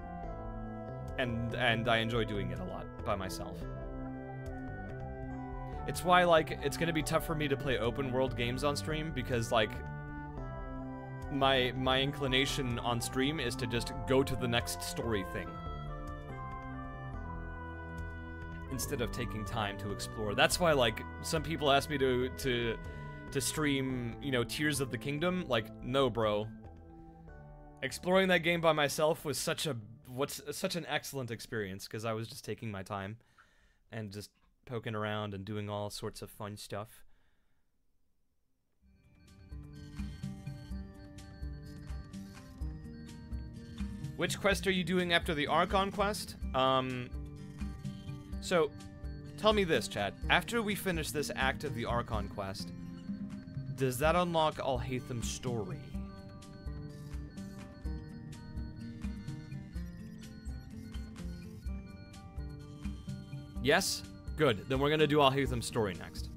And I enjoy doing it a lot by myself. It's why, like, it's gonna be tough for me to play open world games on stream, because, like, my inclination on stream is to just go to the next story thing instead of taking time to explore. That's why, like, some people ask me to stream, you know, Tears of the Kingdom. Like, no, bro. Exploring that game by myself was such an excellent experience, because I was just taking my time and just poking around and doing all sorts of fun stuff. Which quest are you doing after the Archon quest? So, tell me this, chat. After we finish this act of the Archon quest, does that unlock Alhaitham's story? Yes? Good. Then we're gonna do Alhaitham's story next.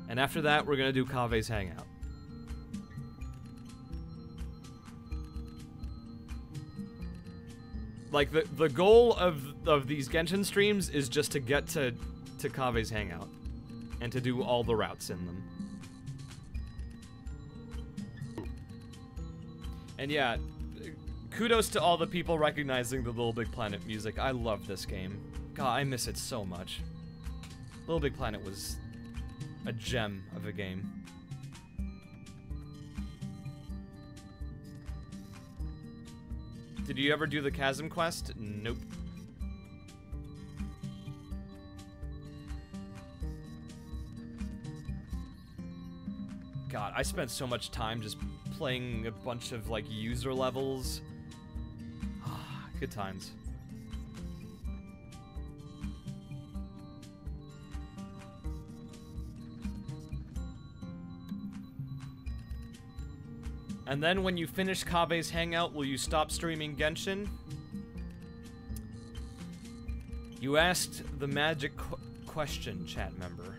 And after that, we're gonna do Kaveh's hangout. Like, the goal of these Genshin streams is just to get to Kaveh's hangout. And to do all the routes in them. And yeah, kudos to all the people recognizing the Little Big Planet music. I love this game. God, I miss it so much. Little Big Planet was a gem of a game. Did you ever do the Chasm quest? Nope. God, I spent so much time just playing a bunch of, like, user levels. Good times. And then when you finish Kaveh's hangout, will you stop streaming Genshin? You asked the magic question, chat member.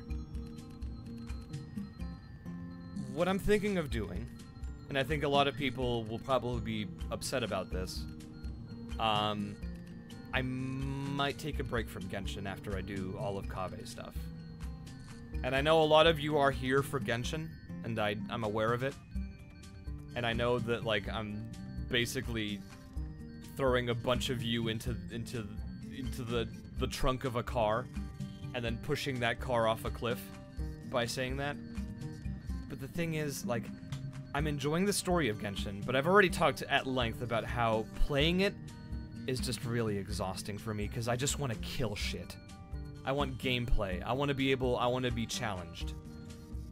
What I'm thinking of doing, and I think a lot of people will probably be upset about this, I might take a break from Genshin after I do all of Kaveh's stuff. And I know a lot of you are here for Genshin, and I'm aware of it. And I know that, like, I'm basically throwing a bunch of you into the trunk of a car and then pushing that car off a cliff by saying that. But the thing is, like, I'm enjoying the story of Genshin, but I've already talked at length about how playing it is just really exhausting for me, because I just want to kill shit. I want gameplay. I want to be challenged.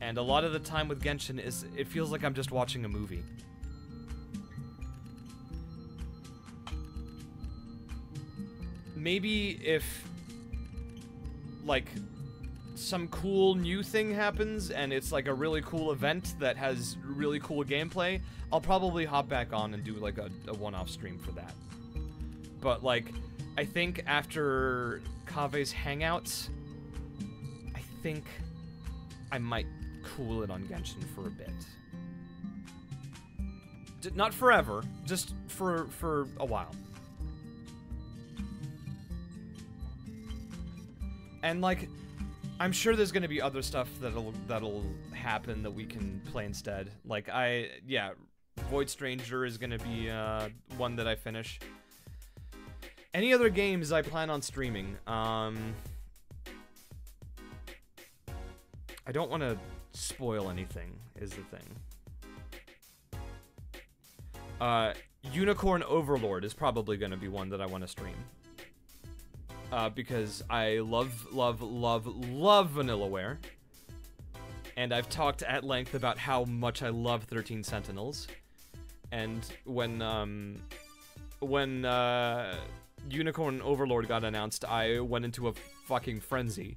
And a lot of the time with Genshin it feels like I'm just watching a movie. Maybe if, like, some cool new thing happens and it's like a really cool event that has really cool gameplay, I'll probably hop back on and do like a one-off stream for that. But like, I think after Kaveh's Hangouts, I think I might cool it on Genshin for a bit. Not forever, just for a while. And like, I'm sure there's gonna be other stuff that'll happen that we can play instead. Like yeah, Void Stranger is gonna be one that I finish. Any other games I plan on streaming? I don't want to spoil anything, is the thing. Unicorn Overlord is probably gonna be one that I want to stream. Because I love Vanillaware. And I've talked at length about how much I love 13 Sentinels. And when Unicorn Overlord got announced, I went into a fucking frenzy.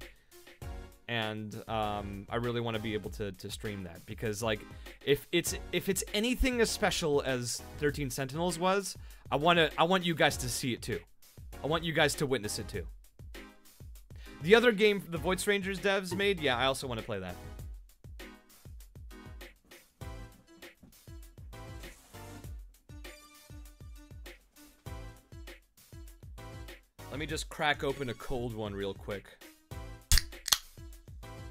And I really want to be able to stream that, because like if it's anything as special as 13 Sentinels was, I want you guys to see it too. I want you guys to witness it too. The other game the Void Strangers devs made, yeah, I also want to play that. Let me just crack open a cold one real quick.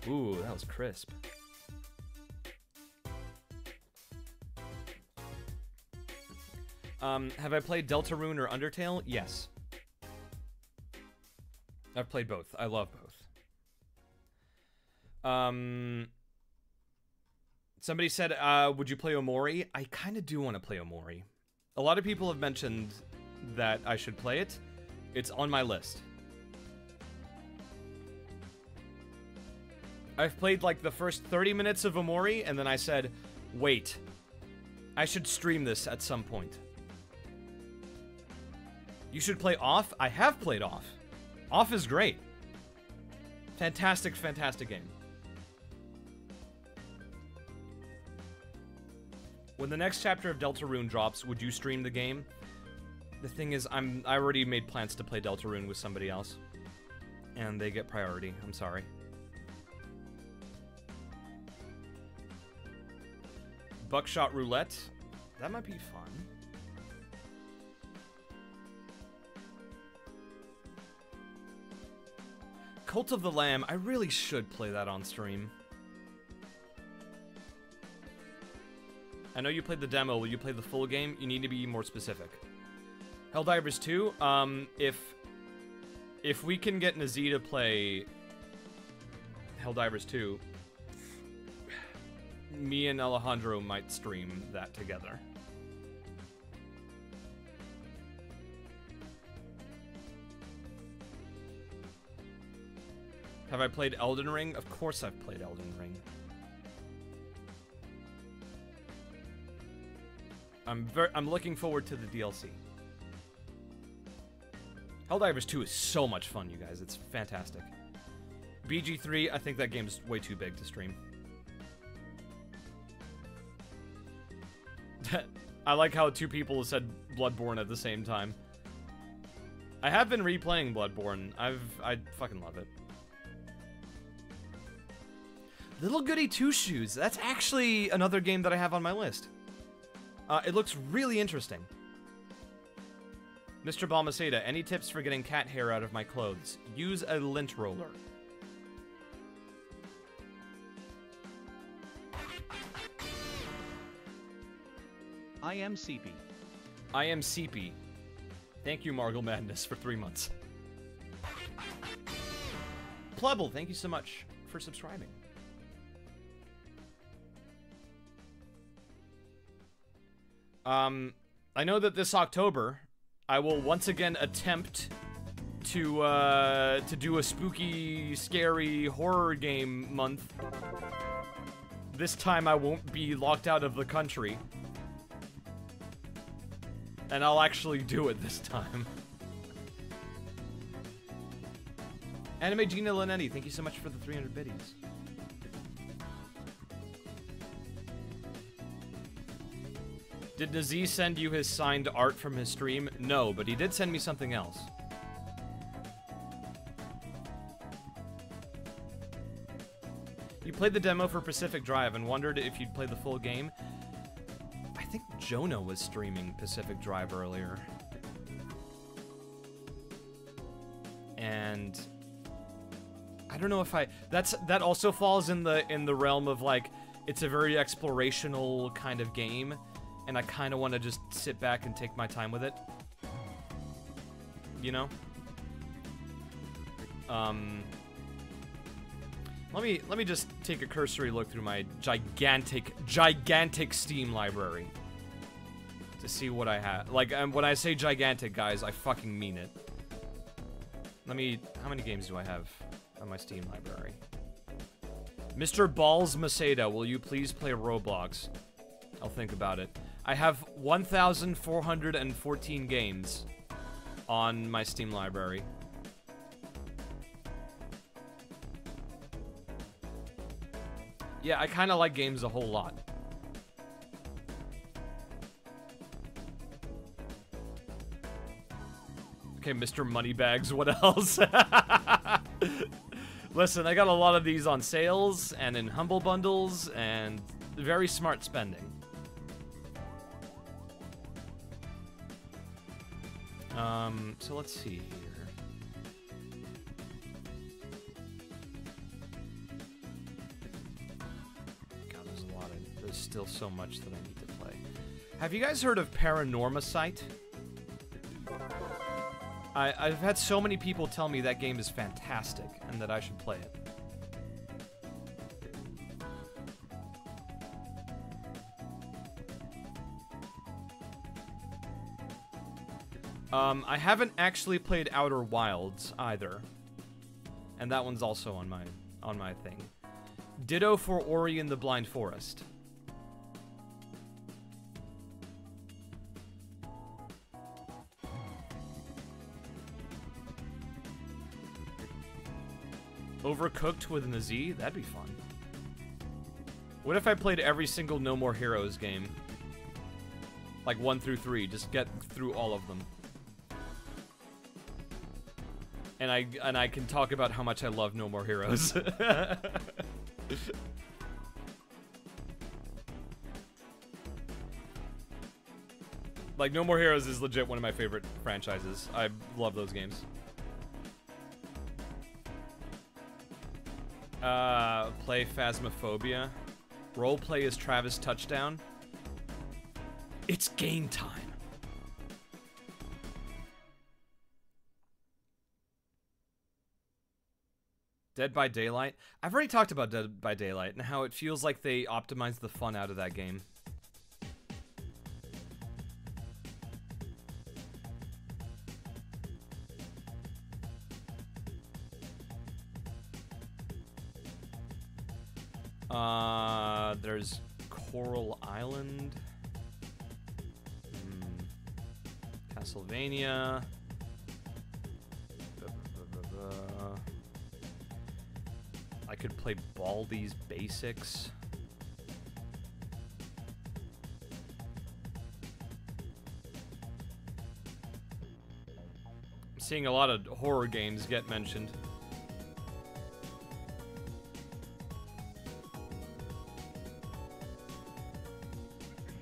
Ooh, that was crisp. Have I played Deltarune or Undertale? Yes. I've played both. I love both. Somebody said, would you play Omori? I kind of do want to play Omori. A lot of people have mentioned that I should play it. It's on my list. I've played like the first 30 minutes of Omori, and then I said, wait, I should stream this at some point. You should play Off? I have played Off. Off is great. Fantastic, fantastic game. When the next chapter of Deltarune drops, would you stream the game? The thing is, I already made plans to play Deltarune with somebody else. And they get priority. I'm sorry. Buckshot Roulette. That might be fun. Cult of the Lamb. I really should play that on stream. I know you played the demo. Will you play the full game? You need to be more specific. Helldivers 2. If we can get Nazi to play Helldivers 2, me and Alejandro might stream that together. Have I played Elden Ring? Of course I've played Elden Ring. I'm looking forward to the DLC. Helldivers 2 is so much fun, you guys. It's fantastic. BG3, I think that game's way too big to stream. I like how two people said Bloodborne at the same time. I have been replaying Bloodborne. I fucking love it. Little Goody Two Shoes. That's actually another game that I have on my list. It looks really interesting. Mr. Balmaceda, any tips for getting cat hair out of my clothes? Use a lint roller. I am CP. I am CP. Thank you, Margle Madness, for 3 months. Plebble, thank you so much for subscribing. I know that this October, I will once again attempt to do a spooky, scary horror game month This time I won't be locked out of the country. And I'll actually do it this time. Anime Gina Linetti, thank you so much for the 300 biddies. Did Nazi send you his signed art from his stream? No, but he did send me something else. You played the demo for Pacific Drive and wondered if you'd play the full game. I think Jonah was streaming Pacific Drive earlier. And I don't know if that also falls in the realm of like it's a very explorational kind of game, and I kind of want to just sit back and take my time with it. You know? Let me just take a cursory look through my gigantic Steam library to see what I have. Like, when I say gigantic, guys, I fucking mean it. How many games do I have on my Steam library? Mr. Balls Macedo, will you please play Roblox? I'll think about it. I have 1,414 games on my Steam library. Yeah, I kind of like games a whole lot. Okay, Mr. Moneybags, what else? Listen, I got a lot of these on sales and in Humble Bundles, and very smart spending. So let's see here. God, there's still so much that I need to play. Have you guys heard of Paranorma Site? I've had so many people tell me that game is fantastic and that I should play it. I haven't actually played Outer Wilds either, and that one's also on my thing. Ditto for Ori and the Blind Forest. Overcooked with an Z? That'd be fun. What if I played every single No More Heroes game? Like 1 through 3, just get through all of them. And I can talk about how much I love No More Heroes. Like, No More Heroes is legit one of my favorite franchises. I love those games. Play Phasmophobia. Roleplay as Travis Touchdown. It's game time. Dead by Daylight. I've already talked about Dead by Daylight and how it feels like they optimized the fun out of that game. There's Coral Island. Castlevania. I could play Baldi's Basics. I'm seeing a lot of horror games get mentioned.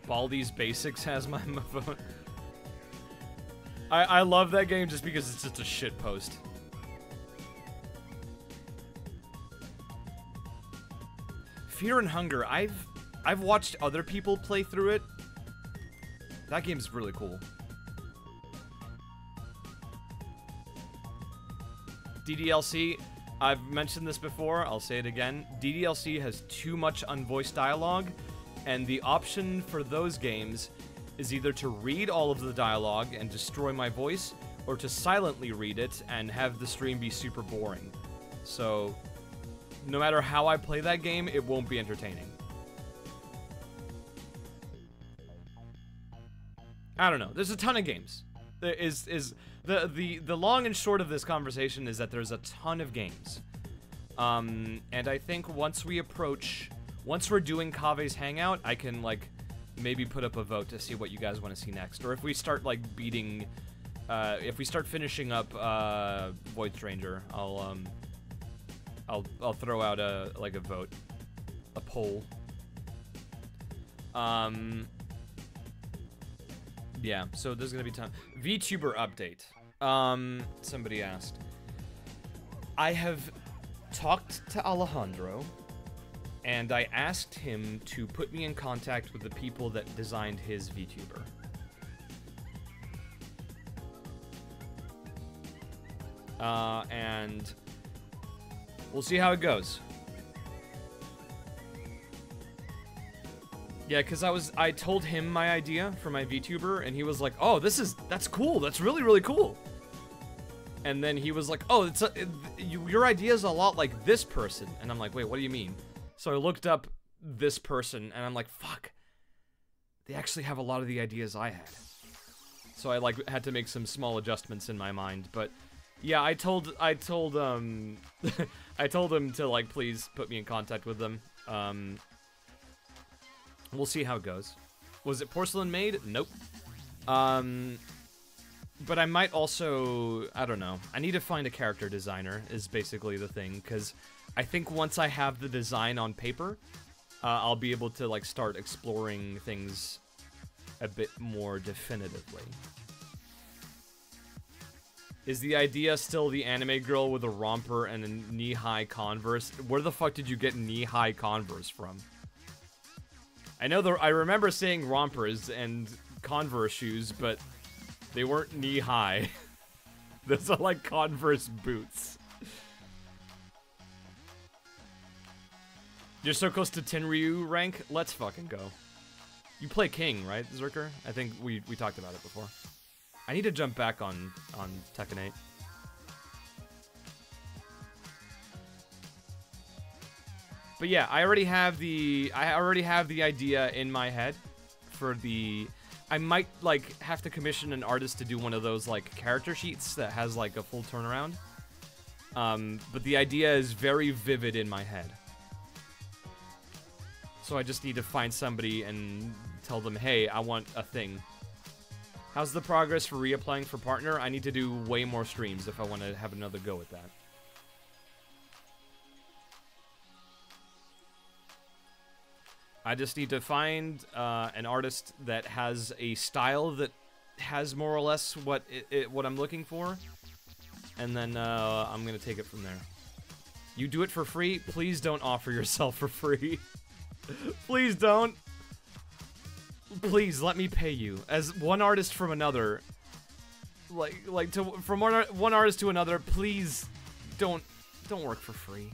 Baldi's Basics has my phone. I love that game just because it's just a shit post. Fear and Hunger. I've watched other people play through it. That game's really cool. DDLC. I've mentioned this before. I'll say it again. DDLC has too much unvoiced dialogue. And the option for those games is either to read all of the dialogue and destroy my voice, or to silently read it and have the stream be super boring. So, no matter how I play that game, it won't be entertaining. I don't know. There's a ton of games. There is the long and short of this conversation is that there's a ton of games. And I think once we're doing Kaveh's Hangout, I can, like, maybe put up a vote to see what you guys want to see next. Or if we start, like, if we start finishing up, Void Stranger, I'll throw out a vote. A poll. Yeah, so there's gonna be time. VTuber update. Somebody asked. I have talked to Alejandro, and I asked him to put me in contact with the people that designed his VTuber. And we'll see how it goes. Yeah, because I told him my idea for my VTuber, and he was like, oh, that's cool, that's really, really cool. And then he was like, oh, your idea is a lot like this person. And I'm like, wait, what do you mean? So I looked up this person, and I'm like, fuck. They actually have a lot of the ideas I had. So I, like, had to make some small adjustments in my mind, but yeah, I told him to, like, please put me in contact with them. We'll see how it goes. Was it porcelain made? Nope. But I might also, I don't know. I need to find a character designer is basically the thing, because I think once I have the design on paper, I'll be able to, like, start exploring things a bit more definitively. Is the idea still the anime girl with a romper and a knee-high Converse? Where the fuck did you get knee-high Converse from? I know I remember saying rompers and Converse shoes, but they weren't knee-high. Those are like Converse boots. You're so close to Tenryu rank? Let's fucking go. You play King, right, Zerker? I think we talked about it before. I need to jump back on Tekken 8. But yeah, I already have the idea in my head for the. I might, like, have to commission an artist to do one of those, like, character sheets that has, like, a full turnaround. But the idea is very vivid in my head. So I just need to find somebody and tell them, hey, I want a thing. How's the progress for reapplying for partner? I need to do way more streams if I want to have another go at that. I just need to find an artist that has a style that has more or less what I'm looking for, and then I'm gonna take it from there. You do it for free? Please don't offer yourself for free. Please don't. Please let me pay you as one artist from another. From one artist to another. Please don't work for free.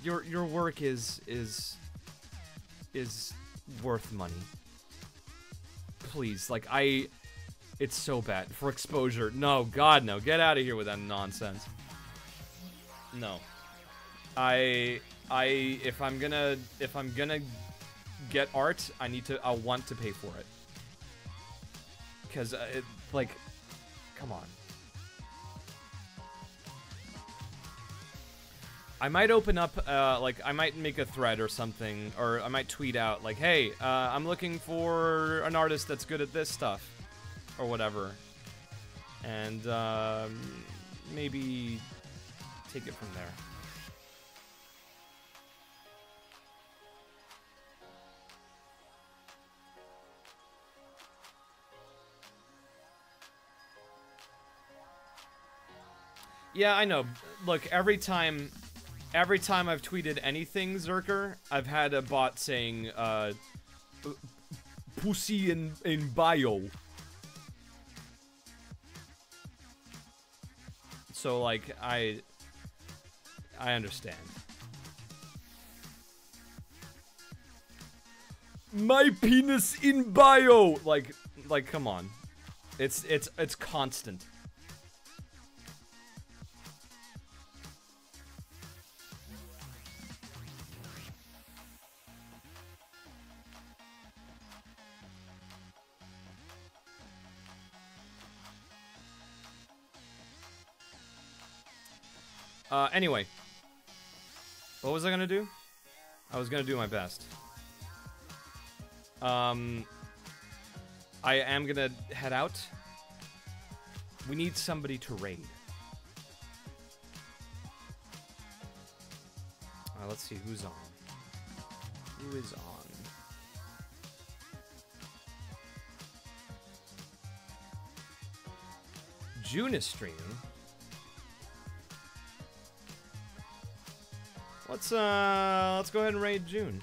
Your work is worth money. Please, like, it's so bad. For exposure. No, God, no. Get out of here with that nonsense. No. If I'm gonna get art, I want to pay for it. Because, like, come on. I might open up, like, I might make a thread or something, or I might tweet out, like, hey, I'm looking for an artist that's good at this stuff, or whatever. And, maybe take it from there. Yeah, I know. Look, every time I've tweeted anything, Zerker, I've had a bot saying, pussy in bio. So, like, I understand. My penis in bio! Like, come on. It's constant. Anyway. What was I gonna do? I was gonna do my best. I am gonna head out. We need somebody to raid. Let's see who's on. Who is on? June is streaming. Let's go ahead and raid June.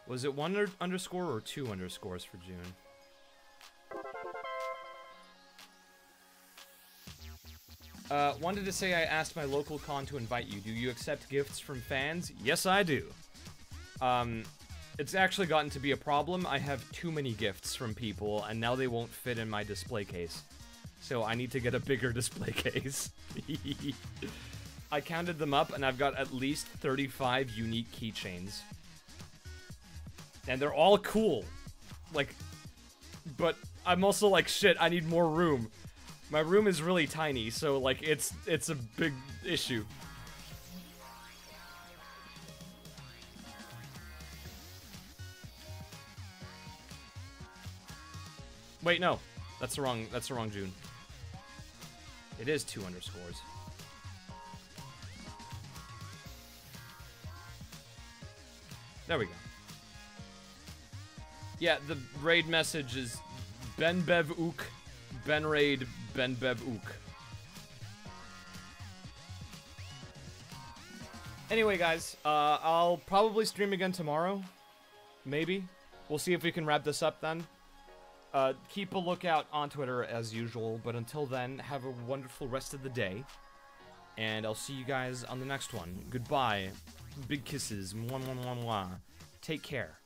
Was it 1 underscore or 2 underscores for June? Wanted to say I asked my local con to invite you. Do you accept gifts from fans? Yes, I do. It's actually gotten to be a problem. I have too many gifts from people, and now they won't fit in my display case. So I need to get a bigger display case. I counted them up, and I've got at least 35 unique keychains. And they're all cool. Like, but I'm also like, shit, I need more room. My room is really tiny, so like, it's a big issue. Wait, no. That's the wrong June. It is 2 underscores. There we go. Yeah, the raid message is Ben Bev Ook, Ben Raid, Ben Bev Ook. Anyway, guys, I'll probably stream again tomorrow. Maybe. We'll see if we can wrap this up then. Keep a lookout on Twitter as usual, but until then, have a wonderful rest of the day. And I'll see you guys on the next one. Goodbye. Big kisses. Mwah, mwah, mwah, mwah. Take care.